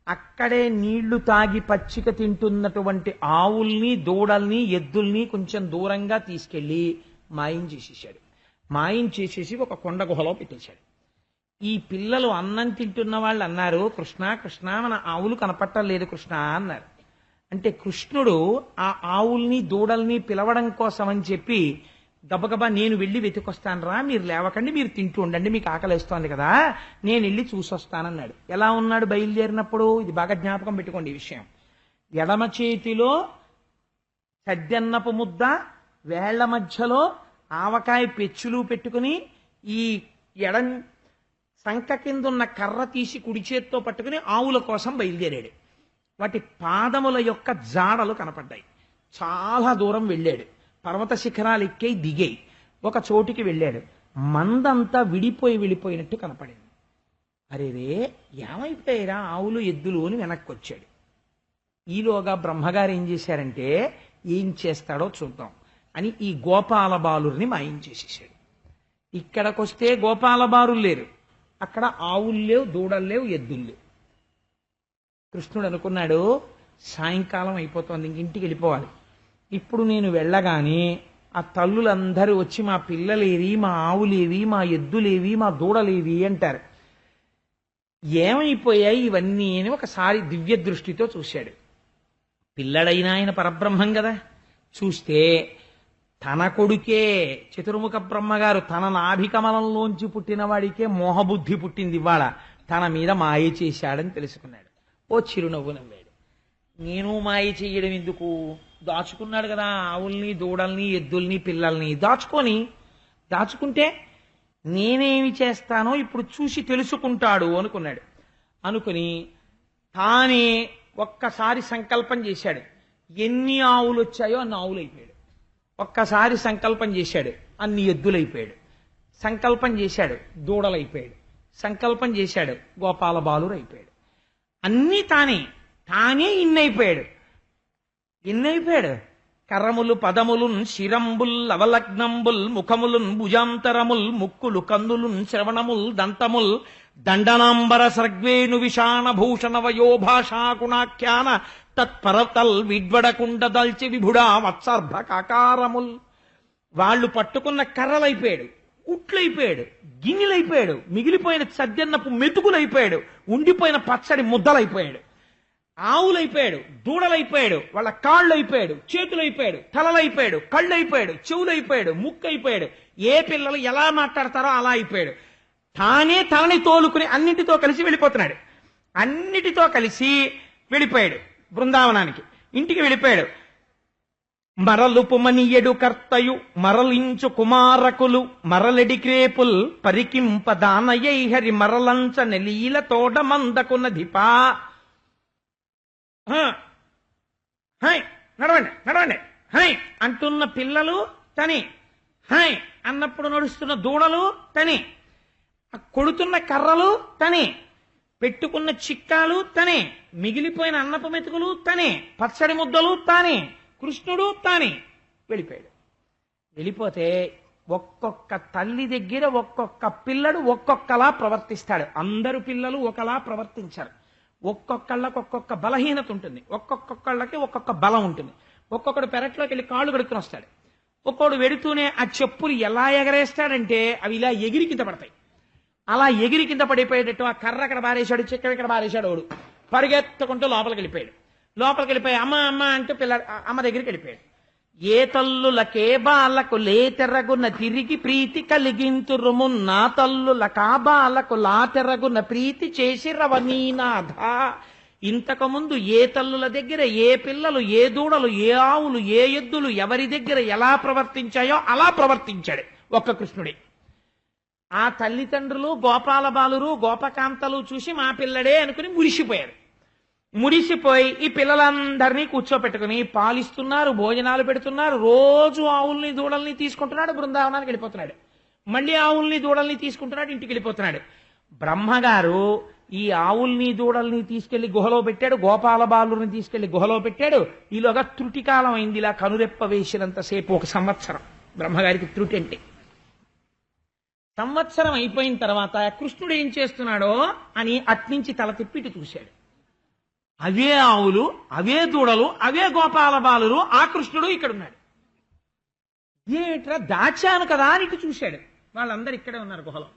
అక్కడే నీళ్లు తాగి పచ్చిక తింటున్నటువంటి ఆవుల్ని, దూడల్ని, ఎద్దుల్ని కొంచెం దూరంగా తీసుకెళ్లి మాయం చేసేసాడు. మాయం చేసేసి ఒక కొండ గుహలో పెట్టేశాడు. ఈ పిల్లలు అన్నం తింటున్న వాళ్ళు అన్నారు, కృష్ణ కృష్ణ మన ఆవులు కనపట్టలేదు కృష్ణ అన్నారు. అంటే కృష్ణుడు ఆ ఆవుల్ని దూడల్ని పిలవడం కోసం అని చెప్పి గబగబా నేను వెళ్ళి వెతికొస్తాను రా, మీరు లేవకండి, మీరు తింటూ ఉండండి, మీకు ఆకలిస్తోంది కదా, నేను వెళ్ళి చూసొస్తానన్నాడు. ఎలా ఉన్నాడు బయలుదేరినప్పుడు? ఇది బాగా జ్ఞాపకం పెట్టుకోండి ఈ విషయం. ఎడమ చేతిలో సద్దన్నపు ముద్ద, వేళ్ల మధ్యలో ఆవకాయ పెచ్చులు పెట్టుకుని, ఈ ఎడం సంక కింద ఉన్న కర్ర తీసి కుడి చేత్తో పట్టుకుని ఆవుల కోసం బయలుదేరాడు. వాటి పాదముల యొక్క జాడలు కనపడ్డాయి. చాలా దూరం వెళ్ళాడు. పర్వత శిఖరాలు ఎక్కాయి, దిగాయి. ఒక చోటికి వెళ్ళాడు. మందంతా విడిపోయినట్టు కనపడింది. అరేరే, ఏమైపోయారా ఆవులు ఎద్దులు అని వెనక్కి వచ్చాడు. ఈలోగా బ్రహ్మగారు ఏం చేశారంటే, ఏం చేస్తాడో చూద్దాం అని ఈ గోపాల బాలుర్ని మాయం చేసేసాడు. ఇక్కడికొస్తే గోపాల బాలురు లేరు, అక్కడ ఆవులు లేవు, దూడలు లేవు, ఎద్దులు లేవు. కృష్ణుడు అనుకున్నాడు, సాయంకాలం అయిపోతుంది, ఇంటికి వెళ్ళిపోవాలి. ఇప్పుడు నేను వెళ్ళగానే ఆ తల్లులందరూ వచ్చి మా పిల్లలేవి, మా ఆవులేవి, మా ఎద్దులేవి, మా దూడలేవి అంటారు. ఏమైపోయాయి ఇవన్నీ అని ఒకసారి దివ్య దృష్టితో చూశాడు. పిల్లడైన ఆయన పరబ్రహ్మం కదా. చూస్తే తన కొడుకే చతుర్ముఖ బ్రహ్మగారు, తన నాభికమలంలోంచి పుట్టిన వాడికే మోహబుద్ధి పుట్టింది ఇవాళ, తన మీద మాయ చేశాడని తెలుసుకున్నాడు. ఓ చిరునవ్వు నవ్వాడు. నేను మాయ చెయ్యడం ఎందుకు? దాచుకున్నాడు కదా ఆవుల్ని, దూడల్ని, ఎద్దుల్ని, పిల్లల్ని. దాచుకుంటే నేనేమి చేస్తానో ఇప్పుడు చూసి తెలుసుకుంటాడు అనుకున్నాడు. అనుకుని తానే ఒక్కసారి సంకల్పం చేశాడు. ఎన్ని ఆవులు వచ్చాయో అన్ని ఆవులు అయిపోయాడు. ఒక్కసారి సంకల్పం చేశాడు, అన్ని ఎద్దులైపోయాడు. సంకల్పం చేశాడు, దూడలైపోయాడు. సంకల్పం చేశాడు, గోపాల బాలురు అయిపోయాడు. అన్నీ తానే ఇన్నైపోయాడు. కర్రములు, పదములున్, శిరంబుల్, అవలగ్నంబుల్, ముఖములున్, భుజాంతరముల్, ముక్కులు, కందులున్, శ్రవణముల్, దంతముల్, దండనాంబర సర్గ్వేణు విషాణ భూషణ వయోభాషాకుణాఖ్యాన తత్పరతల్ విడ్వడకుండ దల్చి విభుడా వత్సర్భ కాకారముల్. వాళ్ళు పట్టుకున్న కర్రలైపోయాడు, ఉట్లైపోయాడు, గిన్నెలైపోయాడు, మిగిలిపోయిన సద్దన్నపు మెతుకులైపోయాడు, ఉండిపోయిన పచ్చడి ముద్దలైపోయాడు. ఆవులైపోయాడు, దూడలైపోయాడు, వాళ్ళ కాళ్ళు అయిపోయాడు, చేతులైపోయాడు, తలలైపోయాడు, కళ్ళైపోయాడు, చెవులైపోయాడు, ముక్కైపోయాడు. ఏ పిల్లలు ఎలా మాట్లాడతారో అలా అయిపోయాడు. తనని తోలుకుని అన్నిటితో కలిసి వెళ్ళిపోతున్నాడు. అన్నిటితో కలిసి వెళ్ళిపోయాడు బృందావనానికి. ఇంటికి వెళ్ళిపోయాడు. మరలు పుమనియడు కర్తయు మరలించు కుమారకులు మరలెడి క్రేపుల్ పరికింప దానయ్యై హరి మరలంచ నెలీల తోడ మందకున్న ధిపా. నడవండి హై అంటున్న పిల్లలు తని, హై అన్నప్పుడు నడుస్తున్న దూడలు తని, కొడుతున్న కర్రలు తని, పెట్టుకున్న చిక్కాలు తనే, మిగిలిపోయిన అన్నపు మెతుకులు తనే, పచ్చడి ముద్దలు తానే, కృష్ణుడు తానే. వెళ్ళిపోయాడు. వెళ్ళిపోతే ఒక్కొక్క తల్లి దగ్గర ఒక్కొక్క పిల్లడు ఒక్కొక్కలా ప్రవర్తిస్తాడు. అందరు పిల్లలు ఒకలా ప్రవర్తించారు. ఒక్కొక్కళ్ళకి ఒక్కొక్క బలహీనత ఉంటుంది, ఒక్కొక్కళ్ళకి ఒక్కొక్క బలం ఉంటుంది. ఒక్కొక్కడు పెరట్లోకి వెళ్ళి కాళ్ళు కడుక్కుని వస్తాడు. ఒక్కొక్కడు వెడుతూనే ఆ చెప్పులు ఎలా ఎగరేస్తాడంటే అవి ఇలా ఎగిరి కింద పడతాయి. అలా ఎగిరి కింద పడిపోయేటట్టు ఆ కర్ర అక్కడ బారేశాడు, చెక్క ఇక్కడ బారేశాడు. వాడు పరిగెత్తుకుంటూ లోపలికి వెళ్ళిపోయి అమ్మ అమ్మ అంటూ అమ్మ దగ్గరికి వెళ్ళిపోయాడు. ఏ తల్లులకే బాలకు లేతెరగున తిరిగి ప్రీతి కలిగింతురుము, నా తల్లుల కాబాలకు లాతెరగున ప్రీతి చేసి రవనీనాథ. ఇంతకుముందు ఏ తల్లుల దగ్గర ఏ పిల్లలు, ఏ దూడలు, ఏ ఆవులు, ఏ ఎద్దులు ఎవరి దగ్గర ఎలా ప్రవర్తించాయో అలా ప్రవర్తించాడు ఒక్క కృష్ణుడే. ఆ తల్లిదండ్రులు గోపాల బాలురు గోపకాంతలు చూసి మా పిల్లడే అనుకుని మురిసిపోయారు. మురిసిపోయి ఈ పిల్లలందరినీ కూర్చోపెట్టుకుని పాలిస్తున్నారు, భోజనాలు పెడుతున్నారు. రోజు ఆవుల్ని దూడల్ని తీసుకుంటున్నాడు, బృందావనానికి వెళ్ళిపోతున్నాడు. మళ్ళీ ఆవుల్ని దూడల్ని తీసుకుంటున్నాడు, ఇంటికి వెళ్ళిపోతున్నాడు. బ్రహ్మగారు ఈ ఆవుల్ని దూడల్ని తీసుకెళ్లి గుహలో పెట్టాడు, గోపాల బాలుని తీసుకెళ్లి గుహలో పెట్టాడు. ఈలోగా త్రుటికాలం అయింది. ఇలా కనురెప్ప వేసినంతసేపు 1 సంవత్సరం బ్రహ్మగారికి త్రుటి అంటే. సంవత్సరం అయిపోయిన తర్వాత కృష్ణుడు ఏం చేస్తున్నాడో అని అట్నుంచి తల తిప్పిటి చూశాడు. అవే ఆవులు, అవే దూడలు, అవే గోపాల బాలురు, ఆ కృష్ణుడు ఇక్కడున్నాడు. ఏమిట్రా దాచాను కదా అని ఇటు చూశాడు. వాళ్ళందరూ ఇక్కడే ఉన్నారు గుహలో.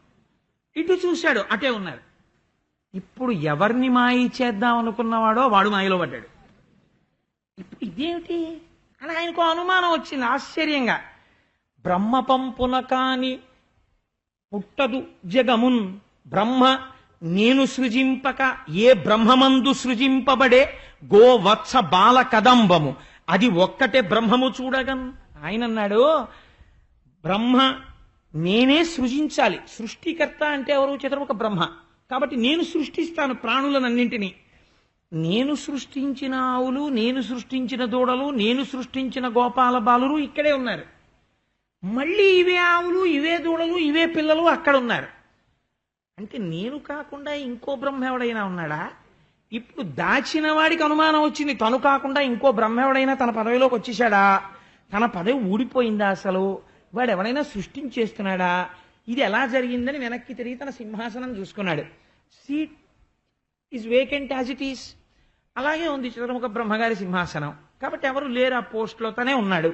ఇటు చూశాడు, అటే ఉన్నారు. ఇప్పుడు ఎవరిని మాయ చేద్దాం అనుకున్నవాడో వాడు మాయలో పడ్డాడు. ఇప్పుడు ఇదేమిటి అని ఆయనకు అనుమానం వచ్చింది ఆశ్చర్యంగా. బ్రహ్మ పంపున కాని పుట్టదు జగమున్ బ్రహ్మ నేను సృజింపక ఏ బ్రహ్మమందు సృజింపబడే గోవత్స బాల కదంబము అది ఒక్కటే బ్రహ్మము చూడగన్. ఆయన అన్నాడు బ్రహ్మ నేనే సృజించాలి. సృష్టికర్త అంటే ఎవరు? చతుర్ముఖ బ్రహ్మ. కాబట్టి నేను సృష్టిస్తాను ప్రాణులనన్నింటినీ. నేను సృష్టించిన ఆవులు, నేను సృష్టించిన దూడలు, నేను సృష్టించిన గోపాల బాలురు ఇక్కడే ఉన్నారు. మళ్ళీ ఇవే ఆవులు, ఇవే దూడలు, ఇవే పిల్లలు అక్కడ ఉన్నారు. అంటే నేను కాకుండా ఇంకో బ్రహ్మ ఎవడైనా ఉన్నాడా? ఇప్పుడు దాచిన వాడికి అనుమానం వచ్చింది, తను కాకుండా ఇంకో బ్రహ్మ ఎవడైనా తన పదవిలోకి వచ్చేసాడా? తన పదవి ఊడిపోయిందా? అసలు వాడు ఎవరైనా సృష్టించేస్తున్నాడా? ఇది ఎలా జరిగిందని వెనక్కి తిరిగి తన సింహాసనం చూసుకున్నాడు. Seat is vacant as it is. అలాగే ఉంది చతుర్ముఖ బ్రహ్మగారి సింహాసనం. కాబట్టి ఎవరు లేరు ఆ పోస్ట్లో, తనే ఉన్నాడు.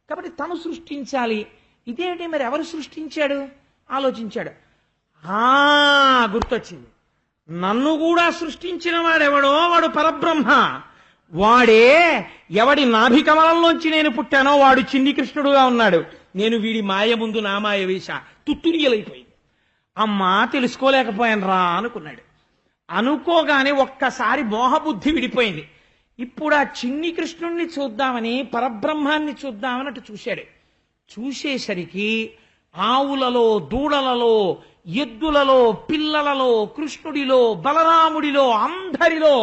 కాబట్టి తను సృష్టించాలి. ఇదేంటి మరి ఎవరు సృష్టించాడు ఆలోచించాడు. గుర్తొచ్చింది. నన్ను కూడా సృష్టించిన వాడెవడో వాడు పరబ్రహ్మ. వాడే ఎవడి నాభికమలంలోంచి నేను పుట్టానో వాడు చిన్ని కృష్ణుడుగా ఉన్నాడు. నేను వీడి మాయ ముందు నా మాయ వేశ తుత్తురియలైపోయింది. అమ్మా తెలుసుకోలేకపోయాను రా అనుకున్నాడు. అనుకోగానే ఒక్కసారి మోహబుద్ధి విడిపోయింది. ఇప్పుడు ఆ చిన్ని కృష్ణుణ్ణి చూద్దామని, పరబ్రహ్మాన్ని చూద్దామని అటు చూశాడు. చూసేసరికి ఆవులలో, దూడలలో, ఎద్దులలో, పిల్లలలో, కృష్ణుడిలో, బలరాముడిలో, అందరిలో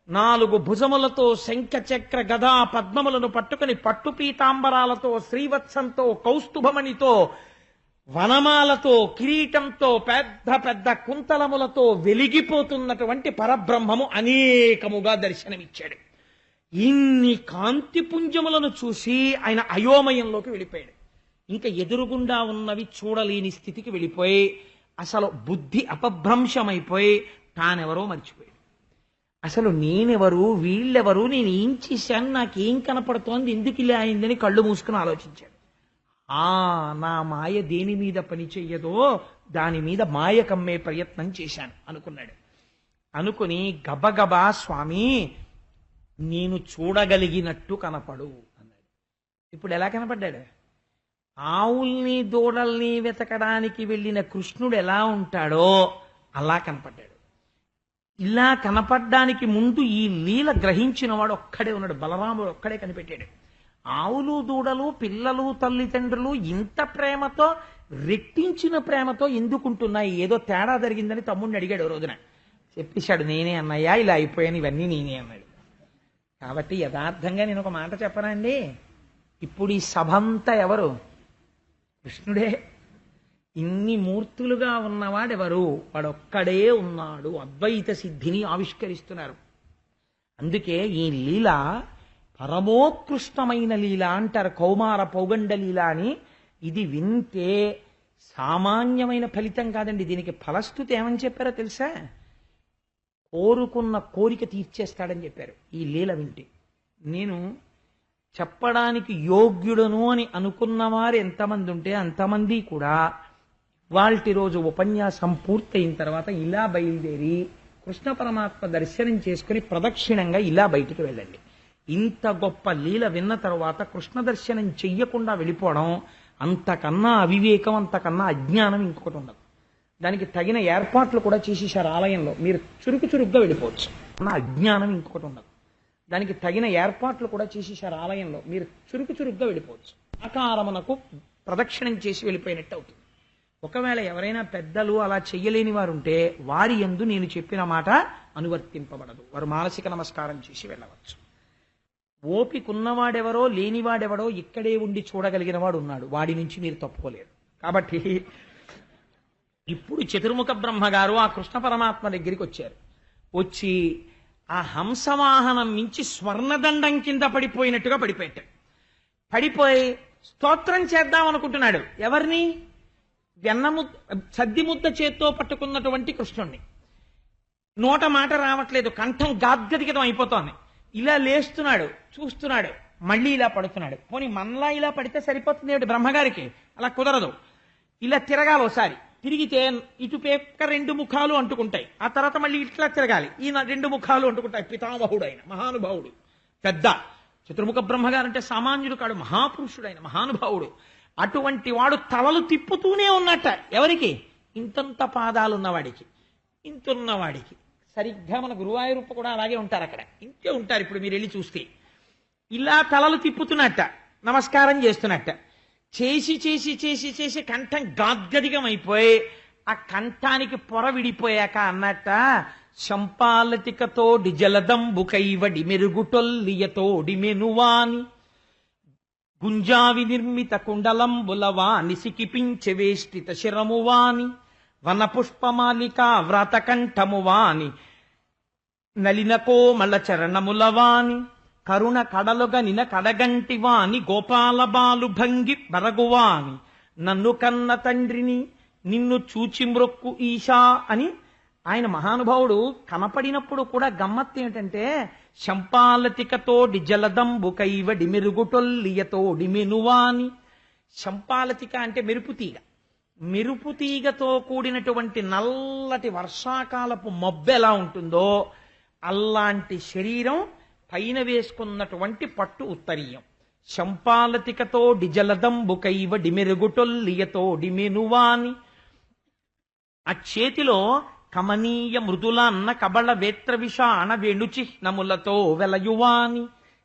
4 భుజములతో శంఖచక్ర గదా పద్మములను పట్టుకుని పట్టు పీతాంబరాలతో, శ్రీవత్సంతో, కౌస్తుభమణితో, వనమాలతో, కిరీటంతో, పెద్ద పెద్ద కుంతలములతో వెలిగిపోతున్నటువంటి పరబ్రహ్మము అనేకముగా దర్శనమిచ్చాడు. ఇన్ని కాంతిపుంజములను చూసి ఆయన అయోమయంలోకి వెళ్ళిపోయాడు. ఇంకా ఎదురుగుండా ఉన్నవి చూడలేని స్థితికి వెళ్ళిపోయి అసలు బుద్ధి అపభ్రంశమైపోయి తానెవరో మర్చిపోయాడు. అసలు నేనెవరు, వీళ్ళెవరు, నేను ఏం చేశాను, నాకేం కనపడుతోంది, ఎందుకు ఇలా అయిందని కళ్ళు మూసుకుని ఆలోచించాడు. నా మాయ దేని మీద పని చెయ్యదో దాని మీద మాయ కమ్మే ప్రయత్నం చేశాను అనుకున్నాడు. అనుకుని గబగబా స్వామి నేను చూడగలిగినట్టు కనపడు అన్నాడు. ఇప్పుడు ఎలా కనపడ్డాడు? ఆవుల్ని దూడల్ని వెతకడానికి వెళ్ళిన కృష్ణుడు ఎలా ఉంటాడో అలా కనపడ్డాడు. ఇలా కనపడ్డానికి ముందు ఈ లీల గ్రహించిన వాడు ఒక్కడే ఉన్నాడు. బలరాముడు ఒక్కడే కనిపెట్టాడు. ఆవులు దూడలు పిల్లలు తల్లిదండ్రులు ఇంత ప్రేమతో, రెట్టించిన ప్రేమతో ఎందుకుంటున్నాయి? ఏదో తేడా జరిగిందని తమ్ముడిని అడిగాడు రోజున. చెప్పేశాడు నేనే అన్నయ్యా, ఇలా అయిపోయాను, ఇవన్నీ నేనే అన్నాడు. కాబట్టి యథార్థంగా నేను ఒక మాట చెప్పనండి, ఇప్పుడు ఈ సభంతా ఎవరు? కృష్ణుడే. ఇన్ని మూర్తులుగా ఉన్నవాడెవరు? వాడొక్కడే ఉన్నాడు. అద్వైత సిద్ధిని ఆవిష్కరిస్తున్నారు. అందుకే ఈ లీల పరమోత్కృష్టమైన లీల అంటారు, కౌమార పౌగండ లీల అని. ఇది వింటే సామాన్యమైన ఫలితం కాదండి. దీనికి ఫలశ్రుతి ఏమని చెప్పారో తెలుసా? కోరుకున్న కోరిక తీర్చేస్తాడని చెప్పారు ఈ లీల వింటే. నేను చెప్పడానికి యోగ్యుడను అని అనుకున్నవారు ఎంతమంది ఉంటే అంతమంది కూడా వాల్టి రోజు ఉపన్యాసం పూర్తయిన తర్వాత ఇలా బయలుదేరి కృష్ణ పరమాత్మ దర్శనం చేసుకుని ప్రదక్షిణంగా ఇలా బయటికి వెళ్ళండి. ఇంత గొప్ప లీల విన్న తర్వాత కృష్ణ దర్శనం చెయ్యకుండా వెళ్ళిపోవడం అంతకన్నా అవివేకం, అంతకన్నా అజ్ఞానం ఇంకొకటి ఉండదు. దానికి తగిన ఏర్పాట్లు కూడా చేసేసారు ఆలయంలో. మీరు చురుకుగా వెళ్ళిపోవచ్చు. నా అజ్ఞానం ఇంకొకటి ఉండదు. దానికి తగిన ఏర్పాట్లు కూడా చేసేసారు ఆలయంలో. మీరు చురుకుగా వెళ్ళిపోవచ్చు. ఆకారమునకు ప్రదక్షిణం చేసి వెళ్ళిపోయినట్టు అవుతుంది. ఒకవేళ ఎవరైనా పెద్దలు అలా చెయ్యలేని వారు ఉంటే వారి యందు నేను చెప్పిన మాట అనువర్తింపబడదు. వారు మానసిక నమస్కారం చేసి వెళ్ళవచ్చు. ఓపికన్నవాడెవరో లేనివాడెవడో ఇక్కడే ఉండి చూడగలిగిన వాడు ఉన్నాడు. వాడి నుంచి మీరు తప్పుకోలేరు. కాబట్టి ఇప్పుడు చతుర్ముఖ బ్రహ్మగారు ఆ కృష్ణ పరమాత్మ దగ్గరికి వచ్చారు. వచ్చి ఆ హంసవాహనం మించి స్వర్ణదండం కింద పడిపోయినట్టుగా పడిపోయాడు. పడిపోయి స్తోత్రం చేద్దాం అనుకుంటున్నాడు. ఎవరిని? సద్ది ముద్ద చేత్తో పట్టుకున్నటువంటి కృష్ణుణ్ణి. నోట మాట రావట్లేదు, కంఠం గాద్గదిగతం అయిపోతోంది. ఇలా లేస్తున్నాడు, చూస్తున్నాడు, మళ్ళీ ఇలా పడుతున్నాడు. పోనీ మనలా ఇలా పడితే సరిపోతుంది ఏమిటి బ్రహ్మగారికి? అలా కుదరదు. ఇలా తిరగాలి. ఒకసారి తిరిగితే ఇటు పేక రెండు ముఖాలు అంటుకుంటాయి, ఆ తర్వాత మళ్ళీ ఇట్లా తిరగాలి, ఈయన రెండు ముఖాలు అంటుకుంటాయి. పితామహుడు ఆయన, మహానుభావుడు, పెద్ద చతుర్ముఖ బ్రహ్మగారు అంటే సామాన్యుడు కాడు, మహాపురుషుడైన మహానుభావుడు. అటువంటి వాడు తలలు తిప్పుతూనే ఉన్నట్ట. ఎవరికి? ఇంతంత పాదాలున్నవాడికి, ఇంతున్నవాడికి. సరిగ్గా మన గురువాయూరప్ప కూడా అలాగే ఉంటారు. అక్కడ ఇంతే ఉంటారు. ఇప్పుడు మీరు వెళ్ళి చూస్తే ఇలా తలలు తిప్పుతున్నట్ట, నమస్కారం చేస్తున్నట్ట. చేసి చేసి చేసి చేసి కంఠం గాద్గదిగం అయిపోయి ఆ కంఠానికి పొర విడిపోయాక అన్నట్ట, శంపాలతికతోడి జలదంబుకైవడి మెరుగుటొల్లియతోడి మెనువాని గుంజావి నిర్మిత కుండలంబులవాని సికిపించెవేష్టిత శిరమువాని వనపుష్పమాలిక వ్రతకంఠమువాని నలినకోమల చరణములవాని కరుణ కడలుగనిన కడగంటివాని గోపాల బాలు భంగి బరగువాని నన్ను కన్న తండ్రిని నిన్ను చూచి మ్రొక్కు ఈశా అని ఆయన మహానుభావుడు కనపడినప్పుడు కూడా గమ్మత్తు ఏమిటంటే, శంపాలతికతోడి జలదంబుకైవడి మెరుగుటొల్లియతోడి మెనువాని. శంపాలతిక అంటే మెరుపుతీగ. మెరుపుతీగతో కూడినటువంటి నల్లటి వర్షాకాలపు మబ్బు ఎలా ఉంటుందో అలాంటి శరీరం, పైన వేసుకున్నటువంటి పట్టు ఉత్తరీయం. శంపాలతికతోడి జలదంబుకైవడి మెరుగుటొల్లియతోడి మెనువాని. ఆ చేతిలో కమనీయ మృదుల అన్న కబళ వేత్ర విషాణ వేణుచిహ్నములతో వెలయువాని.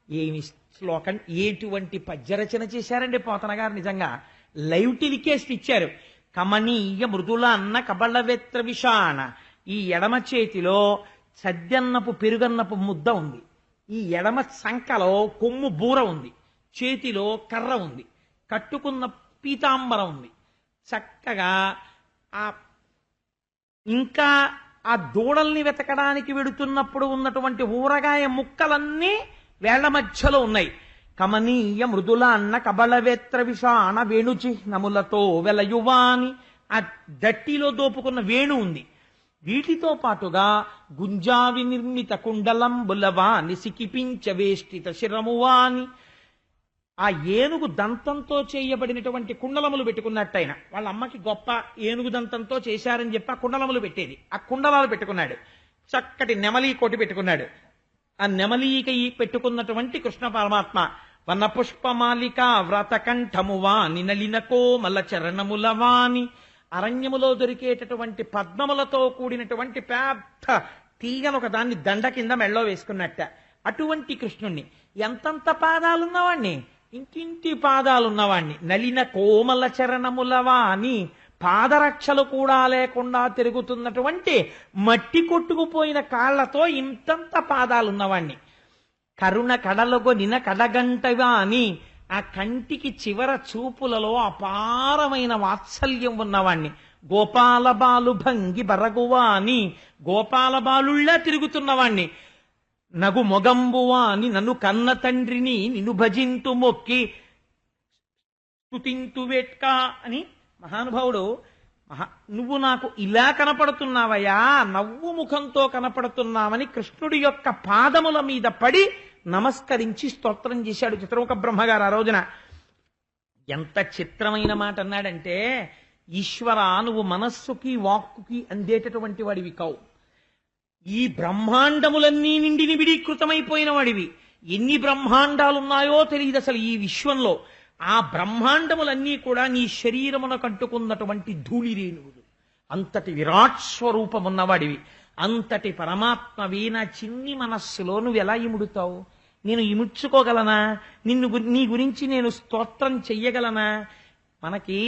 ఏమి శ్లోకం, ఎటువంటి పద్యరచన చేశారండి పోతన గారు. నిజంగా లైవ్ టెలికాస్ట్ ఇచ్చారు. కమనీయ మృదుల అన్న కబళ వేత్ర విషాణ. ఈ ఎడమ చేతిలో సద్యన్నపు పెరుగన్నపు ముద్ద ఉంది, ఈ ఎడమ సంకలో కొమ్ము బూర ఉంది, చేతిలో కర్ర ఉంది, కట్టుకున్న పీతాంబరం ఉంది. చక్కగా ఆ ఇంకా ఆ దూడల్ని వెతకడానికి వెడుతున్నప్పుడు ఉన్నటువంటి ఊరగాయ ముక్కలన్నీ వేళ్ల మధ్యలో ఉన్నాయి. కమనీయ మృదుల అన్న కబళవేత్ర విషాణ వేణుచిహ్నములతో వెలయువాని. ఆ దట్టిలో దోపుకున్న వేణు ఉంది. వీటితో పాటుగా గుంజావి నిర్మిత కుండలంబులవాని సికిపించవేష్టిత శిరమువాని. ఆ ఏనుగు దంతంతో చేయబడినటువంటి కుండలములు పెట్టుకున్నట్టయినా, వాళ్ళ అమ్మకి గొప్ప ఏనుగు దంతంతో చేశారని చెప్పి ఆ కుండలములు పెట్టేది. ఆ కుండలాలు పెట్టుకున్నాడు. చక్కటి నెమలి కోటి పెట్టుకున్నాడు. ఆ నెమలీక పెట్టుకున్నటువంటి కృష్ణ పరమాత్మ వన పుష్పమాలిక వ్రతకంఠమువాని నలినకోమల చరణములవాని. అరణ్యములో దొరికేటటువంటి పద్మములతో కూడినటువంటి పెద్ద తీగను ఒక దాన్ని దండ కింద మెళ్ళో వేసుకున్నట్ట. అటువంటి కృష్ణుణ్ణి, ఎంతంత పాదాలున్నవాణ్ణి, ఇంటింటి పాదాలున్నవాణ్ణి. నలిన కోమల చరణములవాని. పాదరక్షలు కూడా లేకుండా తిరుగుతున్నటువంటి మట్టి కొట్టుకుపోయిన కాళ్లతో ఇంతంత పాదాలున్నవాణ్ణి. కరుణ కడలగొనిన కడగంటవాని. ఆ కంటికి చివర చూపులలో అపారమైన వాత్సల్యం ఉన్నవాణ్ణి. గోపాల బాలు భంగి బరగువాని. గోపాల బాలుళ్ళా తిరుగుతున్నవాణ్ణి. నగు మొగంబువాని నన్ను కన్న తండ్రిని నిన్ను భజింతు మొక్కి స్తుతింతు వేట్కా అని మహానుభావుడు, నువ్వు నాకు ఇలా కనపడుతున్నావయ్యా, నవ్వు ముఖంతో కనపడుతున్నావని కృష్ణుడి యొక్క పాదముల మీద పడి నమస్కరించి స్తోత్రం చేశాడు చతుర్ముఖ బ్రహ్మగారు ఆ రోజున. ఎంత చిత్రమైన మాట అన్నాడంటే, ఈశ్వర నువ్వు మనస్సుకి వాక్కుకి అందేటటువంటి వాడివి కావు. ఈ బ్రహ్మాండములన్నీ నిండి నిబిడీకృతమైపోయిన వాడివి. ఎన్ని బ్రహ్మాండాలున్నాయో తెలియదు అసలు ఈ విశ్వంలో. ఆ బ్రహ్మాండములన్నీ కూడా నీ శరీరమున కంటుకున్నటువంటి ధూళి రేణువులు. అంతటి విరాట్ స్వరూపం ఉన్నవాడివి, అంతటి పరమాత్మవి నా చిన్ని మనస్సులో నువ్వు ఎలా ఇముడుతావు? నేను ఇముడ్చుకోగలనా? నీ గురించి నేను స్తోత్రం చెయ్యగలనా? మనకి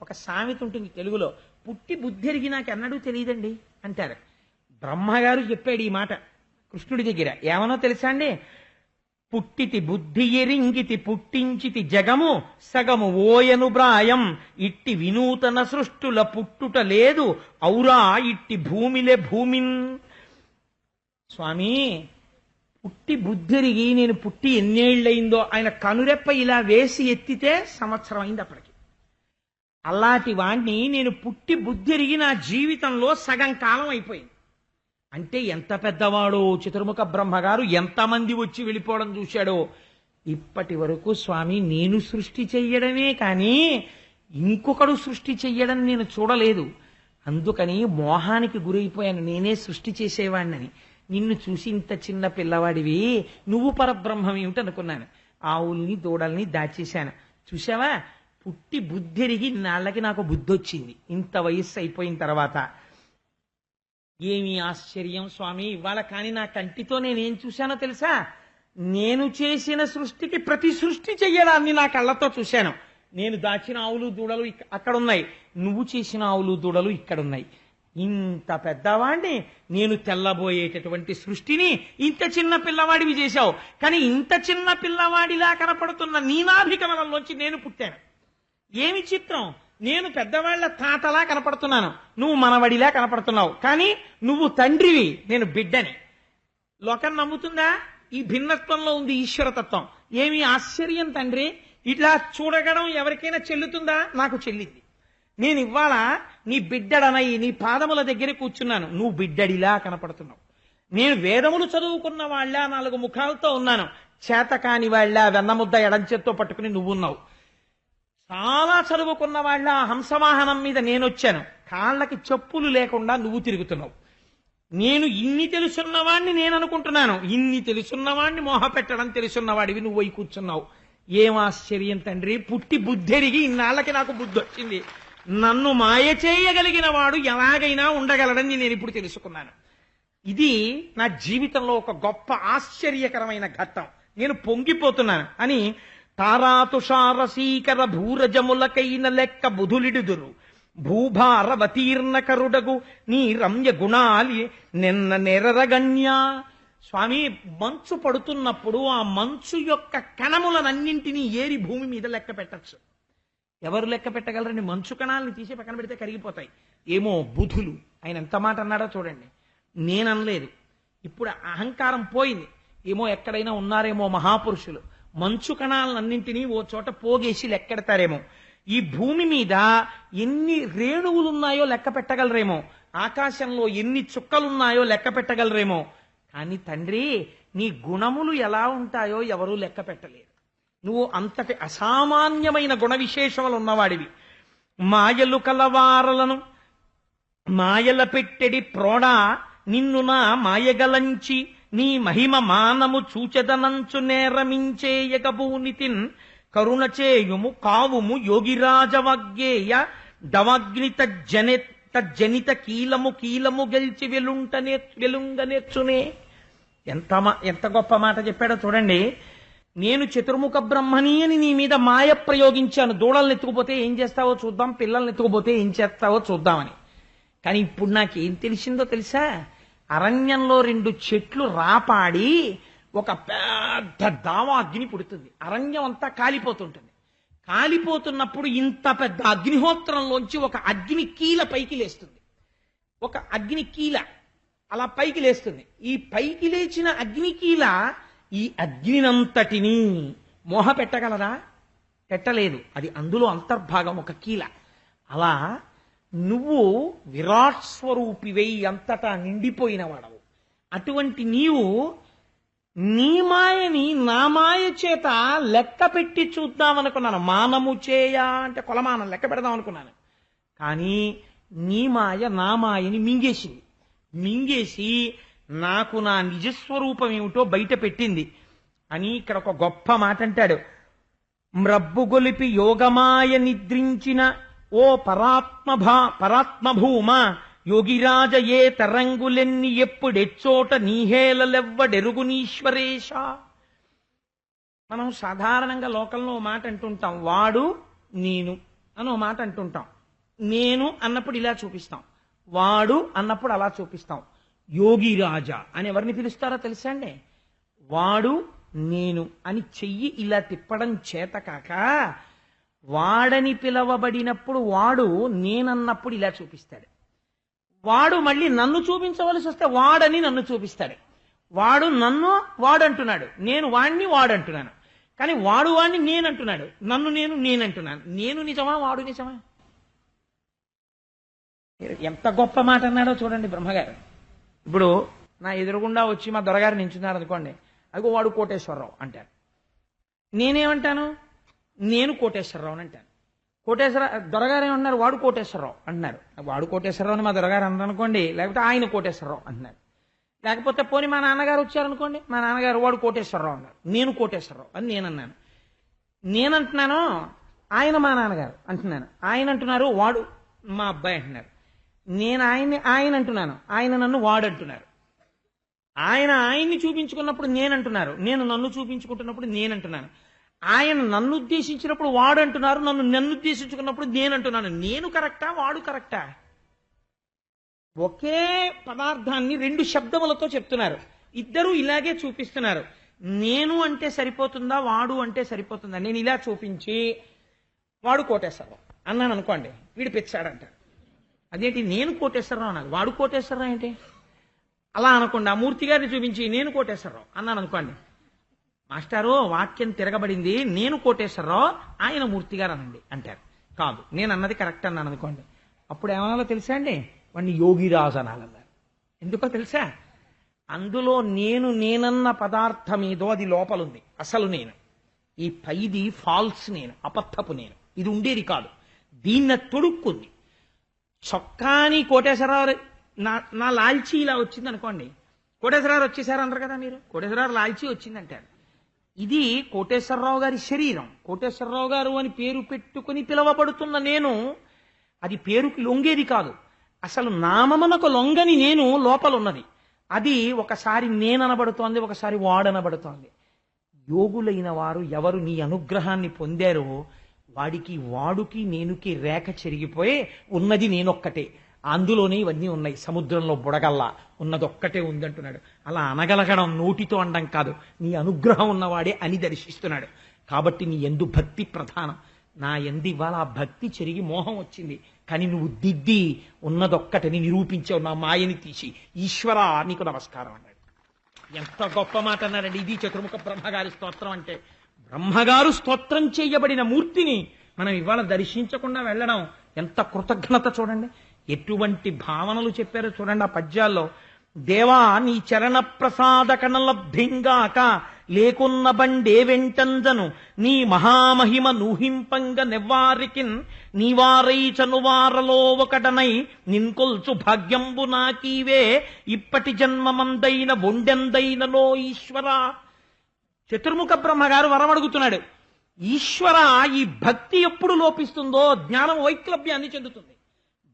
ఒక సామెత ఉంటుంది తెలుగులో, పుట్టి బుద్ధి ఎరిగి నాకు ఎన్నడూ తెలియదండి అంటారు. బ్రహ్మగారు చెప్పాడు ఈ మాట కృష్ణుడి దగ్గర. ఏమనో తెలుసా అండి? పుట్టితి బుద్ధి ఎరింగితి పుట్టించితి జగము సగము ఓయను బ్రాయం ఇట్టి వినూతన సృష్టుల పుట్టుట లేదు ఔరా ఇట్టి భూమిలే భూమిన్. స్వామి, పుట్టి బుద్ధిరిగి నేను పుట్టి ఎన్నేళ్ళయిందో ఆయన కనురెప్ప ఇలా వేసి ఎత్తితే సంవత్సరం అయింది అప్పటికి. అలాంటి వాణ్ణి నేను పుట్టి బుద్ధిరిగి నా జీవితంలో సగం కాలం అయిపోయింది. అంటే ఎంత పెద్దవాడో చతుర్ముఖ బ్రహ్మగారు, ఎంతమంది వచ్చి వెళ్ళిపోవడం చూశాడో. ఇప్పటి వరకు స్వామి నేను సృష్టి చెయ్యడమే కానీ ఇంకొకడు సృష్టి చెయ్యడం నేను చూడలేదు. అందుకని మోహానికి గురైపోయాను, నేనే సృష్టి చేసేవాడినని. నిన్ను చూసి ఇంత చిన్న పిల్లవాడివి, నువ్వు పరబ్రహ్మం ఏమిటి అనుకున్నాను. ఆవుల్ని దూడల్ని దాచేశాను. చూసావా, పుట్టి బుద్ధిరిగి నాళ్ళకి నాకు బుద్ధి వచ్చింది ఇంత వయస్సు అయిపోయిన తర్వాత. ఏమి ఆశ్చర్యం స్వామి ఇవాళ. కానీ నా కంటితో నేనేం చూశానో తెలుసా? నేను చేసిన సృష్టికి ప్రతి సృష్టి చెయ్యడాన్ని నా కళ్ళతో చూశాను. నేను దాచిన ఆవులు దూడలు అక్కడున్నాయి, నువ్వు చేసిన ఆవులు దూడలు ఇక్కడున్నాయి. ఇంత పెద్దవాడిని నేను తెల్లబోయేటటువంటి సృష్టిని ఇంత చిన్న పిల్లవాడివి చేశావు. కానీ ఇంత చిన్న పిల్లవాడిలా కనపడుతున్న నీనాభికమలంలోంచి నేను పుట్టాను. ఏమి చిత్రం! నేను పెద్దవాళ్ల తాతలా కనపడుతున్నాను, నువ్వు మనవడిలా కనపడుతున్నావు. కానీ నువ్వు తండ్రివి, నేను బిడ్డని. లోకం నమ్ముతుందా? ఈ భిన్నత్వంలో ఉంది ఈశ్వరతత్వం. ఏమి ఆశ్చర్యం తండ్రి! ఇట్లా చూడగడం ఎవరికైనా చెల్లుతుందా? నాకు చెల్లింది. నేను ఇవాళ నీ బిడ్డడనై నీ పాదముల దగ్గర కూర్చున్నాను, నువ్వు బిడ్డడిలా కనపడుతున్నావు. నేను వేదములు చదువుకున్న వాళ్ళ 4 ముఖాలతో ఉన్నాను, చేతకాని వాళ్ళ వెన్నముద్ద ఎడంచేత్తో పట్టుకుని నువ్వున్నావు. చాలా చదువుకున్న వాళ్ళ హంసవాహనం మీద నేనొచ్చాను, కాళ్ళకి చెప్పులు లేకుండా నువ్వు తిరుగుతున్నావు. నేను ఇన్ని తెలుసున్నవాణ్ణి నేను అనుకుంటున్నాను, ఇన్ని తెలుసున్నవాణ్ణి మోహ పెట్టడం తెలుసున్నవాడివి నువ్వు అయి కూర్చున్నావు. ఏం ఆశ్చర్యం తండ్రి! పుట్టి బుద్ధెరిగి ఇన్నాళ్ళకి నాకు బుద్ధి వచ్చింది. నన్ను మాయ చేయగలిగిన వాడు ఎలాగైనా ఉండగలడని నేను ఇప్పుడు తెలుసుకున్నాను. ఇది నా జీవితంలో ఒక గొప్ప ఆశ్చర్యకరమైన ఘట్టం. నేను పొంగిపోతున్నాను అని తారాతుషారసీకర భూరజములకైన లెక్క బుధులిడుదురు భూభారవతీర్ణ కరుడగు నీ రమ్య గుణాలి నిన్న నెరరగణ్య. స్వామి, మంచు పడుతున్నప్పుడు ఆ మంచు యొక్క కణములనన్నింటినీ ఏరి భూమి మీద లెక్క పెట్టచ్చు. ఎవరు లెక్క పెట్టగలరని? మంచు కణాలని తీసి పక్కన పెడితే కరిగిపోతాయి. ఏమో బుధులు, ఆయన ఎంత మాట అన్నాడో చూడండి. నేననలేదు. ఇప్పుడు అహంకారం పోయింది. ఏమో ఎక్కడైనా ఉన్నారేమో మహాపురుషులు, మంచు కణాలన్నింటినీ ఓ చోట పోగేసి లెక్కెడతారేమో. ఈ భూమి మీద ఎన్ని రేణువులున్నాయో లెక్క పెట్టగలరేమో, ఆకాశంలో ఎన్ని చుక్కలున్నాయో లెక్క పెట్టగలరేమో. కానీ తండ్రి, నీ గుణములు ఎలా ఉంటాయో ఎవరూ లెక్క పెట్టలేరు. నువ్వు అంతటి అసామాన్యమైన గుణ విశేషములు ఉన్నవాడివి. మాయలు కలవారలను మాయల పెట్టెడి ప్రోడా నిన్ను నా మాయగలంచి నీ మహిమ మానము చూచెదనంచు నేరమించేయగబూనితిన్ కరుణ చేయుము కావుము యోగిరాజవగ్గేయ డవగ్ని తజ్జనిత కీలము కీలము గెలిచి వెలుంగనేర్చునే. ఎంత గొప్ప మాట చెప్పాడో చూడండి. నేను చతుర్ముఖ బ్రహ్మని అని నీ మీద మాయ ప్రయోగించాను. దూడల్ని ఎత్తుకుపోతే ఏం చేస్తావో చూద్దాం, పిల్లల్ని ఎత్తుకుపోతే ఏం చేస్తావో చూద్దామని. కానీ ఇప్పుడు నాకేం తెలిసిందో తెలుసా? అరణ్యంలో 2 చెట్లు రాపాడి ఒక పెద్ద దావా అగ్ని పుడుతుంది. అరణ్యం అంతా కాలిపోతుంటుంది. కాలిపోతున్నప్పుడు ఇంత పెద్ద అగ్నిహోత్రంలోంచి ఒక అగ్ని కీల పైకి లేస్తుంది. ఒక అగ్ని కీల అలా పైకి లేస్తుంది. ఈ పైకి లేచిన అగ్ని కీల ఈ అగ్నినంతటినీ మోహ పెట్టగలరా? పెట్టలేదు. అది అందులో అంతర్భాగం, ఒక కీల. అలా నువ్వు విరాట్ స్వరూపివై అంతటా నిండిపోయిన వాడవు. అటువంటి నీవు నీ మాయని నా మాయ చేత లెక్క పెట్టి చూద్దామనుకున్నాను. మానము చేయ అంటే కొలమానం లెక్క పెడదాం అనుకున్నాను. కానీ నీ మాయ నా మాయని మింగేసింది. మింగేసి నాకు నా నిజస్వరూపం ఏమిటో బయట పెట్టింది అని ఇక్కడ ఒక గొప్ప మాట అంటాడు. మ్రబ్బు గొలిపి యోగమాయ నిద్రించిన ఓ పరాత్మభూమ యోగిరాజ ఏ తరంగులెన్ని ఎప్పుడెచ్చోట నీహేలెవ్వడెరుగునీశ్వరేశ. మనం సాధారణంగా లోకంలో ఓ మాట అంటుంటాం, వాడు నేను అని ఓ మాట అంటుంటాం. నేను అన్నప్పుడు ఇలా చూపిస్తాం, వాడు అన్నప్పుడు అలా చూపిస్తాం. యోగిరాజ అని ఎవరిని పిలుస్తారో తెలుసా అండి? వాడు నేను అని చెయ్యి ఇలా తిప్పడం చేత కాక వాడని పిలవబడినప్పుడు వాడు నేనన్నప్పుడు ఇలా చూపిస్తాడు. వాడు మళ్ళీ నన్ను చూపించవలసి వస్తే వాడని నన్ను చూపిస్తాడు. వాడు నన్ను వాడంటున్నాడు, నేను వాణ్ణి వాడంటున్నాను. కానీ వాడు వాణ్ణి నేనంటున్నాడు, నన్ను నేనంటున్నాను. నేను నిజమా, వాడు నిజమా? ఎంత గొప్ప మాట అన్నాడో చూడండి బ్రహ్మగారు. ఇప్పుడు నా ఎదురుగుండా వచ్చి మా దొరగారు నించున్నారు అనుకోండి, అదిగో వాడు కోటేశ్వరరావు అంటారు. నేనేమంటాను? నేను కోటేశ్వరరావు అని అంటాను. దొరగారు ఏమన్నారు? వాడు కోటేశ్వరరావు అంటున్నారు. వాడు కోటేశ్వరరావు అని మా దొరగారు అన్నారు అనుకోండి, లేకపోతే ఆయన కోటేశ్వరరావు అంటున్నారు. లేకపోతే పోనీ మా నాన్నగారు వచ్చారనుకోండి, మా నాన్నగారు వాడు కోటేశ్వరరావు అన్నారు, నేను కోటేశ్వరరావు అని నేనన్నాను. నేనంటున్నాను, ఆయన మా నాన్నగారు అంటున్నాను. ఆయన అంటున్నారు వాడు మా అబ్బాయి అంటున్నారు. నేను ఆయన అంటున్నాను, ఆయన నన్ను వాడు అంటున్నారు. ఆయన్ని చూపించుకున్నప్పుడు నేనంటున్నారు, నేను నన్ను చూపించుకుంటున్నప్పుడు నేనంటున్నాను. ఆయన నన్ను ఉద్దేశించినప్పుడు వాడు అంటున్నారు, నన్ను ఉద్దేశించుకున్నప్పుడు నేనంటున్నాను. నేను కరెక్టా, వాడు కరెక్టా? ఒకే పదార్థాన్ని రెండు శబ్దములతో చెప్తున్నారు, ఇద్దరు ఇలాగే చూపిస్తున్నారు. నేను అంటే సరిపోతుందా, వాడు అంటే సరిపోతుందా? నేను ఇలా చూపించి వాడు కోటేశ్వరరావు అన్నాను అనుకోండి, వీడు పిచ్చాడంట. అదేంటి నేను కోటేశ్వరరావు అన్నాను, వాడు కోటేశ్వరరావు ఏంటి? అలా అనకుండా మూర్తి గారిని చూపించి నేను కోటేశ్వరరావు అన్నాను అనుకోండి, మాస్టారు వాక్యం తిరగబడింది, నేను కోటేశ్వరరావు ఆయన మూర్తి గారు అనండి అంటారు. కాదు, నేను అన్నది కరెక్ట్ అన్నాను అనుకోండి, అప్పుడు ఏమనాలో తెలుసా అండి? వాడిని యోగిరాజు అనాలన్నారు. ఎందుకో తెలుసా? అందులో నేనన్న పదార్థం ఏదో అది లోపలుంది, అసలు నేను. ఈ పైది ఫాల్స్ నేను, అబద్ధపు నేను, ఇది ఉండేది కాదు. దీన్ని తొడుక్కుంది. చొక్కాని కోటేశ్వరరావు నా లాల్చీ ఇలా వచ్చింది అనుకోండి, కోటేశ్వరరావు వచ్చేసారు అంటారు కదా మీరు, కోటేశ్వరరావు లాల్చీ వచ్చిందంటారు. ఇది కోటేశ్వరరావు గారి శరీరం, కోటేశ్వరరావు గారు అని పేరు పెట్టుకుని పిలవబడుతున్న నేను, అది పేరుకి లొంగేది కాదు. అసలు నామమునకు లొంగని నేను లోపలున్నది. అది ఒకసారి నేననబడుతోంది, ఒకసారి వాడనబడుతోంది. యోగులైన వారు ఎవరు నీ అనుగ్రహాన్ని పొందారో వాడికి వాడుకి నేనుకి రేఖ చెరిగిపోయి ఉన్నది నేనొక్కటే, అందులోనే ఇవన్నీ ఉన్నాయి. సముద్రంలో బుడగల్లా ఉన్నదొక్కటే ఉందంటున్నాడు. అలా అనగలగడం నోటితో అనడం కాదు, నీ అనుగ్రహం ఉన్నవాడే అని దర్శిస్తున్నాడు. కాబట్టి నీ ఎందు భక్తి ప్రధానం. నా ఎందు ఇవాళ ఆ భక్తి చెరిగి మోహం వచ్చింది, కానీ నువ్వు దిద్ది ఉన్నదొక్కటని నిరూపించావు, నా మాయని తీసి. ఈశ్వరా నీకు నమస్కారం అన్నాడు. ఎంత గొప్ప మాట అన్నాడండి. ఇది చతుర్ముఖ బ్రహ్మగారి స్తోత్రం అంటే. బ్రహ్మగారు స్తోత్రం చేయబడిన మూర్తిని మనం ఇవాళ దర్శించకుండా వెళ్ళడం ఎంత కృతజ్ఞత చూడండి. ఎటువంటి భావనలు చెప్పారో చూడండి ఆ పద్యాల్లో. దేవా నీ చరణ ప్రసాద కణలబ్ధింగాక లేకున్న బండే వెంటంజను నీ మహామహిమ నూహింపంగ నెవ్వారికిన్ నీవారై చనువారలో ఒకటనై నిన్కొల్చు భాగ్యంబు నాకీవే ఇప్పటి జన్మమందైన ఒండెందైనలో ఈశ్వరా. చతుర్ముఖ బ్రహ్మగారు వరమడుగుతున్నాడు. ఈశ్వర, ఈ భక్తి ఎప్పుడు లోపిస్తుందో జ్ఞానం వైక్లభ్యాన్ని చెందుతుంది.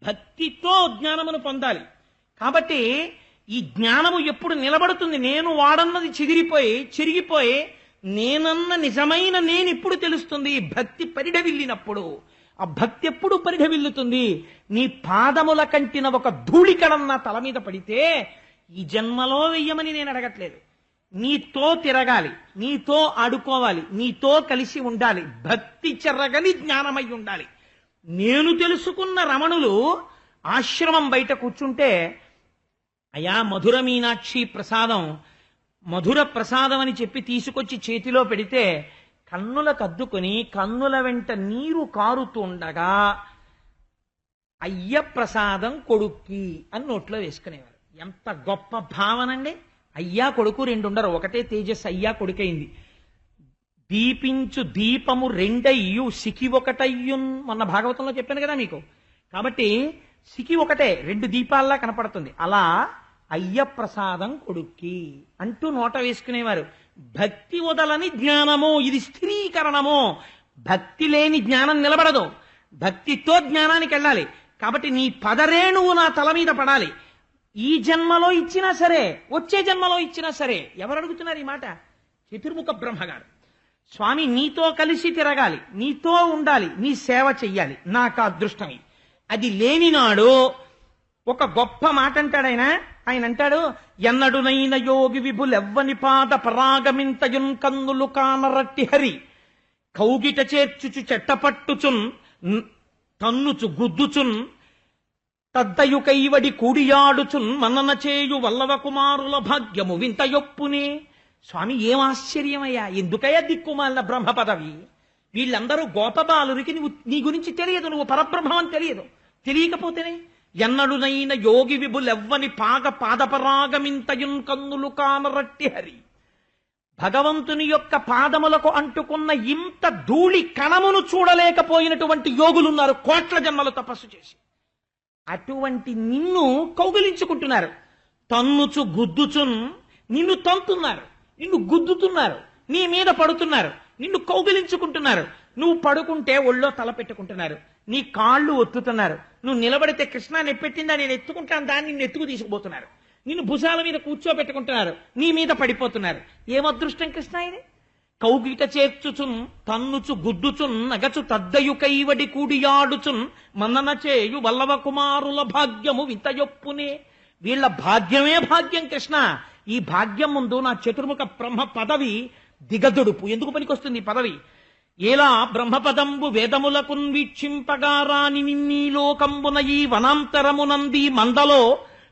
భక్తితో జ్ఞానమును పొందాలి. కాబట్టి ఈ జ్ఞానము ఎప్పుడు నిలబడుతుంది? నేను వాడన్నది చెరిగిపోయి నేనన్న నిజమైన నేను ఇప్పుడు తెలుస్తుంది. భక్తి పరిఢవిల్లినప్పుడు. ఆ భక్తి ఎప్పుడు పరిఢవిల్లుతుంది? నీ పాదముల కంటిన ఒక ధూళికడం నా తల మీద పడితే ఈ జన్మలో వెయ్యమని నేను అడగట్లేదు. నీతో తిరగాలి, నీతో ఆడుకోవాలి, నీతో కలిసి ఉండాలి, భక్తి చెరగని జ్ఞానమై ఉండాలి. నేను తెలుసుకున్న రమణులు ఆశ్రమం బయట కూర్చుంటే, అయా మధుర మీనాక్షి ప్రసాదం, మధుర ప్రసాదం అని చెప్పి తీసుకొచ్చి చేతిలో పెడితే కన్నులకు అద్దుకొని కన్నుల వెంట నీరు కారుతుండగా అయ్య ప్రసాదం కొడుక్కి అని నోట్లో వేసుకునేవారు. ఎంత గొప్ప భావనండి. అయ్యా కొడుకు రెండు ఉండరు, ఒకటే తేజస్ అయ్యా కొడుకైంది. దీపించు దీపము రెండయ్యు సికి ఒకటయ్యున్, మొన్న భాగవతంలో చెప్పాను కదా మీకు. కాబట్టి సికి ఒకటే, రెండు దీపాల్లా కనపడుతుంది. అలా అయ్య ప్రసాదం కొడుక్కి అంటూ నోట వేసుకునేవారు. భక్తి వదలని జ్ఞానము, ఇది స్థిరీకరణము. భక్తి లేని జ్ఞానం నిలబడదు. భక్తితో జ్ఞానానికి వెళ్ళాలి. కాబట్టి నీ పదరేణువు నా తల మీద పడాలి. ఈ జన్మలో ఇచ్చినా సరే, వచ్చే జన్మలో ఇచ్చినా సరే. ఎవరు అడుగుతున్నారు ఈ మాట? చతుర్ముఖ బ్రహ్మగారు. స్వామి నీతో కలిసి తిరగాలి, నీతో ఉండాలి, నీ సేవ చెయ్యాలి, నాకు అదృష్టమే. అది లేనినాడు ఒక గొప్ప మాట అంటాడు ఆయన అంటాడు, ఎన్నడునైన యోగి విభులెవ్వని పాద పరాగమింతయున్ కన్నులు కానరట్టి హరి కౌగిట చేర్చుచు చెట్టపట్టుచున్ తన్నుచు గుద్దుచున్ తద్దయు కైవడి కూడియాడుచున్ మనన చేయు వల్లవ కుమారుల భాగ్యము వింతయొప్పునే. స్వామి ఏం ఆశ్చర్యమయ్యా, ఎందుకయ్యా దిక్కుమాలిన బ్రహ్మ పదవి? వీళ్ళందరూ గోపబాలురికి నీ గురించి తెలియదు, నువ్వు పరబ్రహ్మం అని తెలియదు. తెలియకపోతేనే ఎన్నడునైన యోగి విభులెవ్వని పాదపరాగమింతయున్ కన్నులు కానరట్టి హరి. భగవంతుని యొక్క పాదములకు అంటుకున్న ఇంత ధూళి కణమును చూడలేకపోయినటువంటి యోగులున్నారు కోట్ల జన్మలు తపస్సు చేసి. అటువంటి నిన్ను కౌగిలించుకుంటున్నారు. తన్నుచు గుద్దుచున్, నిన్ను తంతున్నారు, నిన్ను గుద్దుతున్నారు, నీ మీద పడుతున్నారు, నిన్ను కౌగిలించుకుంటున్నారు. నువ్వు పడుకుంటే ఒళ్ళో తల పెట్టుకుంటున్నారు, నీ కాళ్ళు ఒత్తుతున్నారు. నువ్వు నిలబడితే కృష్ణ నెప్పెట్టిందా నేను ఎత్తుకుంటాను దాన్ని, నిన్ను ఎత్తుకు తీసుకుపోతున్నారు. నిన్ను భుజాల మీద కూర్చోబెట్టుకుంటున్నారు, నీ మీద పడిపోతున్నారు. ఏం అదృష్టం కృష్ణ ఇది! కౌగిట చేర్చుచున్ తన్నుచు గుద్దుచున్ నగచు తద్దయు కైవడి కూడియాడుచున్ మన్నన చేయు వల్లవ కుమారుల భాగ్యము వింతయొప్పునే. వీళ్ళ భాగ్యమే భాగ్యం కృష్ణ. ఈ భాగ్యం ముందు నా చతుర్ముఖ బ్రహ్మ పదవి దిగదుడుపు. ఎందుకు పనికొస్తుంది ఈ పదవి? ఏలా బ్రహ్మపదంబు వేదములకున్ వీక్షింపగారాని నిన్నీ లోకంబున ఈ వనాంతరమునంది మందలో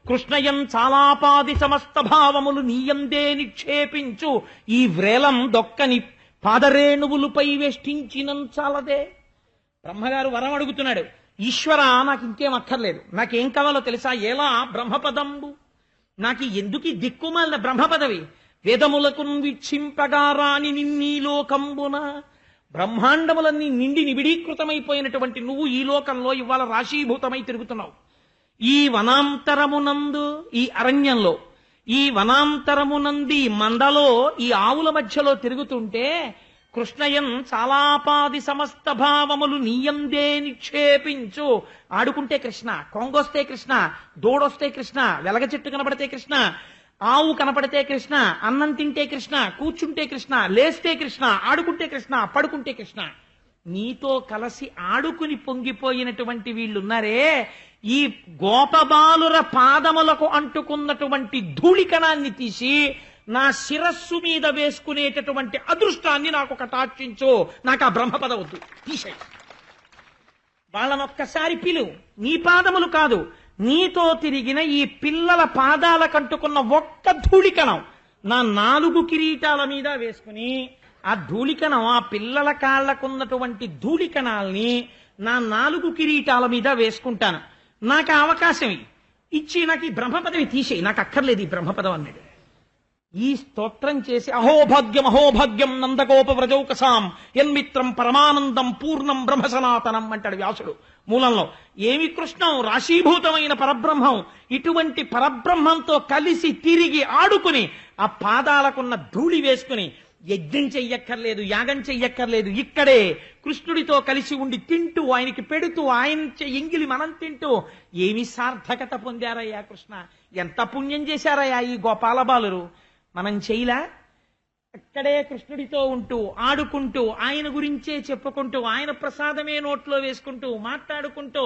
కృష్ణయం చాలాపాది సమస్త భావములు నీయందే నిక్షేపించు ఈ వ్రేలం దొక్కని పాదరేణువులపై వేష్టించినం చాలదే. బ్రహ్మగారు వరం అడుగుతున్నాడు, ఈశ్వర నాకు ఇంకేం అక్కర్లేదు, నాకేం కావాలో తెలుసా? ఎలా బ్రహ్మపదంబు, నాకు ఎందుకు ఈ దిక్కుమాలిన బ్రహ్మ పదవి? వేదములకు వీక్షింపగారాని నిన్నీ లోకంబున, బ్రహ్మాండములన్నీ నిండి నిబిడీకృతమైపోయినటువంటి నువ్వు ఈ లోకంలో ఇవాళ రాశీభూతమై తిరుగుతున్నావు. ఈ వనాంతరమునందు, ఈ అరణ్యంలో, ఈ వనాంతరమునంది మందలో, ఈ ఆవుల మధ్యలో తిరుగుతుంటే కృష్ణయం చాలాపాది సమస్త భావములు నీయందే నిక్షేపించు. ఆడుకుంటే కృష్ణ, కొంగొస్తే కృష్ణ, దూడొస్తే కృష్ణ, వెలగ చెట్టు కనపడితే కృష్ణ, ఆవు కనపడితే కృష్ణ, అన్నం తింటే కృష్ణ, కూర్చుంటే కృష్ణ, లేస్తే కృష్ణ, ఆడుకుంటే కృష్ణ, పడుకుంటే కృష్ణ. నీతో కలిసి ఆడుకుని పొంగిపోయినటువంటి వీళ్ళున్నారే, ఈ గోపబాలుర పాదములకు అంటుకున్నటువంటి ధూళికణాన్ని తీసి నా శిరస్సు మీద వేసుకునేటటువంటి అదృష్టాన్ని నాకు కటాక్షించు. నాకు ఆ బ్రహ్మపద వద్దు, తీసేయి. వాళ్ళనొక్కసారి పిలు. నీ పాదములు కాదు, నీతో తిరిగిన ఈ పిల్లల పాదాలకంటుకున్న ఒక్క ధూళికణం నా 4 కిరీటాల మీద వేసుకుని, ఆ ధూళికణం, ఆ పిల్లల కాళ్లకున్నటువంటి ధూళికణాల్ని నా 4 కిరీటాల మీద వేసుకుంటాను. నాకు ఆ అవకాశం ఇచ్చి నాకు ఈ బ్రహ్మపదవి తీసేయి, నాకు అక్కర్లేదు ఈ బ్రహ్మపదం అన్నాడు. ఈ స్తోత్రం చేసి అహోభాగ్యం అహోభాగ్యం నందగోప వ్రజౌకసాం యన్మిత్రం పరమానందం పూర్ణం బ్రహ్మ సనాతనం అంటాడు వ్యాసుడు మూలంలో. ఏమి కృష్ణం, రాశీభూతమైన పరబ్రహ్మం. ఇటువంటి పరబ్రహ్మంతో కలిసి తిరిగి ఆడుకుని ఆ పాదాలకున్న ధూళి వేసుకుని యజ్ఞం చెయ్యక్కర్లేదు, యాగం చెయ్యక్కర్లేదు, ఇక్కడే కృష్ణుడితో కలిసి ఉండి తింటూ, ఆయనకి పెడుతూ, ఆయన ఎంగిలి మనం తింటూ ఏమి సార్థకత పొందారయ్యా కృష్ణ, ఎంత పుణ్యం చేశారయ్యా ఈ గోపాలబాలురు. మనం చేయలా? అక్కడే కృష్ణుడితో ఉంటూ, ఆడుకుంటూ, ఆయన గురించే చెప్పుకుంటూ, ఆయన ప్రసాదమే నోట్లో వేసుకుంటూ, మాట్లాడుకుంటూ,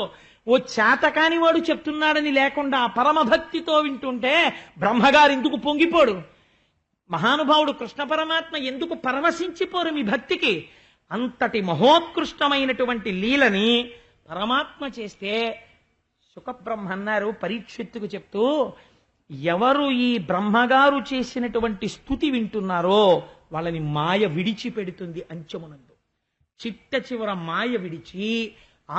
ఓ చేతకాని వాడు చెప్తున్నాడని లేకుండా పరమభక్తితో వింటుంటే బ్రహ్మగారు ఎందుకు పొంగిపోడు? మహానుభావుడు కృష్ణ పరమాత్మ ఎందుకు పరవశించిపోరు మీ భక్తికి? అంతటి మహోత్కృష్టమైనటువంటి లీలని పరమాత్మ చేస్తే సుఖబ్రహ్మ అన్నారు పరీక్షిత్తుకు చెప్తూ, ఎవరు ఈ బ్రహ్మగారు చేసినటువంటి స్తుతి వింటున్నారో వాళ్ళని మాయ విడిచిపెడుతుంది అంచమునందు. చిట్ట చివర మాయ విడిచి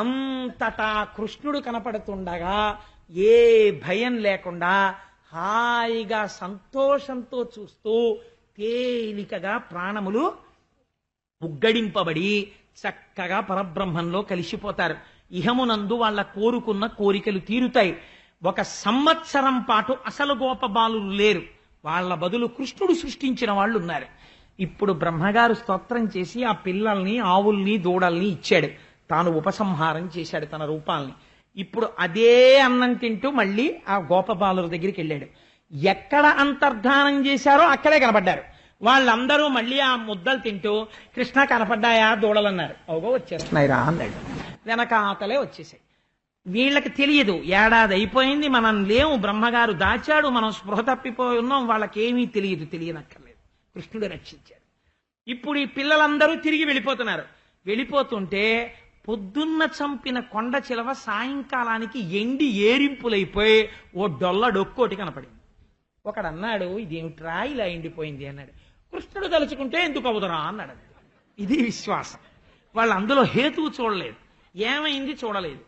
అంతటా కృష్ణుడు కనపడుతుండగా ఏ భయం లేకుండా హాయిగా సంతోషంతో చూస్తూ తేలికగా ప్రాణములు ఉగ్గడింపబడి చక్కగా పరబ్రహ్మంలో కలిసిపోతారు. ఇహమునందు వాళ్ళ కోరుకున్న కోరికలు తీరుతాయి. 1 సంవత్సరం పాటు అసలు గోపబాలురు లేరు, వాళ్ళ బదులు కృష్ణుడు సృష్టించిన వాళ్ళు ఉన్నారు. ఇప్పుడు బ్రహ్మగారు స్తోత్రం చేసి ఆ పిల్లల్ని, ఆవుల్ని, దూడల్ని ఇచ్చాడు. తాను ఉపసంహారం చేశాడు తన రూపాల్ని. ఇప్పుడు అదే అన్నం తింటూ మళ్ళీ ఆ గోపబాలుల దగ్గరికి వెళ్ళాడు. ఎక్కడ అంతర్ధానం చేశారో అక్కడే కనపడ్డారు. వాళ్ళందరూ మళ్ళీ ఆ ముద్దలు తింటూ కృష్ణ కనపడ్డాయా దూడలన్నారు. ఓగో వచ్చేస్తున్నాయి రా అన్నాడు. వెనకాతలే వచ్చేసాయి. వీళ్ళకి తెలియదు, ఏడాది అయిపోయింది, మనం లేవు, బ్రహ్మగారు దాచాడు, మనం స్పృహ తప్పిపోయి ఉన్నాం, వాళ్ళకేమీ తెలియనక్కర్లేదు. కృష్ణుడు రక్షించాడు. ఇప్పుడు ఈ పిల్లలందరూ తిరిగి వెళ్ళిపోతున్నారు. వెళ్ళిపోతుంటే పొద్దున్న చంపిన కొండ చిలవ సాయంకాలానికి ఎండి ఏరింపులైపోయి ఓ డొల్ల డొక్కోటి కనపడింది. ఒకడన్నాడు, ఇదేమిట్రా ఇలా ఎండిపోయింది అన్నాడు. కృష్ణుడు తలుచుకుంటే ఎందుకు అవుదరా అన్నాడు. ఇది విశ్వాసం. వాళ్ళు అందులో హేతువు చూడలేదు, ఏమైంది చూడలేదు.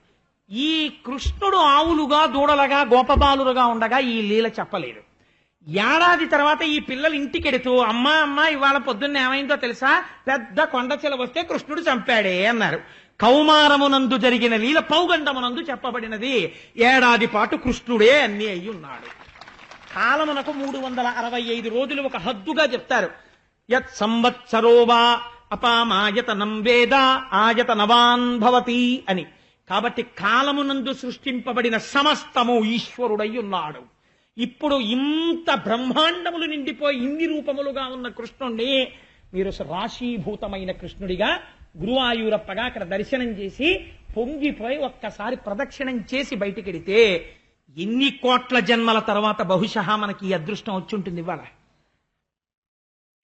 ఈ కృష్ణుడు ఆవులుగా దూడలుగా గోపబాలురుగా ఉండగా ఈ లీల చెప్పలేదు. ఏడాది తర్వాత ఈ పిల్లలు ఇంటికెడుతూ అమ్మా అమ్మా ఇవాళ పొద్దున్న ఏమైందో తెలుసా, పెద్ద కొండ చిలవ వస్తే కృష్ణుడు చంపాడే అన్నారు. కౌమారమునందు జరిగిన లీల పౌగండమునందు చెప్పబడినది. ఏడాది పాటు కృష్ణుడే అన్ని అయి ఉన్నాడు. కాలమునకు 365 రోజులు ఒక హద్దుగా చెప్తారు. యత్ సంవత్సరోవా అపామాయతనం వేద ఆయతనవాన్ భవతి అని. కాబట్టి కాలమునందు సృష్టింపబడిన సమస్తము ఈశ్వరుడై ఉన్నాడు. ఇప్పుడు ఇంత బ్రహ్మాండములు నిండిపోయి ఇన్ని రూపములుగా ఉన్న కృష్ణుణ్ణి మీరు రాశీభూతమైన కృష్ణుడిగా గురువాయూరప్పగా అక్కడ దర్శనం చేసి పొంగిపోయి ఒక్కసారి ప్రదక్షిణం చేసి బయటికెడితే ఎన్ని కోట్ల జన్మల తర్వాత బహుశా మనకి ఈ అదృష్టం వచ్చి ఉంటుంది. ఇవాళ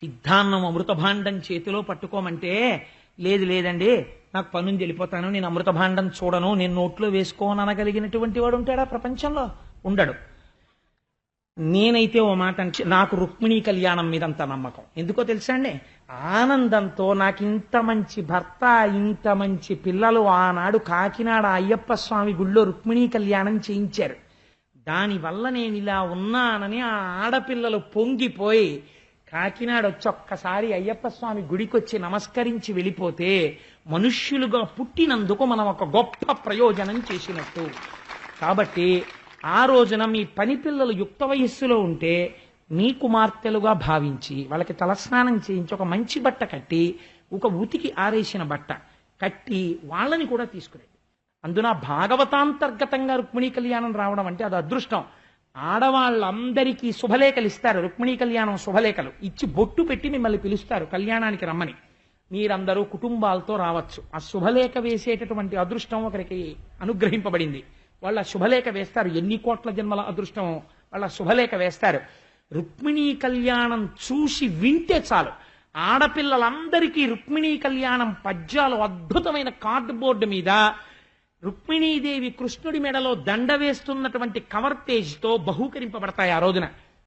సిద్ధాన్నం అమృతభాండం చేతిలో పట్టుకోమంటే లేదు లేదండి నాకు పనుంది వెళ్ళిపోతాను, నేను అమృతభాండం చూడను, నేను నోట్లో వేసుకోను అనగలిగినటువంటి వాడు ఉంటాడా ప్రపంచంలో? ఉండడు. నేనైతే ఓ మాట నాకు రుక్మిణీ కళ్యాణం మీద అంత నమ్మకం. ఎందుకో తెలుసా అండి, ఆనందంతో నాకు ఇంత మంచి భర్త ఇంత మంచి పిల్లలు ఆనాడు కాకినాడ అయ్యప్ప స్వామి గుళ్ళో రుక్మిణీ కళ్యాణం చేయించారు. దానివల్ల నేను ఇలా ఉన్నానని ఆ ఆడపిల్లలు పొంగిపోయి కాకినాడ వచ్చి ఒక్కసారి అయ్యప్ప స్వామి గుడికొచ్చి నమస్కరించి వెళ్ళిపోతే మనుష్యులుగా పుట్టినందుకు మనం ఒక గొప్ప ప్రయోజనం చేసినట్టు. కాబట్టి ఆ రోజున మీ పని పిల్లలు యుక్త వయస్సులో ఉంటే మీ కుమార్తెలుగా భావించి వాళ్ళకి తలస్నానం చేయించి ఒక మంచి బట్ట కట్టి, ఒక ఉతికి ఆరేసిన బట్ట కట్టి వాళ్ళని కూడా తీసుకురండి. అందున భాగవతాంతర్గతంగా రుక్మిణీ కళ్యాణం రావడం అంటే అది అదృష్టం. ఆడవాళ్ళందరికీ శుభలేఖలు ఇస్తారు. రుక్మిణీ కళ్యాణం శుభలేఖలు ఇచ్చి బొట్టు పెట్టి మిమ్మల్ని పిలుస్తారు కళ్యాణానికి రమ్మని. మీరందరూ కుటుంబాలతో రావచ్చు. ఆ శుభలేఖ వేసేటటువంటి అదృష్టం ఒకరికి అనుగ్రహింపబడింది. వాళ్ళ శుభలేఖ వేస్తారు. ఎన్ని కోట్ల జన్మల అదృష్టం వాళ్ళ శుభలేఖ వేస్తారు. రుక్మిణీ కళ్యాణం చూసి వింటే చాలు. ఆడపిల్లలందరికీ రుక్మిణీ కళ్యాణం పద్యాలు అద్భుతమైన కార్డ్బోర్డు మీద రుక్మిణీదేవి కృష్ణుడి మెడలో దండ వేస్తున్నటువంటి కవర్ పేజ్తో బహూకరింపబడతాయి ఆ రోజున.